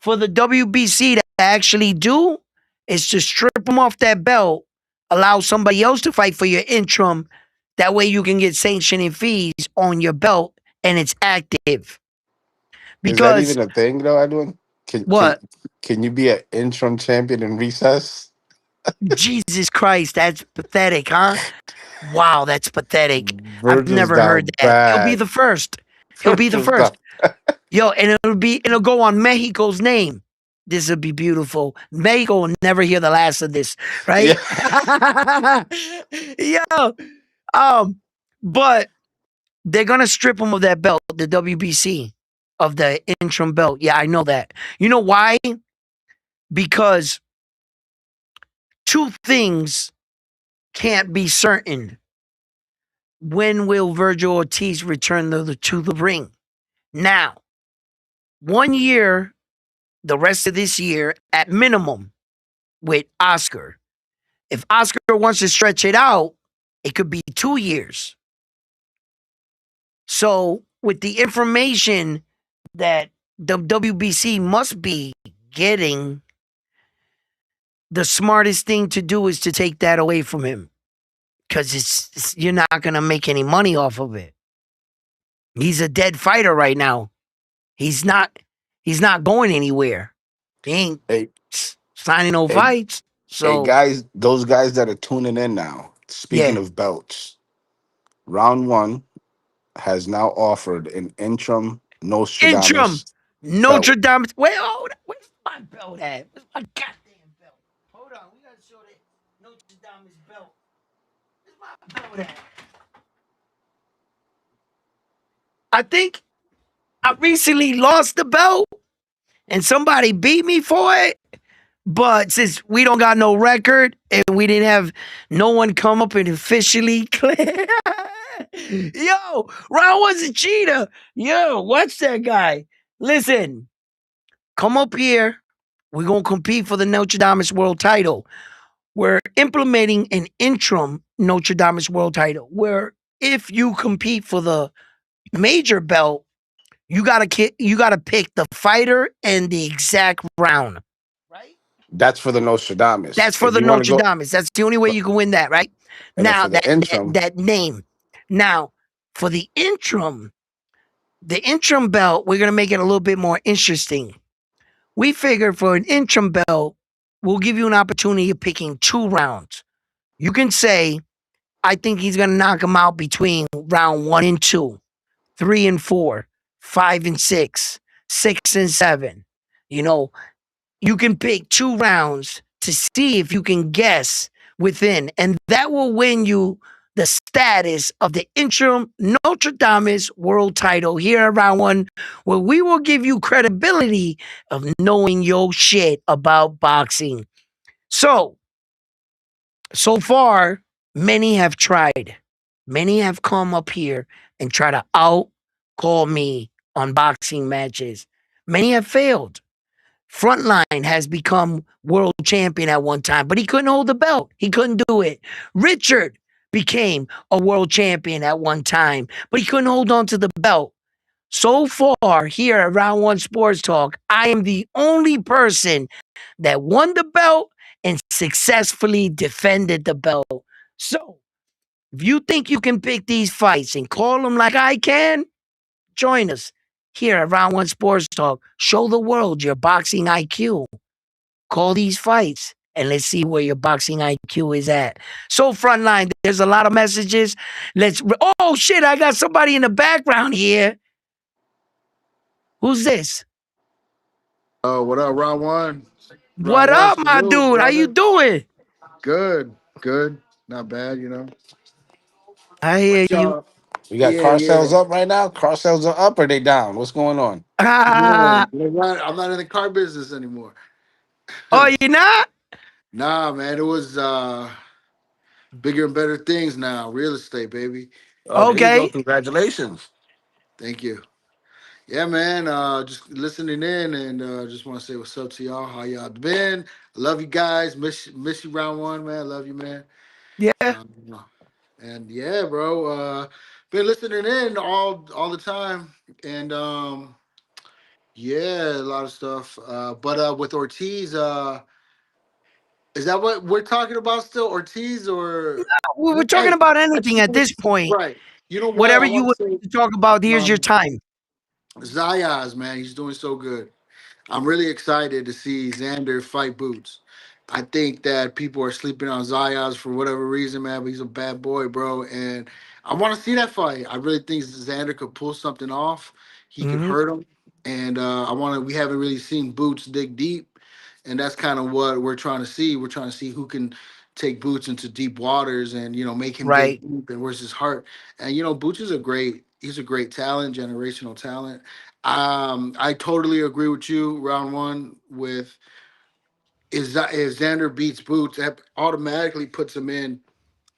for the WBC to actually do is to strip him off that belt, allow somebody else to fight for your interim. That way you can get sanctioning fees on your belt and it's active. is that Because even a thing though, Edwin? Can can what? can you be an interim champion in recess? Jesus Christ, that's pathetic, huh? Wow, that's pathetic. I've Virgil's never heard down that. He'll be bad. the first. He'll be the Virgil's down. first. Yo, and it'll go on Mexico's name. This will be beautiful. Mexico will never hear the last of this, Yeah. right? Yo, but they're gonna strip him of that belt, the WBC, of the interim belt. Yeah, I know that. You know why? Because two things can't be certain. When will Virgil Ortiz return to the ring? Now, 1 year, the rest of this year, at minimum, with Oscar. If Oscar wants to stretch it out, it could be 2 years. So, with the information that the WBC must be getting, the smartest thing to do is to take that away from him because you're not going to make any money off of it. He's a dead fighter right now. He's not going anywhere. He ain't Hey, signing no hey, fights. hey, So, guys, those guys that are tuning in now. Speaking yeah. of belts, round one has now offered an interim Interim. Nostradamus belt. Notre Dame. Wait, hold on. Where's my belt at? Where's my goddamn belt? Hold on. We got to show that Notre Dame's belt. Where's my belt at? I think I recently lost the belt and somebody beat me for it. But since we don't got no record and we didn't have no one come up and officially clear. Yo, Ron was a cheater. Yo, watch that guy. Listen, come up here. We're going to compete for the Notre Dame's world title. We're implementing an interim Notre Dame's world title where if you compete for the major belt, you gotta pick the fighter and the exact round. Right? That's for the Nostradamus. That's for If the you want to Notre go, Dame. That's the only way you can win that, right? and then Now for the interim, that name. Now for the interim belt, we're gonna make it a little bit more interesting. We figured for an interim belt, we'll give you an opportunity of picking 2 rounds. You can say, I think he's gonna knock him out between round 1 and 2, 3 and 4, 5 and 6, 6 and 7. You know, you can pick 2 rounds to see if you can guess within, and that will win you the status of the interim Notre Dame's world title here at round one, where we will give you credibility of knowing your shit about boxing. So far, many have tried. Many have come up here and try to out call me on boxing matches. Many have failed. Frontline has become world champion at one time, but he couldn't hold the belt. He couldn't do it. Richard became a world champion at one time, but he couldn't hold on to the belt. So far, here at Round One Sports Talk, I am the only person that won the belt and successfully defended the belt. So, if you think you can pick these fights and call them like I can, join us here at Round One Sports Talk. Show the world your boxing IQ. Call these fights and let's see where your boxing IQ is at. So, Frontline, there's a lot of messages. Oh shit, I got somebody in the background here. Who's this? Oh, what up, round one? Round What one, up, my salute, dude? How you brother. doing? Good, good. Not bad, you know. I hear What you. y'all? We got Yeah, car yeah. sales up right now. Car sales are up or they down? What's going on? Yeah. Ah, I'm not in the car business anymore. oh, you not? Nah, man. It was bigger and better things now. Real estate, baby. Oh, You there you know. go. Okay. Congratulations. Thank you. Yeah, man. Just listening in and just want to say what's up to y'all. How y'all been? I love you guys. Miss you round one, man. Love you, man. Yeah. Um, and yeah, bro. Been listening in all the time, and yeah, a lot of stuff. But with Ortiz, is that what we're talking about still, Ortiz, or We're talking hey, about I anything think at this point. right. You know what? Whatever I you want to would say, like to talk about, here's your um, time. Zayas, man, he's doing so good. I'm really excited to see Xander fight Boots. I think that people are sleeping on Zayas for whatever reason, man. But he's a bad boy, bro, and I want to see that fight. I really think Xander could pull something off. He could Hmm. hurt him, and I want to. We haven't really seen Boots dig deep, and that's kind of what we're trying to see. We're trying to see who can take Boots into deep waters and make him dig Right. deep and where's his heart. And Boots is a great. He's a great talent, generational talent. I totally agree with you. Round one with is Xander beats Boots, that automatically puts him in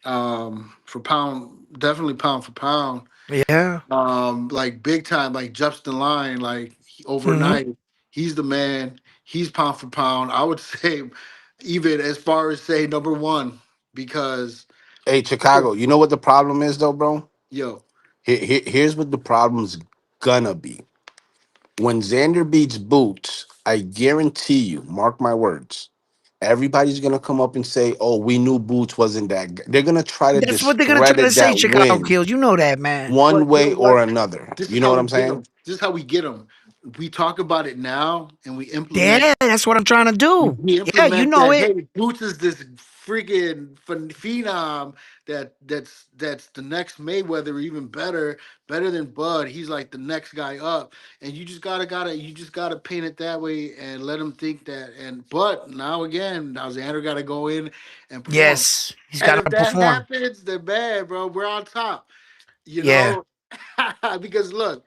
for pound, definitely pound for pound. Yeah. Like big time, like jumps the line, like Hmm. overnight. He's the man. He's pound for pound. I would say even as far as say number one because Hey, Chicago. You know what the problem is, though, bro? yo, Here's what the problem's gonna be. When Xander beats Boots, I guarantee you, mark my words, everybody's gonna come up and say, "Oh, we knew Boots wasn't that." They're gonna try to That's what they're gonna try to discredit say, that Chicago win Kills. You know that, man. one but you know way or what? another. This is You know how what we I'm get saying? them. This is how we get them. We talk about it now and we implement Yeah, that's what I'm trying to do. we Yeah, you implement know that. it. Hey, Boots is this freaking phenom that's the next Mayweather, or even better than Bud. He's like the next guy up, and you just gotta paint it that way and let him think that. And but now Xander got to go in and perform. Yes, he's And got if to that perform. happens, then bad, bro. We're on top, you Yeah, know. Because look,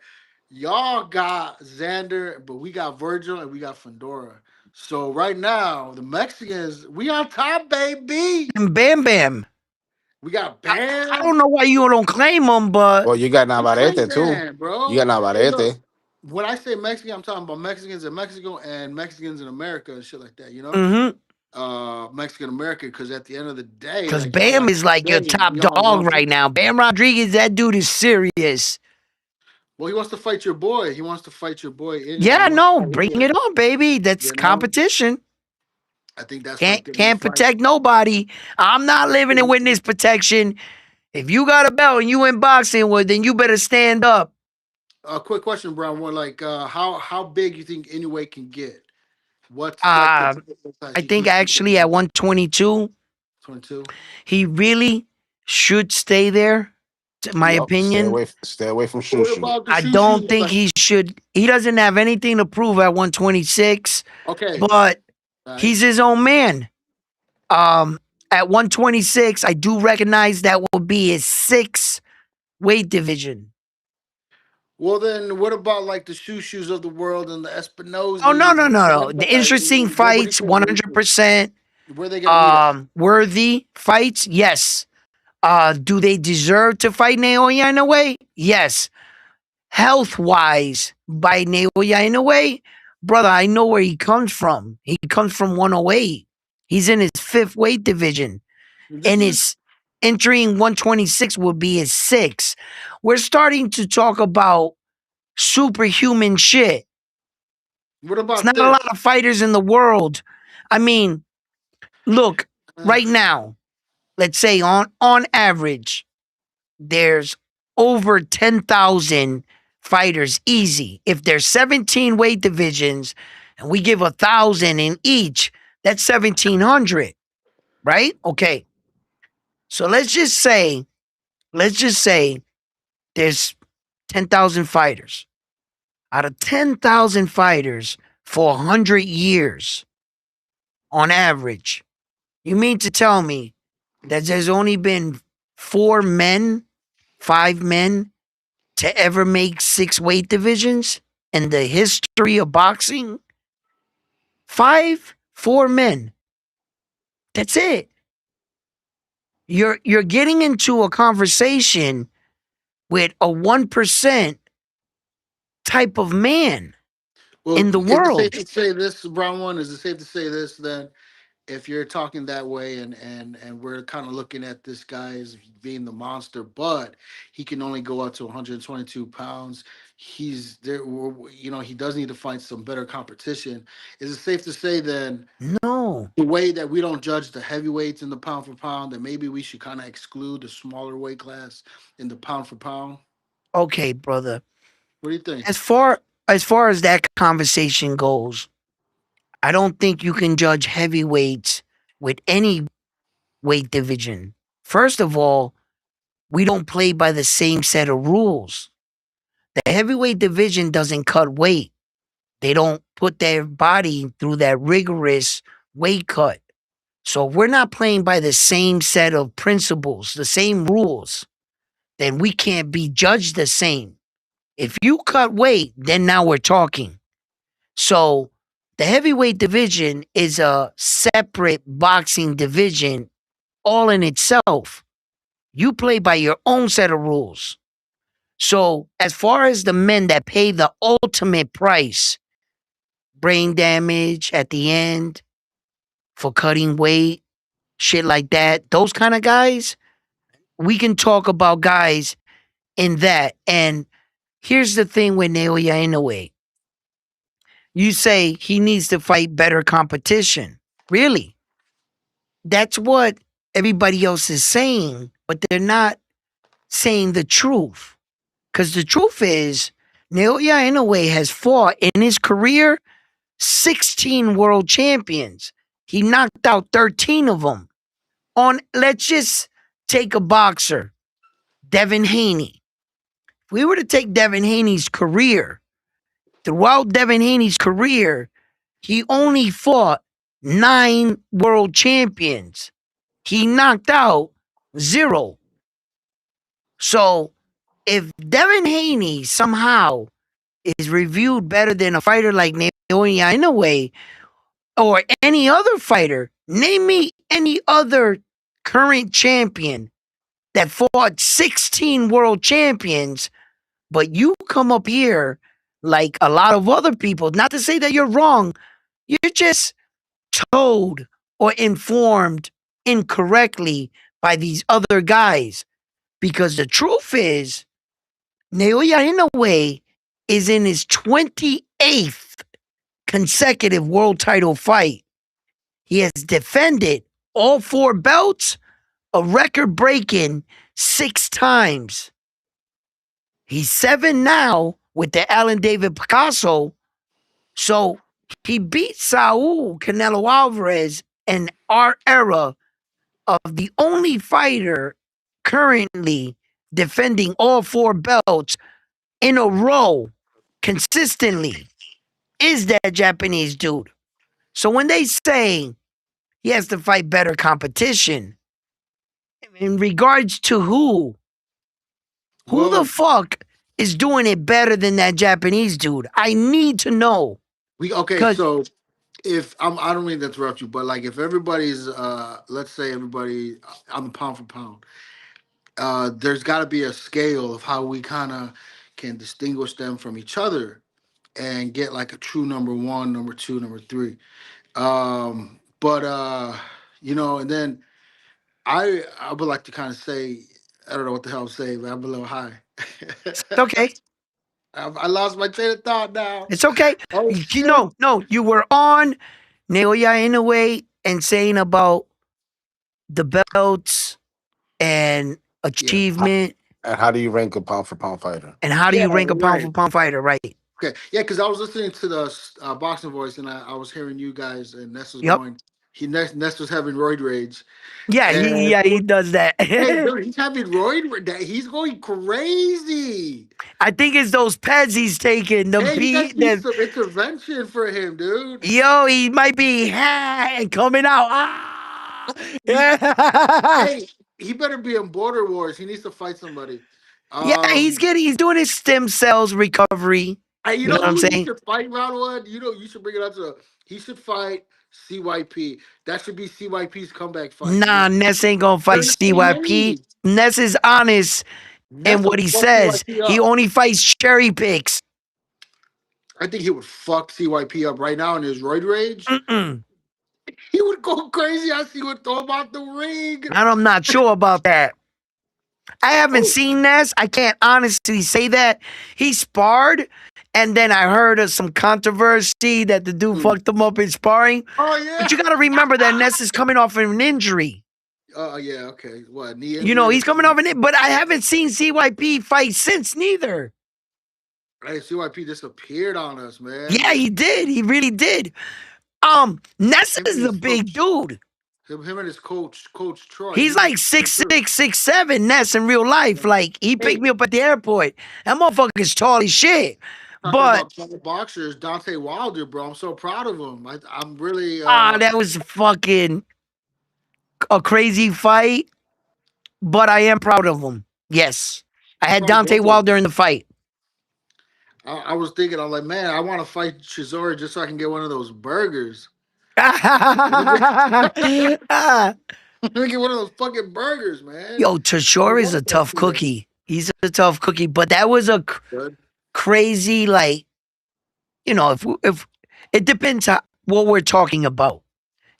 y'all got Xander, but we got Virgil and we got Fedora. So right now, the Mexicans, we on top, baby. and Bam Bam. We got I Bam. don't know why you don't claim him, but Well, you got I'm claiming Navarrete too. that, You got bro. Hey, look, Navarrete. when I say Mexican, I'm talking about Mexicans in Mexico and Mexicans in America and shit like that, you know? mm-hmm. Mexican America, because at the end of the day, Because like y'all Bam like is like to your say, top we all dog one. right now. Bam Rodriguez, that dude is serious. Well, he wants to fight your boy. He wants to fight your boy. He Yeah, wants to no, fight bring him. it on, baby. That's You know? competition. I think that's Can't like the new can't fight. protect nobody. I'm not living in witness protection. If you got a belt and you in boxing, well, then you better stand up. A quick question, Brown. One like how big you think anyway can get? What's like the Uh, typical size? I You think think he can actually get at 122, 22? he really should stay there. To my Yup. opinion, Stay away from What Shushu. about the I shoe don't shoes? think Like he should. He doesn't have anything to prove at 126, okay, but right. he's his own man. Um, at 126, I do recognize that will be his sixth weight division. Well then, what about like the shoes of the world and the Oh no, Espinosis no, and no, all no. them The guys? interesting What do you fights, think? What do you think? 100% Where are they gonna meet at? worthy fights. Yes. Do they deserve to fight Naoya in a way? Yes. Health wise, by Naoya in a way, Brother, I know where he comes from. He comes from 108. He's in his fifth weight division. This And is his entering 126 will be his sixth. We're starting to talk about superhuman shit. what It's about not a lot this? of fighters in the world. I mean, look, Uh, right now, let's say on average, there's over 10,000 fighters easy. If there's 17 weight divisions and we give 1,000 in each, that's 1,700, right? Okay. So let's just say there's 10,000 fighters. Out of 10,000 fighters for 100 years on average, you mean to tell me that there's only been 4 men, 5 men to ever make 6 weight divisions in the history of boxing? 4 men. That's it. You're getting into a conversation with a 1% type of man well, in the is it safe world. to say this, Brown One? Is it safe to say this then? If you're talking that way, and we're kind of looking at this guy as being the monster, but he can only go up to 122 pounds. He's there, he does need to find some better competition. Is it safe to say then No. the way that we don't judge the heavyweights in the pound for pound, that maybe we should kind of exclude the smaller weight class in the pound for pound? Okay, brother. What do you think? As far as that conversation goes, I don't think you can judge heavyweights with any weight division. First of all, we don't play by the same set of rules. The heavyweight division doesn't cut weight. They don't put their body through that rigorous weight cut. So if we're not playing by the same set of principles, the same rules, then we can't be judged the same. If you cut weight, then now we're talking. So the heavyweight division is a separate boxing division all in itself. You play by your own set of rules. So as far as the men that pay the ultimate price, brain damage at the end for cutting weight, shit like that, those kind of guys, we can talk about guys in that. And here's the thing with Naoya Inoue. You say he needs to fight better competition. Really? That's what everybody else is saying, but they're not saying the truth. Because the truth is, Naoya Inoue has fought in his career 16 world champions. He knocked out 13 of them. Let's just take a boxer, Devin Haney. If we were to take Devin Haney's career, throughout Devin Haney's career, he only fought 9 world champions. He knocked out 0. So if Devin Haney somehow is reviewed better than a fighter like Naoya Inoue or any other fighter, name me any other current champion that fought 16 world champions, but you come up here like a lot of other people, not to say that you're wrong, you're just told or informed incorrectly by these other guys. Because the truth is, Naoya Inoue is in his 28th consecutive world title fight. He has defended all 4 belts, a record breaking 6 times. He's 7 now with the Allen David Picasso. So he beat Saul Canelo Alvarez in our era of the only fighter currently defending all 4 belts in a row consistently is that Japanese dude. So when they say he has to fight better competition, in regards to who the Well, fuck is doing it better than that Japanese dude? I need to know. we okay. Cause So if I don't mean to interrupt you, but like if everybody's, let's say everybody, I'm pound for pound. There's got to be a scale of how we kind of can distinguish them from each other. and get like a true number one, number two, number three. But and then I would like to kind of say, I don't know what the hell I'm saying, but I'm a little high. It's okay. I lost my train of thought now. It's okay. Oh You shit! know, no, you were on Naoya in a way and saying about the belts and Yeah, achievement And how do you rank a pound for pound fighter? and how do yeah, you rank a pound right. for pound fighter, right? Okay, yeah, because I was listening to the boxing voice, and I was hearing you guys, and Ness was Yep. going. Ness was having roid rage, Yeah, and he does that. hey, dude, he's having he's going crazy. I think it's those peds he's taking. Hey, you guys need some intervention for him, dude. Yo, he might be coming out. He's Yeah. hey, he better be in Border Wars. He needs to fight somebody. Yeah, Um, he's doing his stem cells recovery. hey, you You know know what I'm who he saying? should fight round one? You should bring it up to. He should fight CYP. That should be CYP's comeback fight. Nah, Ness ain't gonna fight That's what he CYP. needs. Ness is honest in Ness what will he fuck says. CYP He up. only fights cherry picks. I think he would fuck CYP up right now in his roid rage. Mm-mm. He would go crazy. I see he would throw him out the ring. I'm not sure about that. I haven't Oh, seen Ness. I can't honestly say that. He sparred, and then I heard of some controversy that the dude mm. fucked him up in sparring. Oh But yeah. you got to remember that Ness is coming off of an injury. Oh yeah. Okay. What knee You know, injury? he's coming off an but I haven't seen CYP fight since neither. Hey, CYP disappeared on us, man. Yeah, he did. He really did. Ness Him is and a his big coach. dude. Him and his coach Troy. He's He's like 6'6", 6'7", Ness in real life. Like, he picked hey, me up at the airport. That motherfucker's tall as shit. talking But, about fellow boxers, Dante Wilder, bro. I'm so proud of him. I'm really that was fucking a crazy fight. But I am proud of him. Yes. I I'm had proud of Dante both of Wilder them. in the fight. I was thinking, I'm like, man, I want to fight Chisora just so I can get one of those burgers. Ah, Let me get one of those fucking burgers, man. yo, I Tashore is a love that tough shit. cookie. He's a tough cookie. But that was a Good. crazy, like, if it depends on what we're talking about.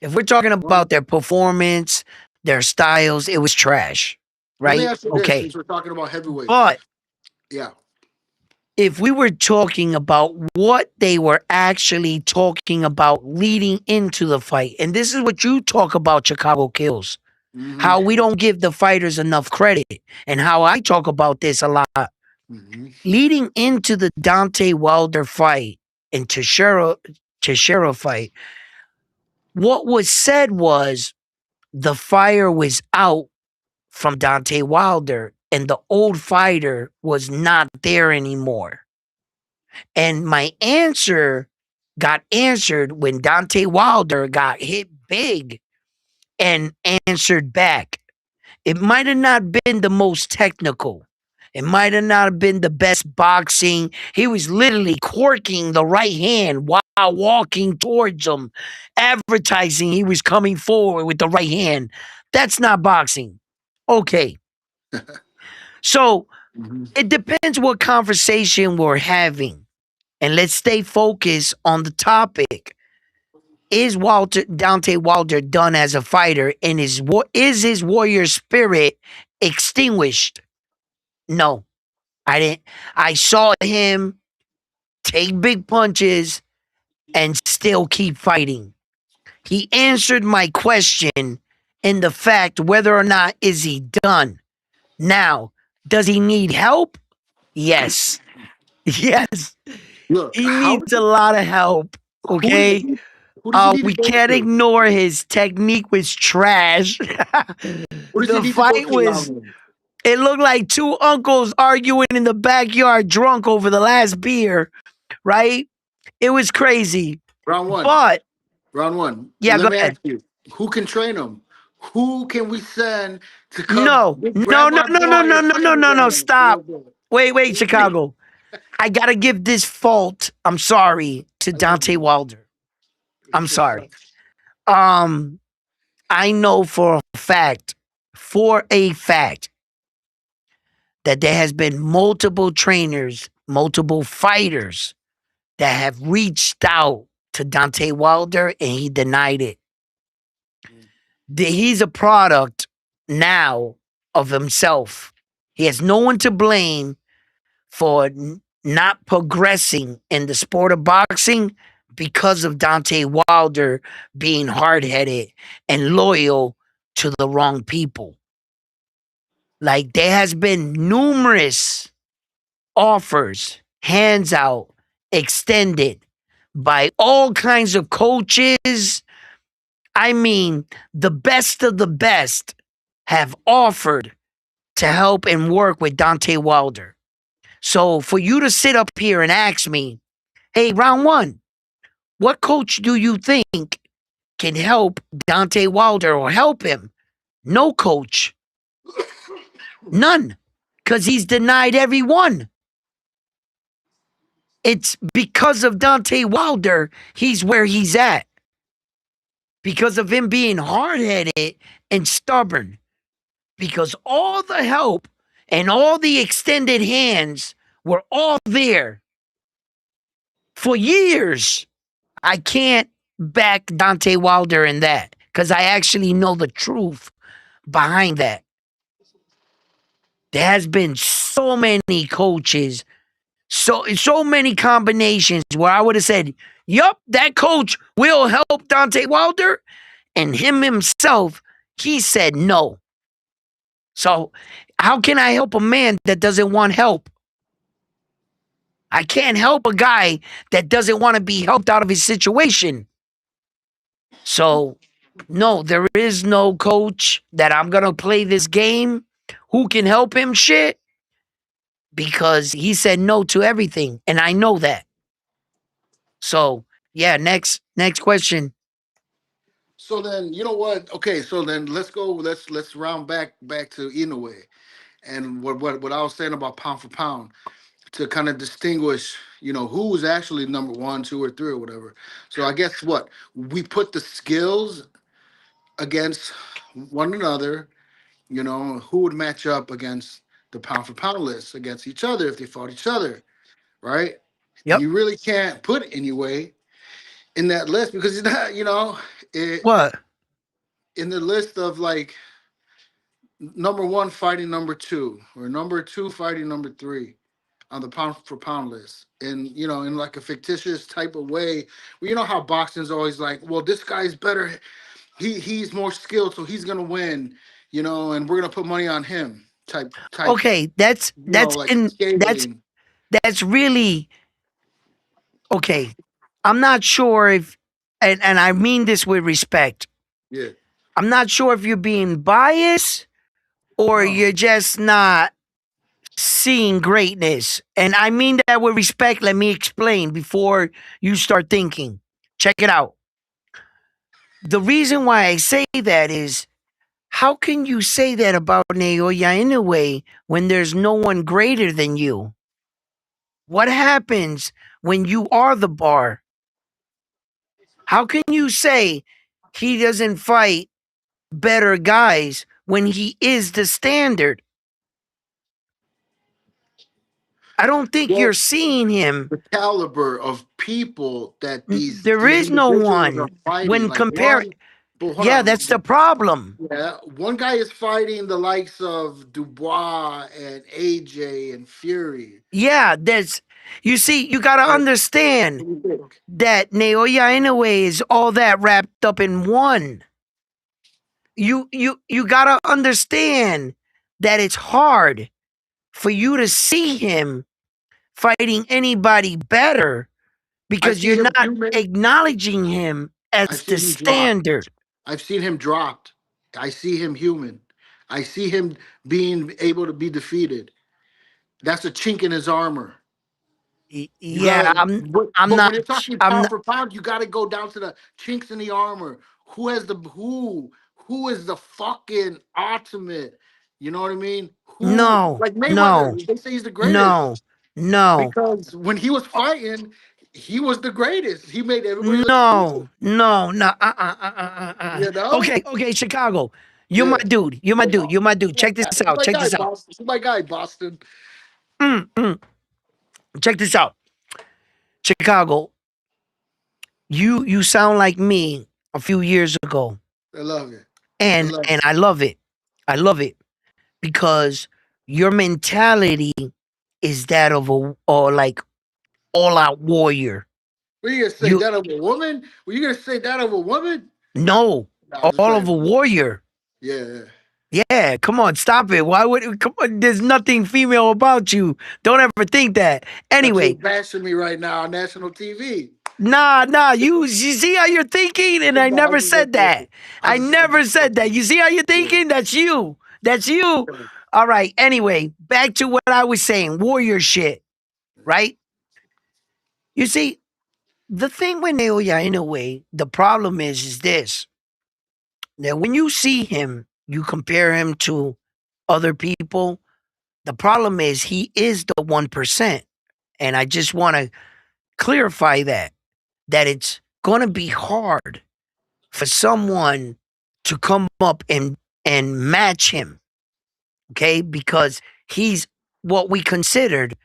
If we're talking Well, about their performance, their styles, it was trash, let me right? ask you this, Okay. since we're talking about heavyweights. But Yeah. if we were talking about what they were actually talking about leading into the fight, and this is what you talk about, Chicago Kills, Mm-hmm. how we don't give the fighters enough credit, and how I talk about this a lot. Mm-hmm. Leading into the Dante Wilder fight and Teixeira fight, what was said was the fire was out from Dante Wilder and the old fighter was not there anymore. And my answer got answered when Dante Wilder got hit big and answered back. It might have not been the most technical. It might have not been the best boxing. He was literally corking the right hand while walking towards him, advertising he was coming forward with the right hand. That's not boxing. Okay. So Mm-hmm. it depends what conversation we're having. And let's stay focused on the topic. Is Dante Wilder done as a fighter, and is his warrior spirit extinguished? No, I didn't. I saw him take big punches and still keep fighting. He answered my question in the fact whether or not is he done. Now, does he need help? Yes. Yes. Look, He needs a lot of help. who does Okay. he who does he need to We go can't to? ignore his technique was trash. Who does he The need to go fight to round was, one? it looked like two uncles arguing in the backyard drunk over the last beer, right? It was crazy. Round one. But, Round one. yeah, Let go me ahead. ask you, who can train him? Who can we send to come No, no, grab no, my no, no, boy no, and no, fight no, his no, no. ass a little Stop. bit? Wait, Chicago. I got to give this fault, I'm sorry, to I love Dante you. Wilder. It's I'm just sorry. I know for a fact, that there has been multiple trainers, multiple fighters that have reached out to Deontay Wilder and he denied it. He's a product now of himself. He has no one to blame for not progressing in the sport of boxing because of Deontay Wilder being hard headed and loyal to the wrong people. Like there has been numerous offers, hands out, extended by all kinds of coaches. I mean, the best of the best have offered to help and work with Deontay Wilder. So for you to sit up here and ask me, hey, round one, what coach do you think can help Deontay Wilder or help him? No coach. None. Because he's denied everyone. It's because of Deontay Wilder, he's where he's at. Because of him being hard headed and stubborn. Because all the help and all the extended hands were all there for years. I can't back Deontay Wilder in that because I actually know the truth behind that. There has been so many coaches, so many combinations where I would have said, yup, that coach will help Deontay Wilder. And him himself, he said no. So how can I help a man that doesn't want help? I can't help a guy that doesn't want to be helped out of his situation. So, no, there is no coach that I'm going to play this game who can help him shit because he said no to everything. And I know that. So, yeah, next question. So then, you know what? Okay, so then let's go. Let's round back to Inoue and what I was saying about pound for pound to kind of distinguish, who was actually number one, two, or three, or whatever. So I guess what we put the skills against one another. Who would match up against the pound for pound list against each other if they fought each other, right? And Yep. you really can't put Inoue in that list because it's not, What? in the list of like number one fighting number two or number two fighting number three on the pound for pound list. And in like a fictitious type of way, well, you know how boxing's always like, well, this guy's better. He's more skilled, so he's gonna win, and we're gonna put money on him type, Okay, that's like in scaling. that's really okay. I'm not sure if and I mean this with respect. Yeah. I'm not sure if you're being biased or No. you're just not seeing greatness. And I mean that with respect. Let me explain before you start thinking. Check it out. The reason why I say that is how can you say that about Naoya Inoue when there's no one greater than you? What happens when you are the bar? How can you say he doesn't fight better guys when he is the standard? I don't think Well, you're seeing him. the caliber of people that There these is no individuals are one fighting, when like compare. one. But hold Yeah, on. that's the problem. Yeah, one guy is fighting the likes of Dubois and AJ and Fury. Yeah, there's. You see, you got to Like, understand what do you think? that Naoya Inoue is all that wrapped up in one. You got to understand that it's hard for you to see him fighting anybody better I've because seen you're him not human. acknowledging him as I've the seen him dropped. standard. I've seen him dropped. I see him human. I see him being able to be defeated. That's a chink in his armor. You Yeah, gotta, I'm but not when you're talking I'm pound not for pound, you gotta go down to the chinks in the armor. Who is the fucking ultimate? You know what I mean? Who no, like no, Mayweather? They say he's the greatest no, no, because when he was fighting, he was the greatest. He made everybody look stupid. no. You know? Okay, Chicago. You're my Yeah. dude. You're my dude. You're my dude. Check this He's out. my Check guy, this out. Boston. He's my guy, Boston. Mm, mm. Check this out. Chicago, you sound like me a few years ago, I love it. I and love and it. I love it. I love it because your mentality is that of a or like all out warrior. Were you gonna say You that of a woman? Were you gonna say that of a woman? know No, I'm just all of playing. a warrior. Yeah, yeah. Yeah, come on, stop it. Why would come on? There's nothing female about you. Don't ever think that. But you're Anyway, bashing me right now on national TV. nah. You see how you're thinking, and I No, I'm never just said fucking with that. you. I I'm never just said fucking that. with You see how you're you. thinking? That's you. That's you. Yeah. All right. Anyway, back to what I was saying. Warrior shit, right? You see, the thing with Naoya, in a way, the problem is this: that when you see him, you compare him to other people. The problem is he is the 1%. And I just want to clarify that it's going to be hard for someone to come up and match him, okay? Because he's what we considered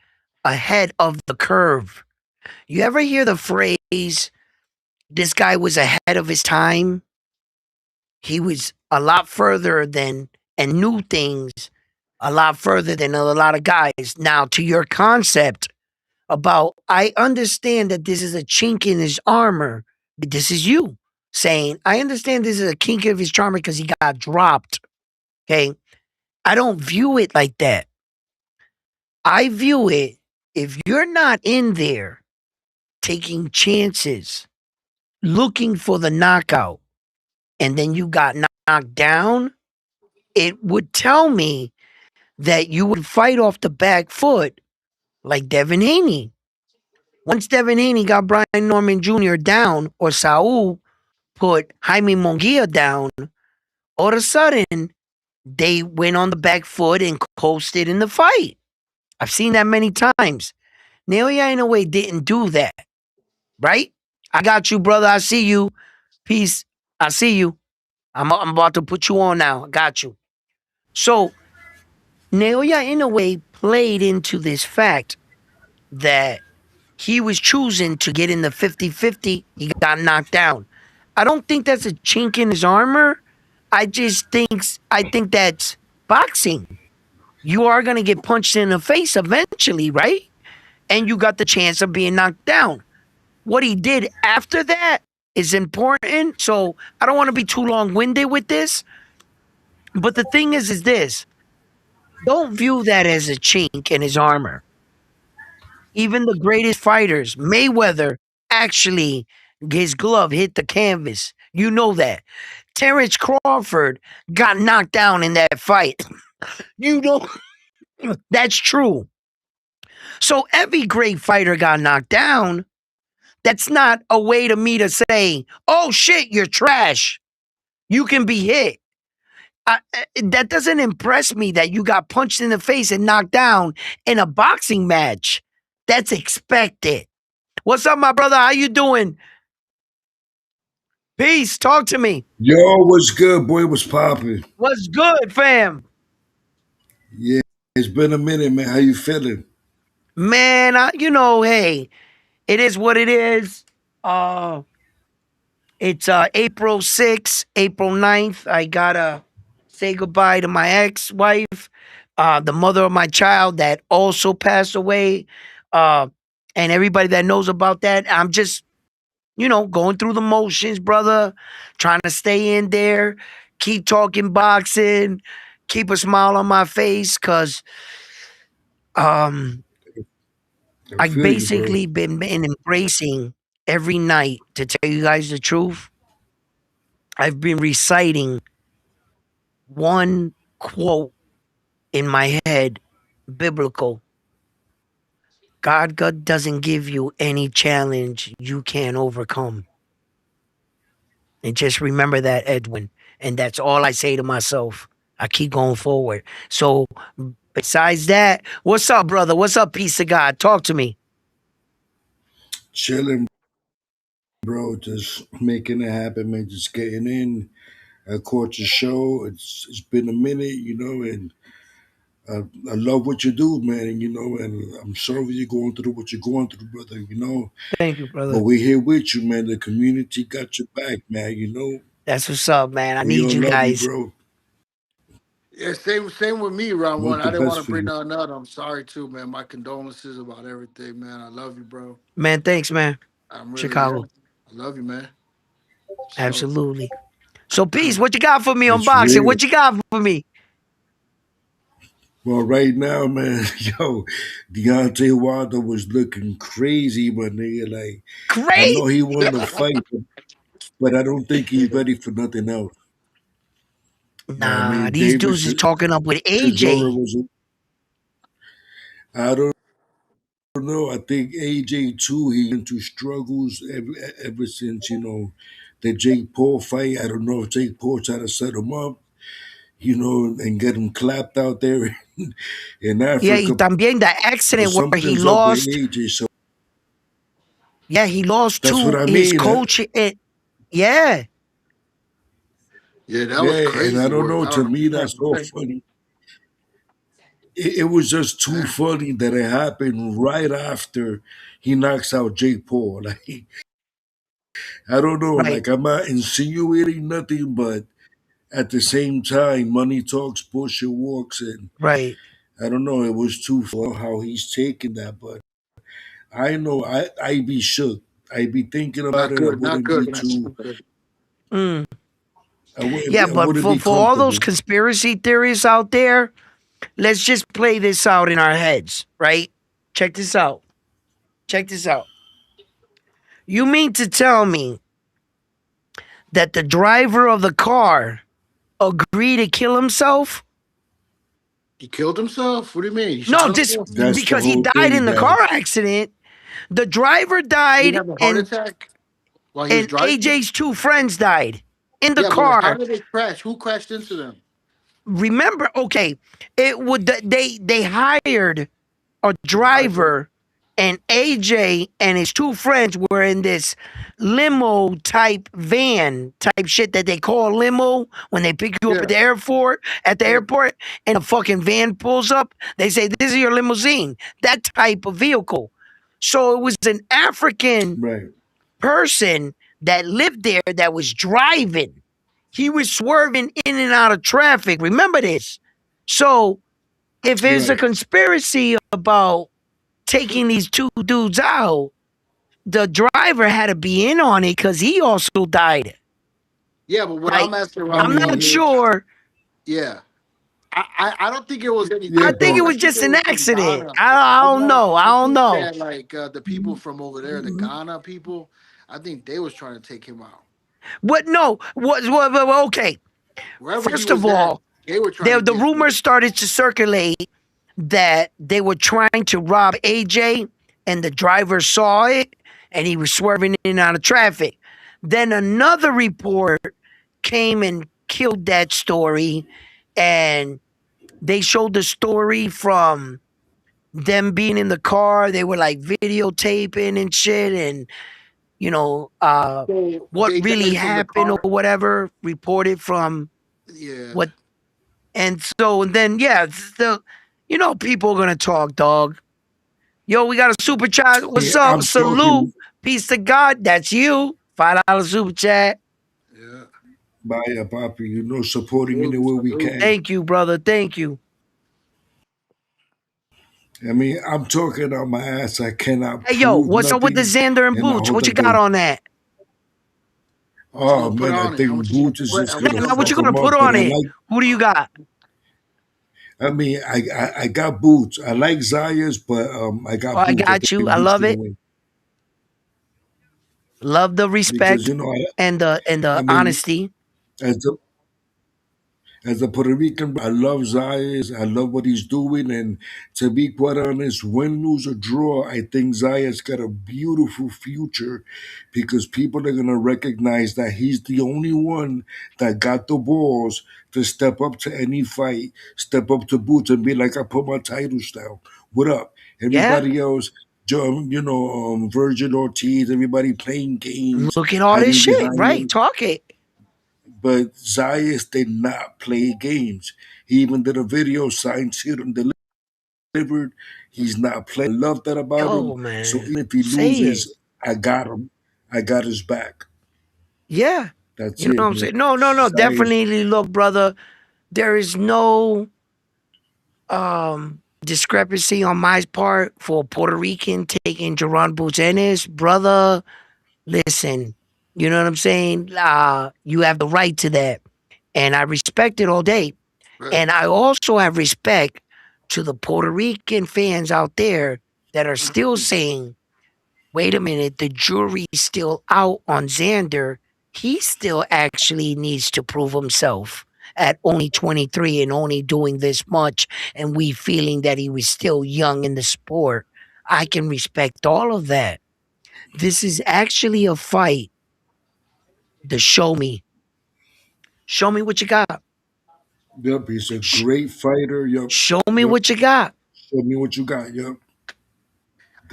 ahead of the curve. You ever hear the phrase, this guy was ahead of his time? He was a lot further than and knew things a lot further than a lot of guys. Now, to your concept about, I understand that this is a chink in his armor. This is you saying, I understand this is a kink of his armor because he got dropped. Okay. I don't view it like that. I view it, if you're not in there taking chances, looking for the knockout, and then you got knocked down, it would tell me that you would fight off the back foot like Devin Haney. Once Devin Haney got Brian Norman Jr. down, or Saul put Jaime Munguia down, all of a sudden they went on the back foot and coasted in the fight. I've seen that many times. Naoya in a way didn't do that, right? I got you, brother. I see you. Peace. I see you. I'm about to put you on now. I got you. So Naoya in a way played into this fact that he was choosing to get in the 50-50. He got knocked down. I don't think that's a chink in his armor. I think that's boxing. You are gonna get punched in the face eventually, right? And you got the chance of being knocked down. What he did after that is important. So I don't want to be too long-winded with this. But the thing is this: don't view that as a chink in his armor. Even the greatest fighters, Mayweather, actually, his glove hit the canvas. You know that. Terrence Crawford got knocked down in that fight. You know, that's true. So every great fighter got knocked down. That's not a way to me to say, oh shit, you're trash. You can be hit. That doesn't impress me that you got punched in the face and knocked down in a boxing match. That's expected. What's up, my brother? How you doing? Peace. Talk to me. Yo, what's good, boy? What's popping? What's good, fam? Yeah, it's been a minute, man. How you feeling? Man, hey, it is what it is. Uh, it's April 6th, April 9th. I gotta say goodbye to my ex-wife, the mother of my child that also passed away. Uh, and everybody that knows about that, I'm just, going through the motions, brother, trying to stay in there, keep talking boxing, keep a smile on my face, cause um I I feel you, bro. basically been embracing every night. To tell you guys the truth, I've been reciting one quote in my head, biblical. God doesn't give you any challenge you can't overcome. And just remember that, Edwin. And that's all I say to myself. I keep going forward. So besides that, what's up, brother? What's up, piece of God? Talk to me. Chilling, bro. Just making it happen, man. Just getting in. I caught your show. It's been a minute, and I, I love what you do, man, and and I'm sorry you're going through what you're going through, brother. Thank you, But brother. we're here with you, man. The community got your back, man. That's what's up, man. I We need all you love you, guys. bro. Yeah, same with me, round one. Want the I didn't want best to for bring you. nothing up. I'm sorry too, man. My condolences about everything, man. I love you, bro. Man, thanks, man. I'm really, yeah. Chicago. I love you, man. So Absolutely. So, Peace, I'm what you got for me on It's boxing? real. What you got for me? Well, right now, man, yo, Deontay Wilder was looking crazy, but nigga, like, I Great. know he won the fight, but I don't think he's ready for nothing else. I Nah, mean, these David dudes is talking up with Chisora AJ. was, I don't know. I think AJ too, he into struggles ever since, the Jake Paul fight. I don't know if Jake Paul tried to set him up, and get him clapped out there in Yeah, y Africa. también the But accident where he something's up with lost. AJ. So Yeah, he lost that's what to I his mean. coach. Yeah, yeah, that was Yeah, and I crazy don't work. know. I To don't me, know. that's so funny. It was just too Man. funny that it happened right after he knocks out Jake Paul. Like, I don't know. right, Like, I'm not insinuating nothing, but at the same time, money talks, bullshit walks, and right. I don't know. It was too funny. I don't know how he's taking that, but I know I be shook. I be thinking about Not it. I good, not wouldn't good. be too. Mm. I wouldn't. Yeah, I but wouldn't for be for all those comfortable. conspiracy theories out there, let's just play this out in our heads, right? Check this out. Check this out. You mean to tell me that the driver of the car agreed to kill himself? He killed himself? What do you mean? He No, shot just himself? That's the because he whole died thing. in the car accident. The driver Did he died, have a heart and attack while he was and driving? AJ's two friends died in the Yeah, but how car. did they crash? Who crashed into them? Remember, okay, it would they hired a A driver. driver, and AJ and his two friends were in this limo type van type shit that they call limo when they pick you up Yeah. at the airport Yeah. and a fucking van pulls up. They say, "This is your limousine." That type of vehicle. So it was an African Right. person that lived there that was driving. He was swerving in and out of traffic. Remember this. So if it's a Right. conspiracy about taking these two dudes out, the driver had to be in on it because he also died. Yeah, but what Like, I'm asking I I'm round one not mean, is, sure. yeah. I don't think it was any yeah, I type think but it of. I was think just it an was from accident. Ghana. I I don't know. know. I I don't think know. that like the people from over there, the Ghana people, I think they was trying to take him out. What? No. Okay. Wherever he First of was at, all, they were trying there to the get rumors him. started to circulate that they were trying to rob AJ, and the driver saw it, and he was swerving in and out of traffic. Then another report came and killed that story, and they showed the story from them being in the car. They were like videotaping and shit, and you know So what they really died from the happened or car. whatever reported from Yeah. what. And so then, yeah, the people are gonna talk, dog. Yo, we got a super chat. What's yeah, up? I'm Salute. talking Peace to God. That's you. $5 super chat. Yeah. by a Poppy, supporting any Salute, way we salute. can. Thank you, brother. Thank you. I mean, I'm talking on my ass. I cannot Hey, yo, prove what's up with the nothing, Xander and and I Boots? hope What you that got goes. on that? What you Oh gonna put man, I on it? How think much you gonna Boots is put? just How much No, you gonna no, gonna what you fuck bet? gonna him put up. on But it? Who do you got? I mean, I got Boots. I like Zayas, but I Oh, got I Boots. I got you. think I Boots love gonna it. win Love the because respect and the I mean, honesty. as the as a Puerto Rican, I love Zayas. I love what he's doing. And to be quite honest, win, lose, or draw, I think Zayas got a beautiful future because people are going to recognize that he's the only one that got the balls to step up to any fight, step up to Boots and be like, I put my titles down. What up? Yeah. Everybody else, Virgin Ortiz, everybody playing games, Look at all this hiding shit, behind right? him. Talk it. but Zayas did not play games. He even did a video, signed, sealed, and delivered. He's not playing. I love that about him. Yo, So man. even if he Say it. loses, I got him. I got his back. Yeah. That's You know what it, I'm man. saying? No, no, no. Zayas, Definitely look, brother. There is no discrepancy on my part for Puerto Rican taking Jerron Boots, brother. Listen, you know what I'm saying? You have the right to that. And I respect it all day. Right. And I also have respect to the Puerto Rican fans out there that are still saying, wait a minute, the jury's still out on Xander. He still actually needs to prove himself at only 23 and only doing this much. And we feeling that he was still young in the sport. I can respect all of that. This is actually a fight to show me. Show me what you got. yep, he's a Sh- great fighter. Yep, Show me yep. what you got. Show me what you got. Yep,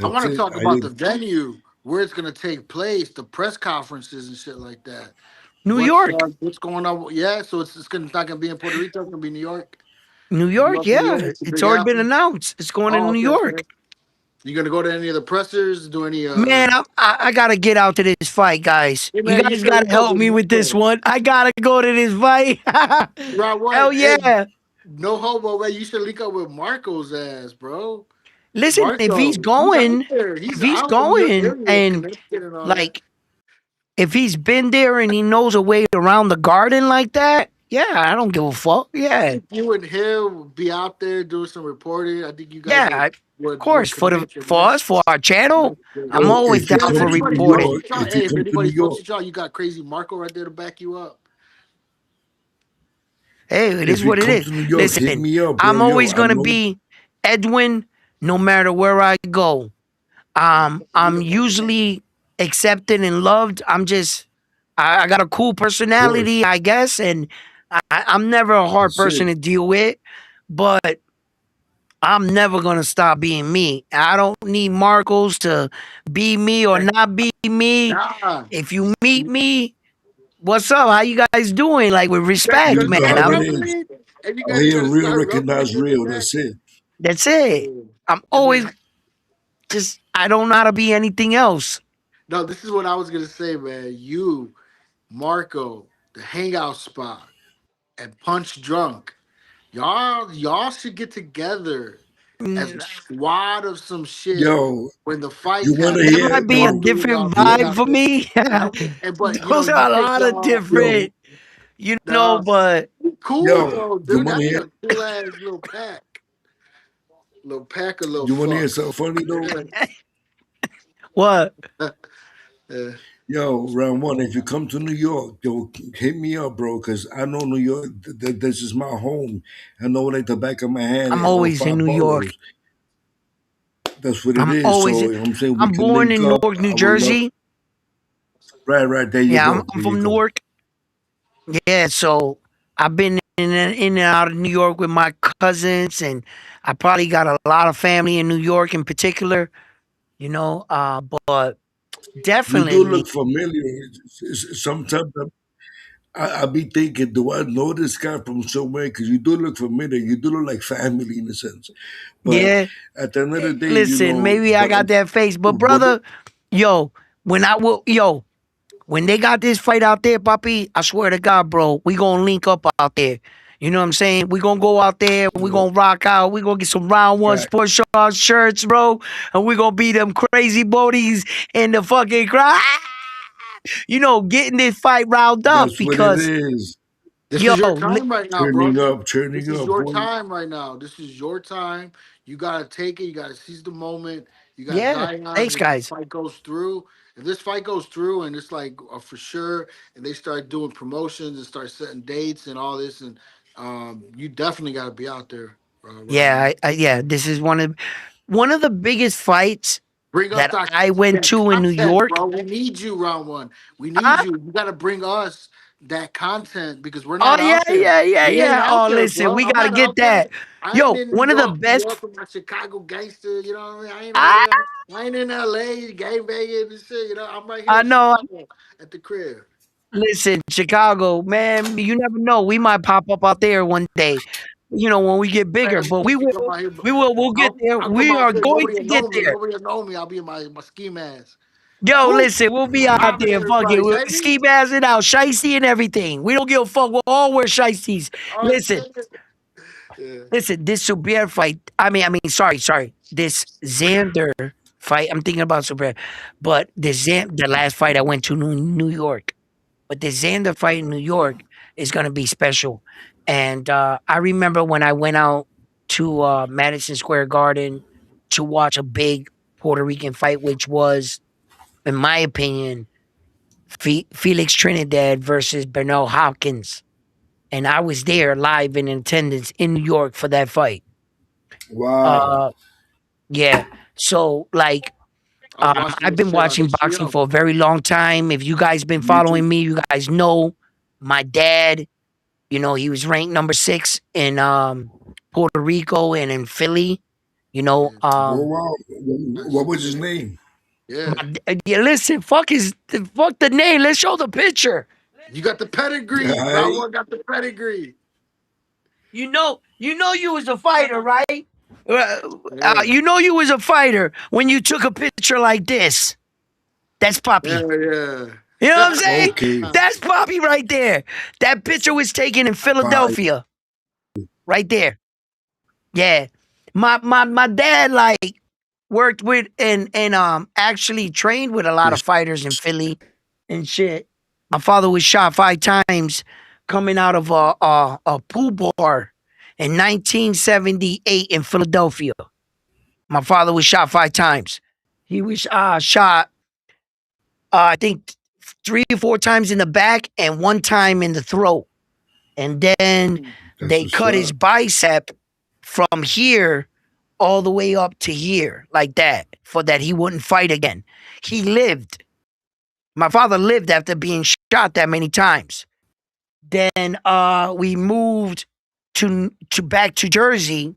I that's want to it. talk about the venue, where it's gonna take place, the press conferences and shit like that. New York. What's going on? Yeah, so it's not gonna be in Puerto Rico. It's gonna be New York. New New York, York, New yeah. York, the It's Big already been Apple. announced. It's going to Oh, New okay, York. okay. You gonna go to any of the pressers? Do any? Man, I gotta get out to this fight, guys. Hey You man, you guys should gotta link up help with me with this Marco. one. I gotta go to this fight. Round Hell one. Hey, yeah. no homo, man. You should link up with Marco's ass, bro. Listen, Marco, he's out there. if He's he's out in your going area, and Connecticut and all that. like if he's been there and he knows a way around the garden like that, yeah, I don't give a fuck. I Yeah. think you and him would be out there doing some reporting. I think you guys Yeah, would of would course. connect your For us, next. for our channel, I'm Yo, always if you Yeah, down if come for to New anybody fucks reporting. York, with y'all, if you hey, if come to anybody New fucks York, with y'all, you got crazy Marco right there to back you up. Hey, it if is you what it come is. to New York, hit Listen, me up, bro. I'm Yo, always I gonna know. be Edwin, no matter where I go. I'm usually accepted and loved. I got a cool Of course, personality, I guess, and I'm never a hard that's person it. to deal with. But I'm never gonna stop being me. I don't need Marcos to be me or not be me. Nah, If you meet me, what's up? How you guys doing? Like with You respect, gonna know man. how start it I'm is. rumbling, and you Oh, guys are here, gonna real start rumbling recognize in the real. back. That's it. that's it. Yeah. I'm And always then just I don't know how to be anything else. no, this is what I was gonna say, man. You, Marco, the hangout spot, and Punch Drunk. Y'all should get together as a Mm, squad of some shit Yo, when the you fights want to happen. that Y'all hear? might be a start Yo, doing y'all different you thing want? vibe out for there. me. And but Those are you a take lot of y'all Yo, different, you know, nah, but cool yo, though, you dude. want to That'd be hear? a cool ass little pack of little You want to hear something fucks. funny though? what? Yeah. Yo, round one. If you come to New York, yo, hit me up, bro, because I know New York. This is my home. I know it like the back of my hand I'm in all always in five New York. boroughs. That's what it I'm is. always So I'm saying we I'm can born link in up. Newark, New I would love. Jersey. Right, right. There you Yeah, go. I'm There you from go. Newark. Yeah, so I've been in and out of New York with my cousins, and I probably got a lot of family in New York in particular. You know, but You do definitely, look familiar. Sometimes I be thinking, do I know this guy from somewhere? Because you do look familiar. You do look like family in a sense. But yeah. at the end of the day, Listen, maybe I got that face, but what brother, yo, yo, when they got this fight out there, Papi, I swear to God, bro, we gonna link up out there. You know what I'm saying? We gonna go out there, we gonna rock out, we gonna get some round one fact. sports shirts, bro, and we gonna be them crazy bodies in the fucking crowd. You know, getting this fight riled up That's what it because, is. This yo, is your time right now, bro. This Turning is up, your boy. time right now. This is your time. You gotta take it. You gotta seize the moment. You got yeah, Zion. thanks, If this guys. fight goes through, if this fight goes through, and it's like for sure, and they start doing promotions and start setting dates and all this, and you definitely got to be out there, round Yeah, one. yeah, this is one of the biggest fights Bring us that I went that to in New content, York. bro. We need you, round one. We need Huh? you. You got to bring us that content because we're Oh not yeah, out there. yeah, yeah, We ain't yeah. out Oh, there, listen, bro. we I'm gotta not get out there. that. I ain't Yo, in one of the New best. York with my Chicago gangster. You know what I mean? I ain't out I there. I ain't in LA gang banging and shit. You know, I'm right here I know. at the crib. Listen, Chicago, man, you never know. We might pop up out there one day. When we get bigger, Man, but we you come will. out here, We'll get there. I'll come We out are there. going Nobody to will get know me. there. Nobody will know me. I'll be in my ski mask. Yo, Woo! listen, we'll be out Robbing there. Fuck it. everybody, We'll baby. ski mask it out, shicey and everything. We don't give a fuck. We'll all wear shiesties. Oh Listen, shit. Yeah. listen. This Super fight. I mean, sorry. This Xander fight. I'm thinking about Super, but the last fight I went to New York. But the Xander fight in New York is going to be special. And I remember when I went out to Madison Square Garden to watch a big Puerto Rican fight, which was, in my opinion, Felix Trinidad versus Bernal Hopkins. And I was there live in attendance in New York for that fight. Wow. Uh, yeah. So, like, I was watching I've this been shit on watching boxing HBO. for a very long time. If you guys been Me too. following me, you guys know my dad. He was ranked number 6 in Puerto Rico and in Philly. You know, Yeah. Oh um, wow. That's, What was his name? yeah. yeah. Listen, fuck the name. Let's show the picture. You got the pedigree. Round Hey, one got the pedigree. You was a fighter, right? Yeah. You was a fighter when you took a picture like this. That's Yeah, Poppy. You know what I'm yeah. saying? okay. That's Poppy right there. That picture was taken in Bye. Philadelphia, right there. Yeah. My dad like worked with and actually trained with a lot of fighters in Philly and shit. My father was shot 5 times coming out of a pool bar in 1978 in Philadelphia. My father was shot 5 times. He was shot I think 3 or 4 times in the back and 1 time in the throat. And then That's they what's cut his up. bicep from here all the way up to here, like that, for that he wouldn't fight again. He lived. My father lived after being shot that many times. Then we moved to back to Jersey,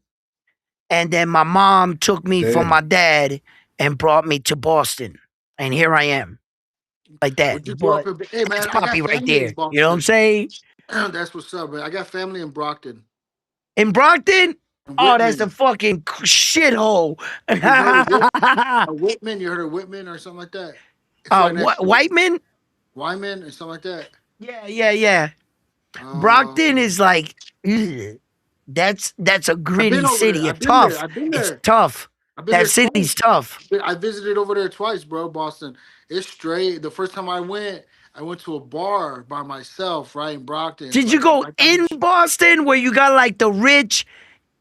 and then my mom took me from Damn. my dad and brought me to Boston. And here I am, like that. Would you grow up But in? Hey that's man, I got Poppy right family in there. You know what I'm Boston. saying? That's what's up, man. I got family in Brockton In Brockton, and oh, that's the Whitman. fucking shithole. You heard of Whitman? You heard of Whitman or something like that? It's right next What to Whiteman? Wyman or something like that. Yeah. Brockton Um, is like, ugh. That's a I've been gritty over there. city. A I've been there. tough. I've been It's there. tough. I've been That there city's twice. tough. I visited over there twice, bro. Boston. It's straight. The first time I went to a bar by myself, right in Brockton. It's Did you like go right down the in street. Boston where you got like the rich,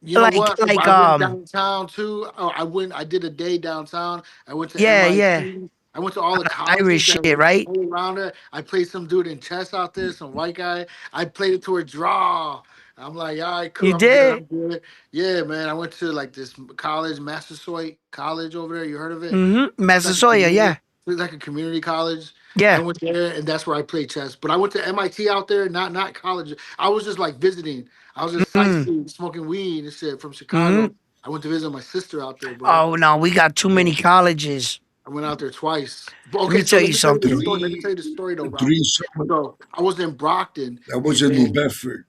You know like what? like I went um downtown too. Oh, I went. I did a day downtown. I went to yeah, MIT. I went to all the colleges Irish that shit, were right? all around it. I played some dude in chess out there, some white guy. I played it to a draw. I'm like, all right, cool. You I'm good. I'm did? good. Yeah, man. I went to like this college, Massasoit College over there. You heard of it? Mm-hmm. It's like a Massasoit, community. yeah. It's like a community college. I Yeah. went there, and that's where I played chess. But I went to MIT out there, not college. I was just like visiting. I was just Mm-hmm. sightseeing, smoking weed and shit from Mm-hmm. Chicago. I went to visit my sister out there, bro. Oh no, we got too Yeah. many colleges. I went out there twice. But Let okay, me so tell let you me tell you the something. story. Let me tell Three you the story though, Ralph. three summer. So I was in Brockton, That was and in New then Bedford.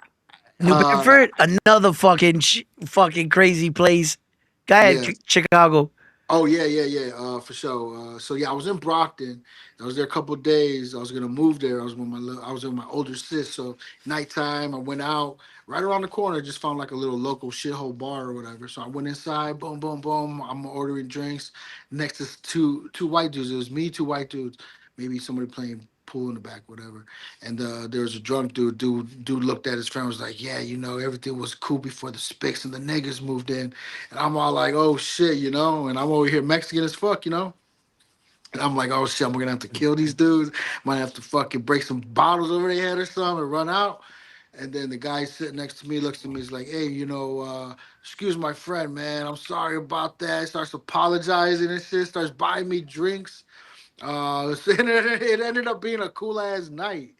New uh, Bedford, another fucking crazy place. Go ahead, yeah. Chicago. Oh yeah. For sure. So yeah, I was in Brockton. I was there a couple of days. I was gonna move there. I was with my older sis. So nighttime, I went out right around the corner. Just found like a little local shithole bar or whatever. So I went inside. Boom, boom, boom. I'm ordering drinks. Next to two white dudes. It was me, two white dudes. Maybe somebody playing pool in the back, whatever. And there was a drunk dude. Dude looked at his friend. Was like, yeah, everything was cool before the spics and the niggas moved in. And I'm all like, oh shit, and I'm over here Mexican as fuck. And I'm like, oh shit, we're gonna have to kill these dudes. Might have to fucking break some bottles over their head or something and run out. And then the guy sitting next to me looks at me, he's like, hey, excuse my friend, man. I'm sorry about that. He starts apologizing and shit, starts buying me drinks. It ended up being a cool ass night.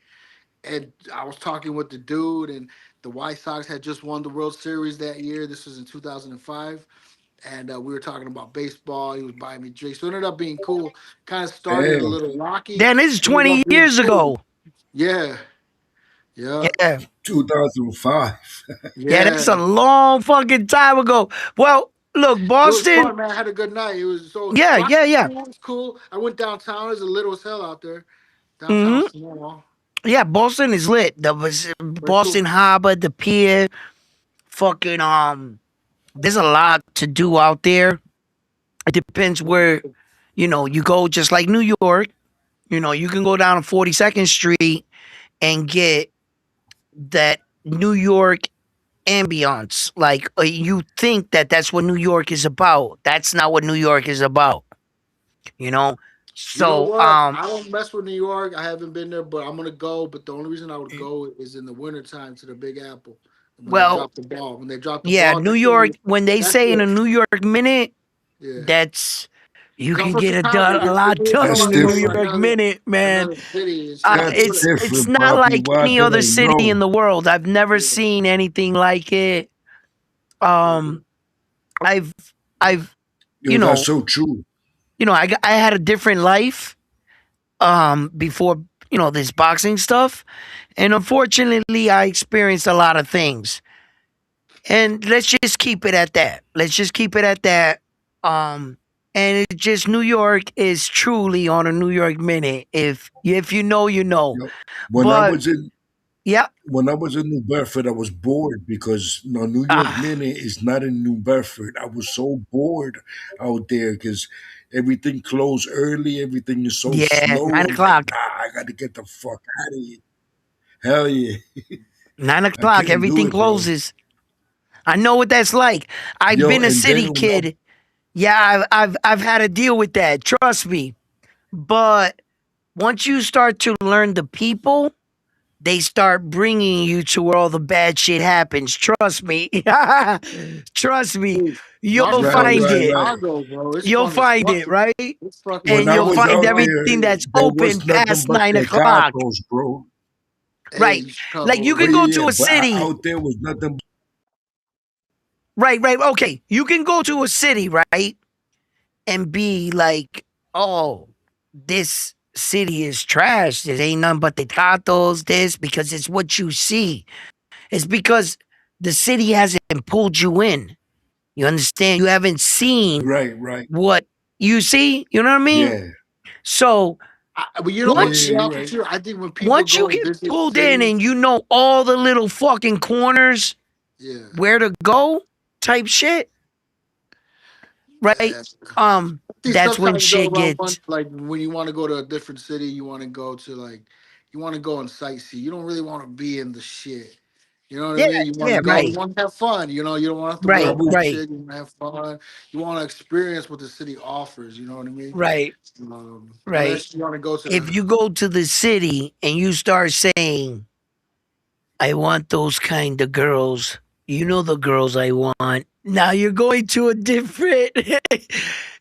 And I was talking with the dude, and the White Sox had just won the World Series that year. This was in 2005, and we were talking about baseball. He was buying me drinks, so it ended up being cool. Kind of started a Damn. little rocky, Damn, this is ended 20 up being years cool. ago. Yeah, yeah, Yeah, 2005. yeah, that's a yeah. long fucking time ago. Well, look, It was Boston. fun, man. I had a good night. It was so Yeah, yeah, Boston's yeah. cool. It's cool. I went downtown. It's a little as hell out there. Downtown Hmm. small, Yeah, Boston is lit. The but it's cool. Boston Harbor, the pier, fucking there's a lot to do out there. It depends where, you go, just like New York. You can go down to 42nd Street and get that New York ambiance. Like, you think that that's what New York is about. That's not what New York is about, you know? You know So, what? I don't mess with New York. I haven't been there, but I'm gonna go. But the only reason I would go is in the wintertime to the Big Apple. When they well, drop the ball. When they drop the yeah, ball, New York, when they that's say in a it. New York minute, Yeah. that's, you Come can from get Chicago. a You're lot moving done That's in on a New to different. York minute, man. another city and shit. That's It's different, not Poppy. like Why any did other I city in know? the world. I've never Yeah. seen anything like it. Um, I've, I've, you Yo, that's know, so true. I had a different life before this boxing stuff, and unfortunately, I experienced a lot of things. And let's just keep it at that. Let's just keep it at that. Um, and it's just New York is truly on a New York minute. If you know, you know. Yo, when I But was in yeah, when I was in New Bedford, I was bored because no New York ah, Minute is not in New Bedford. I was so bored out there because everything closed early. Everything is so yeah, slow. nine I'm like, o'clock. nah, I got to get the fuck out of here. Hell yeah, 9 I o'clock, couldn't do everything it, bro. closes. I know what that's like. I've Yo, been a and city then when I, kid. Yeah, I've had to deal with that. Trust me. But once you start to learn the people, they start bringing you to where all the bad shit happens. Trust me. Trust me. Dude, You'll North right, Coast find right, it. right. Chicago, bro. It's You'll fun as find fuck. it, right? It's fucking When And I you'll fun was as find out fuck. there, everything that's there was open nothing past but 9 o'clock. tecatos, bro. Right. Hey, Like you Chicago. But can go yeah, to yeah, a but city. out there was nothing. Right, right. Okay. You can go to a city, right? And be like, oh, this city is trash. There ain't nothing but tecatos, this, because it's what you see. It's because the city hasn't pulled you in. You understand? You haven't seen Right, right. what you see. You know what I mean? Yeah, So But you know yeah, what? To yeah. once be You're honest with right. you, I think when people once you go and get visit pulled in cities, and you know all the little fucking corners yeah. where to go, type shit, right? Yeah. See, That's when sometimes though, shit around one, gets, like when you want to go to a different city, you want to go to like, you want to go and sightsee. You don't really want to be in the shit. You know what I yeah, mean? You want to yeah, go, you right, want to have fun. You know, you don't want to have to worry I right, about was right, shit. You want to have fun. You want to experience what the city offers. You know what I mean? right, right. Unless you want to go to If the you go to the city and you start saying, I want those kind of girls. You know the girls I want. Now you're going to a different.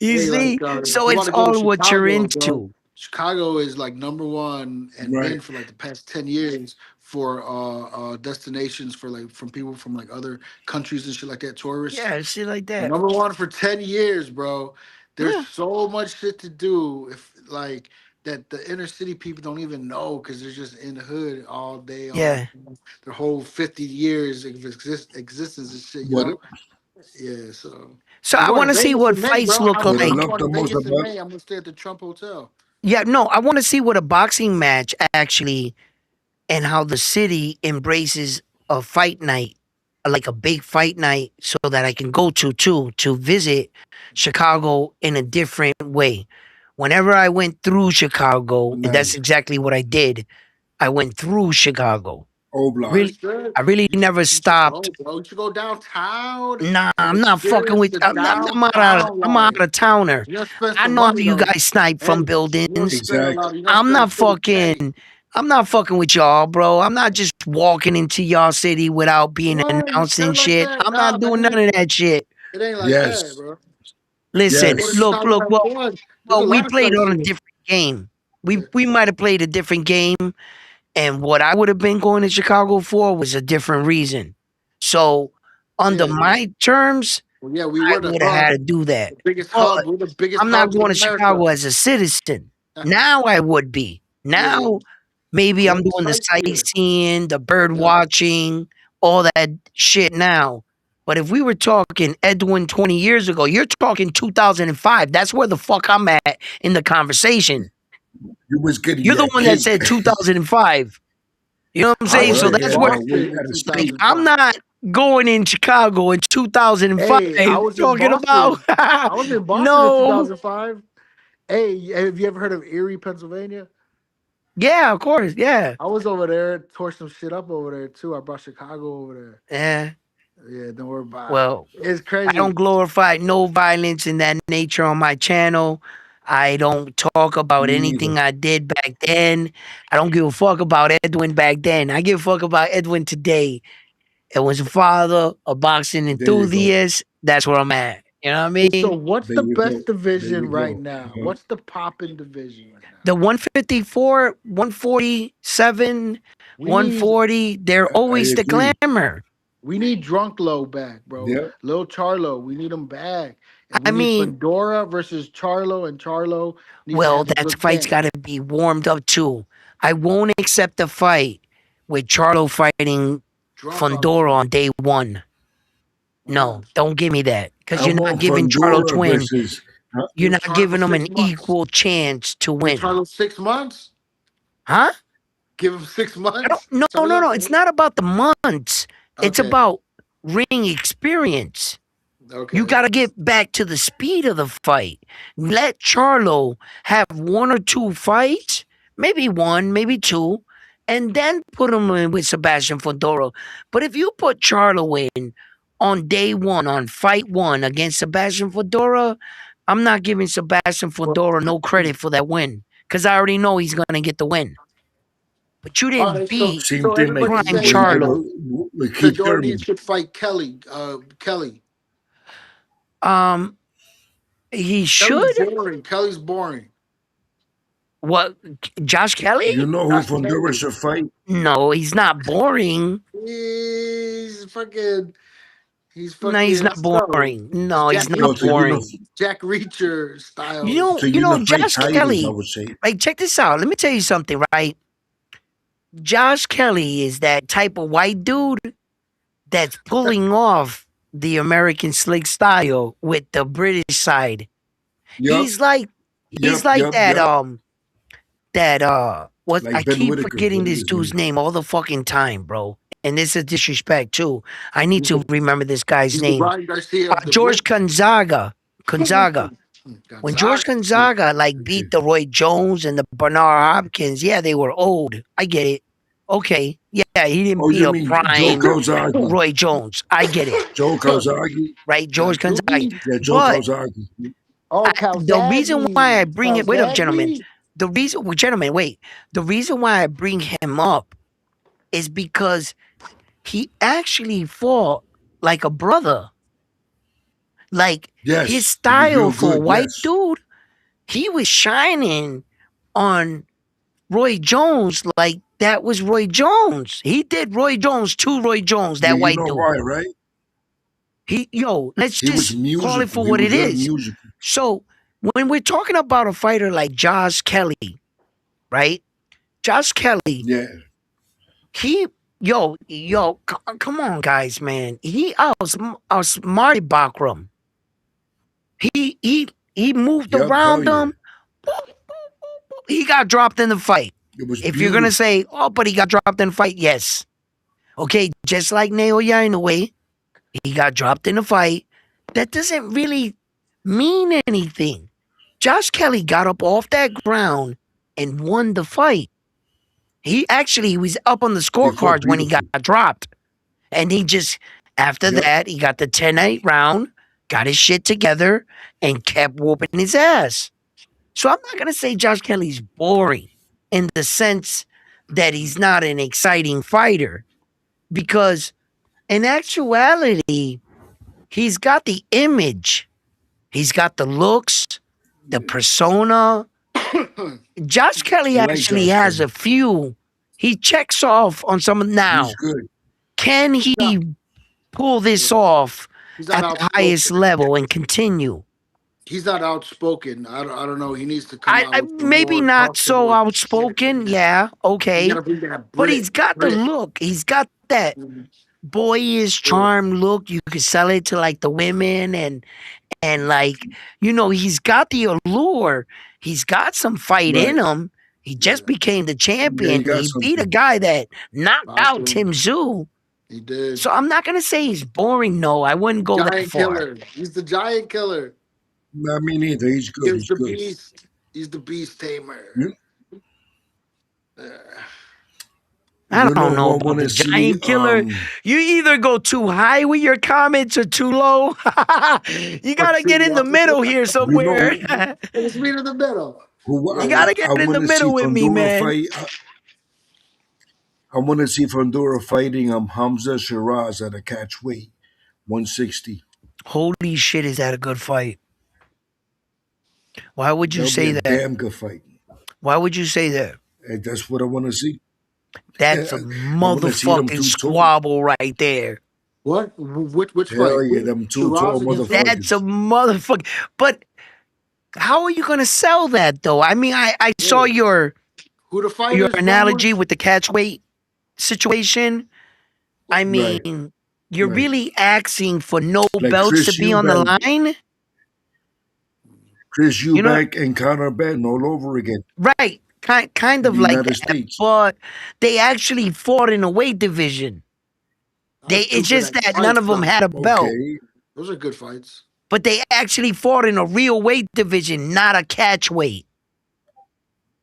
You hey, like see? if So you it's want to go to all what you're Chicago, bro, into. Chicago is like number one and right. been for like the past 10 years for destinations for like from people from like other countries and shit like that, tourists. Yeah, shit like that. Number one for 10 years, bro. There's Yeah, so much shit to do if like that the inner city people don't even know because they're just in the hood all day, all yeah. their whole 50 years of existence and shit, you What know? Yeah, so So I'm I going want to to see Vegas what in May, fights bro. look what I I'm like. love going to the most Vegas in about May. I'm gonna stay at the Trump Hotel. Yeah, no, I want to see what a boxing match actually and how the city embraces a fight night, like a big fight night, so that I can go to visit Chicago in a different way. Whenever I went through Chicago, and that's nice exactly what I did, I went through Chicago. Oblast. Really, Understood? I really never You should stopped. go, bro. You should go downtown Nah, and I'm not fucking experience with. the I'm downtown I'm out life. of towner. You're gonna spend I some know how money you though. guys snipe from Hey, you're gonna buildings. spend a lot. Exactly. You're gonna I'm spend a not pretty penny. fucking. I'm not fucking with y'all, bro. I'm not just walking into y'all city without being What? You announcing spend like shit. that? I'm Nah, not doing none man. of that shit. It ain't like that, Yes, bro. You Listen, go to yes. look, Chicago, look. have Well, fun. There's a well, we lot of played on a sightseeing. different game. Yeah. We might have played a different game, and what I would have been going to Chicago for was a different reason. So, under Yeah. my terms, Well, yeah, we I were the would have hub, had to do that. the biggest But hub. We're the biggest I'm not hubs going in to America. Chicago as a citizen. Now I would be. Yeah. Now Maybe I'm What doing the excites you? sightseeing, the bird Yeah. watching, all that shit now. But if we were talking Edwin 20 years ago, you're talking 2005. That's where the fuck I'm at in the conversation. You was getting You're the that one that cake. said 2005. You know what I'm I saying? was So Right. in that's where, Wow. Well, Boston you in got to like, speak. I'm 2005. not going in Chicago in 2005 Hey, I was in talking about, Boston. I was in Boston in no. 2005. Hey, have you ever heard of Erie, Pennsylvania? Yeah, of course. Yeah. I was over there, tore some shit up over there too. I brought Chicago over there. Yeah. Yeah, don't worry about it. Well, It's I don't crazy. glorify no violence in that nature on my channel. I don't talk about Me neither. anything I did back then. I don't give a fuck about Edwin back then. I give a fuck about Edwin today. Edwin's a father, a boxing There you go. enthusiast. That's where I'm at. You know what I Hey, so mean? what's There the you best go. There division you right go. now? What's the poppin' division right now? The 154, 147, We need 140, they're I always the agree. glamour. we need Drunk Low back, bro. Yeah. Lil Charlo, we need him back. And we I need mean, Fedora versus Charlo, and Charlo needs to well, have a that good fight's camp. got to be warmed up too. I won't accept a fight with Charlo fighting Drunk on Fondora on day one. why No, not? don't give me that because I you're not want giving Charlo Fondora Twin, versus. you're Give not Charlo giving him an 6 months. equal chance to Give win. Charlo 6 months. Huh? Give him six I don't, months. no, no, no. It's Charlo. not about the months, it's Okay. about ring experience. You Okay. got to get back to the speed of the fight. Let Charlo have one or two fights, maybe one, maybe two, and then put him in with Sebastian Fondoro. But if you put Charlo in on day one, on fight one against Sebastian Fondoro, I'm not giving Sebastian Well, Fondoro no credit for that win because I already know he's going to get the win. But you all didn't right. So beat Same so thing like Prime everybody's saying with, that Charlo. Keith Fedor needs Thurman. to fight Kelly. Kelly. Um, he Kelly's should. boring. Kelly's boring. What? Josh Kelly? You know who That's Fondora Kelly. should fight? No, he's not boring. He's fucking. He's No, he's fucking. not Let's go. boring. He's No, he's Jack not So Reacher. boring. Jack Reacher You style. know, to you know, fight Josh titles, I Kelly. would say. Like, check this out. Let me tell you something, right? Josh Kelly is that type of white dude that's pulling off the American slick style with the British side. Yep, He's like, he's yep, like yep, yep. what I Like Ben keep Whitaker. forgetting What is this his dude's name? name all the fucking time, bro. And this is disrespect too. I need He's the, to remember this guy's he's the name. Brian Garcia of the George Brits. Gonzaga. Gonzaga. When George Gonzaga. Gonzaga like Okay. beat the Roy Jones and the Bernard Hopkins, yeah, they were old. I get it. Okay. Yeah, he didn't Oh, beat you a mean Joe prime Calzaghe? Roy Jones. I get it. Joe Calzaghe? Right? George Gonzaga. Calzaghe. Yeah, Joe But Calzaghe. Oh, the reason why I Calzaghe. bring it, wait up, gentlemen. Calzaghe. The reason, well, gentlemen, wait. The reason why I bring him up is because he actually fought like a brother. Like his Yes, he was style real for a good. white Yes. dude, he was shining on Roy Jones like that was Roy Jones. He did Roy Jones to Roy Jones, Yeah, that you white know dude. why, right? Let's He was just call it musical. for He what was it very is. musical. So when we're talking about a fighter like Josh Kelly, right? Josh Kelly, Yeah. he come on, guys, man. He outsmarted Bakram. He moved Yep. Hell around yeah. him. He got dropped in the fight. It was If you're gonna beautiful. say, oh, but he got dropped in the fight, yes. Okay, just like Naoya in a way, he got dropped in the fight. That doesn't really mean anything. Josh Kelly got up off that ground and won the fight. He actually was up on the He fought scorecards when he got beautiful. dropped. And he just, after Yep. that, he got the 10-8 round, got his shit together, and kept whooping his ass. So I'm not going to say Josh Kelly's boring in the sense that he's not an exciting fighter, because in actuality, he's got the image, he's got the looks, the persona. Josh Kelly I like actually Josh has a Kelly. few. He checks off on some He's now. good. Can he pull this off He's not at the highest outspoken. level and continue? He's not outspoken. I don't know. He needs to come out I with some maybe more not so comfortable shit. outspoken. Yeah, You okay. gotta bring that But he's got the Brit. look. He's got that boyish charm look. You could sell it to like the women and like he's got the allure. He's got some fight Right. in him. He Yeah, just became the Yeah, champion. you got He beat a something. guy that knocked out Boston. Tim Zoo. He did. So I'm not gonna say he's boring. No, I wouldn't go that Giant far. killer. He's the giant killer. I mean, neither. He's good. He's He's the good. beast. He's the beast tamer. You, Uh, I you know don't know who I about want the to see? giant killer. You either go too high with your comments or too low. You or gotta too get in the low. middle here You know somewhere. Let's meet in the middle. who You Yeah. gotta get I in want the to see middle with me, Fundora man. fight. I want to see Fundora fighting Hamza Shiraz at a catch weight, 160. Holy shit, is that a good fight? Why would you That'll be say a that? damn good fight. Why would you say that? And that's what I want to see. That's a I want to see them motherfucking two tall. squabble right there. What? Which Hell fight? yeah, Who? them two tall Shiraz against who? That's a motherfuckers. motherfucker. But how are you gonna sell that though? I mean, I saw Yeah. your Who the your fighters? analogy Rumors? with the catch weight situation. I Right, mean, you're right. really asking for no Like belts to be on the line? Chris You know, Eubank and Conor Ben all over again right. Kind in of the like United that, States. but they actually fought in a weight division. Those two It's good just at that none fights, of them though. had a belt. Okay. Those are good fights. But they actually fought in a real weight division, not a catch weight.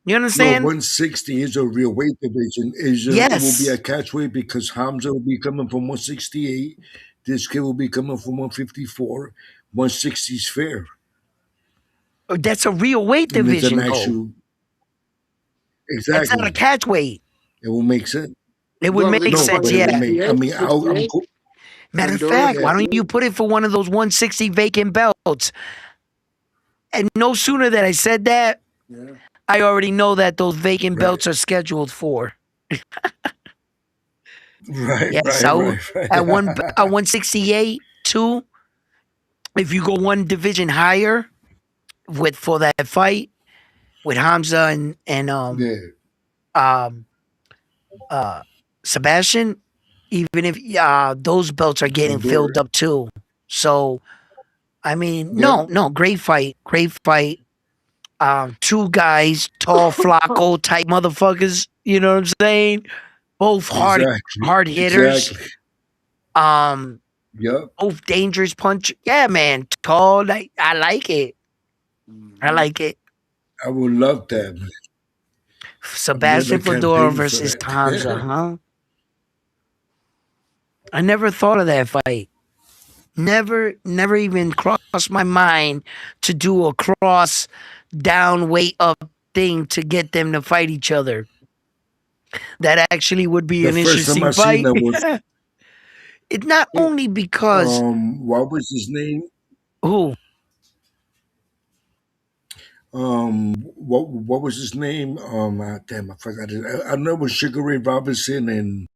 You No, understand? 160 is a real weight division. It will be Yes. a catch weight because Hamza will be coming from 168. This kid will be coming from 154. 160 is fair. That's a real weight And it's an division, though. actual. It's not a Exactly. catch weight. It will make sense. It would What are they make going No, for? sense, but it will yeah. make. I 68? mean, I'm 68? cool. Matter of Fundora fact, Yeah, why don't you 68? put it for one of those 160 vacant belts? And no sooner that I said that, Yeah. I already know that those vacant right, belts are scheduled for. right, Yeah, right, so right, right. at 168, two, if you go one division higher for that fight with Hamza and Yeah, um Sebastian, even if those belts are getting Fundora. filled up too. So I mean, Yep, no, great fight, great fight. Two guys, tall Flacco type motherfuckers. You know what I'm saying? Both exactly, hard hitters. exactly. Um, Yep, both dangerous punch. Yeah, man, tall. I like it. I Mhm. like it. I would love that. I'm getting Sebastian a Fedora campaign for versus Hamza, that. huh? I never thought of that fight. Never even crossed my mind to do a cross down weight up thing to get them to fight each other. That actually would be The an first time interesting I seen fight. that was It not only because what was his name? who What was his name? Damn, I forgot it. I know it was Sugar Ray Robinson and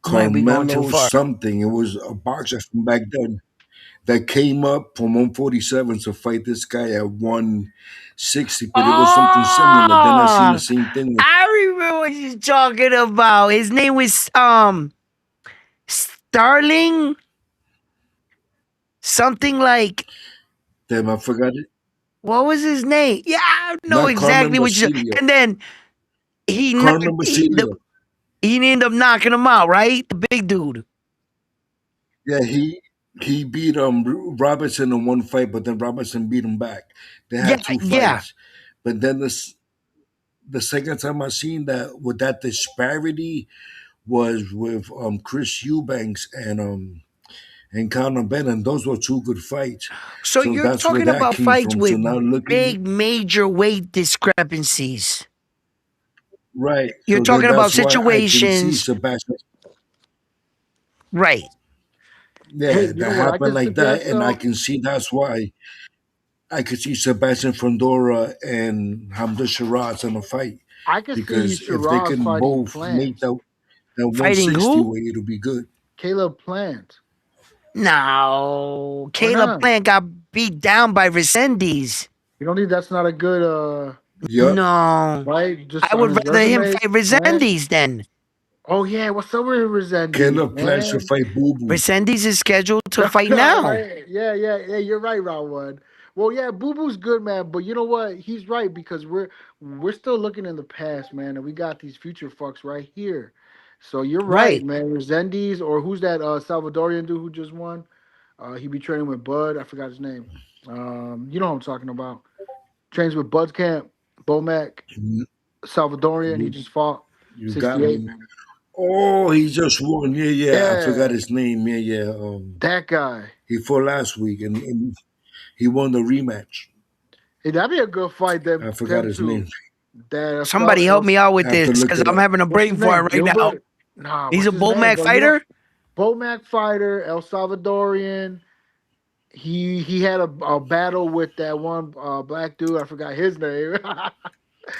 might be going too Carmelo far. something. It was a boxer from back then that came up from 147 to fight this guy at 160, but it was something similar. Then I seen the Oh, same thing with I remember what you're talking about. His name was Starling, something like them. I forgot it. what was his name? Yeah, I know Not Carmen exactly what you. Basilio. And then he knocked, Carmen Basilio. he ended up knocking him out, right? The big dude. Yeah, he beat Robinson in one fight, but then Robinson beat him back. They Yeah, had two yeah. fights, but then the second time I seen that with that disparity was with Chris Eubanks and Conor Ben, and those were two good fights. So So you're that's where talking that about came fights from. So with now looking big major weight discrepancies. right, You're so then talking about that's why I can see situations, Sebastian. right? Hey, Yeah, you know that what I happened could like that, suggest and I though? can see that's why I could see Sebastian Fundora and Hamza Shiraz in a fight I could see because if they Shiraz can fighting both make Plant. that Fighting 160 who? weight, it'll be good. Caleb Plant. No, Why Caleb not? Plant got beat down by Resendiz. You don't think that's not a good Yep. No. right? Just I on would his rather him resume, fight man. Resendiz then. Oh yeah, what's up with Resendiz, Kenneth plans to man? fight Boo Boo. Resendiz is scheduled to No, fight no, now. right? Yeah. You're right, round one. Well, yeah, Boo Boo's good, man. But you know what? He's right because we're still looking in the past, man, and we got these future fucks right here. So you're right, Right. man. Resendiz or who's that Salvadorian dude who just won? He be training with Bud. I forgot his name. You know what I'm talking about. Trains with Bud's camp, Bomac, You, Salvadorian. He you just fought you got 68. me. Oh, he just won. Yeah. I forgot Yeah, his name. Yeah. that guy. He fought last week and he won the rematch. Hey, that'd be a good fight. I forgot Them his name. two. That Somebody help me out with I have to this look because it I'm up. having a what's his brain name? fart right now. Gilbert? Nah, He's what's a his name, Bomac bro? You fighter? don't Bomac fighter, El Salvadorian. He had a battle with that one black dude. I forgot his name. I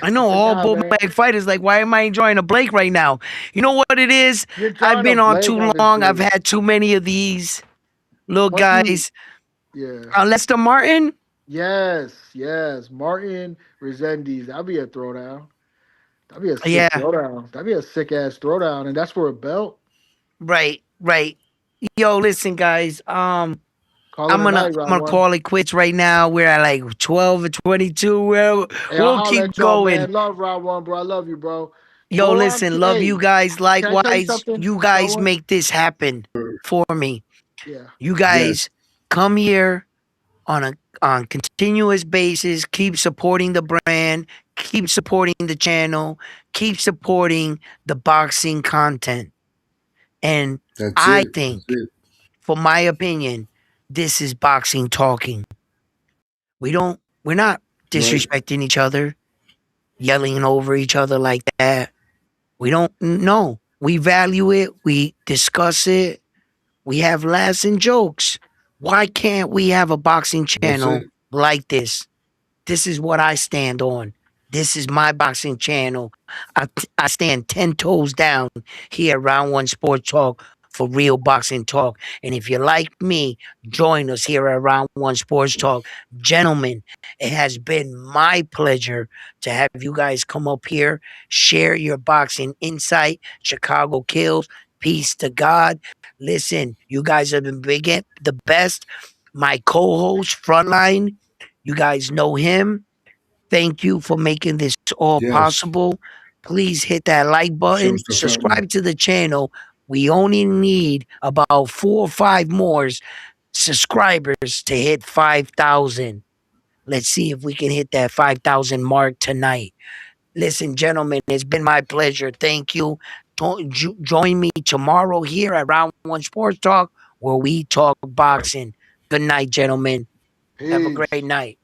I know all forgot, man. Bomac fighters. Like, why am I enjoying a Blake right now? You know what it is? You're I've trying to been on Blake too on this long. I've dude. had too many of these little Once you, guys. yeah, Lester Martin? yes, Martin Resendiz. That'd be a throwdown. That'd be a sick Yeah, throwdown. That'd be a sick ass throwdown, and that's for a belt. right. Yo, listen, guys. Call it I'm a gonna night, I'm round gonna one. call it quits right now. We're at like 12 or 22. Hey, I'll We'll holler keep at y'all, going. man. Love round one, bro. I love you, bro. Yo, Go on. listen, love you Hey, guys. can I tell you Likewise, something, you round guys one? make this happen for me. Yeah. You Yes, guys come here on a on continuous basis. Keep supporting the brand. Keep supporting the channel. Keep supporting the boxing content. And that's I it. That's think, it. for my opinion, this is boxing talking. We're not Right. disrespecting each other, yelling over each other like that. We don't know. We value it. We discuss it. We have laughs and jokes. Why can't we have a boxing That's it. channel like this? This is what I stand on. This is my boxing channel. I stand 10 toes down here at Round One Sports Talk for real boxing talk. And if you like me, join us here at Round One Sports Talk. Gentlemen, it has been my pleasure to have you guys come up here, share your boxing insight. Chicago kills. Peace to God. Listen, you guys have been the best. My co-host, Frontline, you guys know him. Thank you for making this all Yes. possible. Please hit that like button, Shouts to Frontline. subscribe to the channel. We only need about 4 or 5 more subscribers to hit 5,000. Let's see if we can hit that 5,000 mark tonight. Listen, gentlemen, it's been my pleasure. Thank you. Join me tomorrow here at Round One Sports Talk where we talk boxing. Good night, gentlemen. Have a great Peace. night.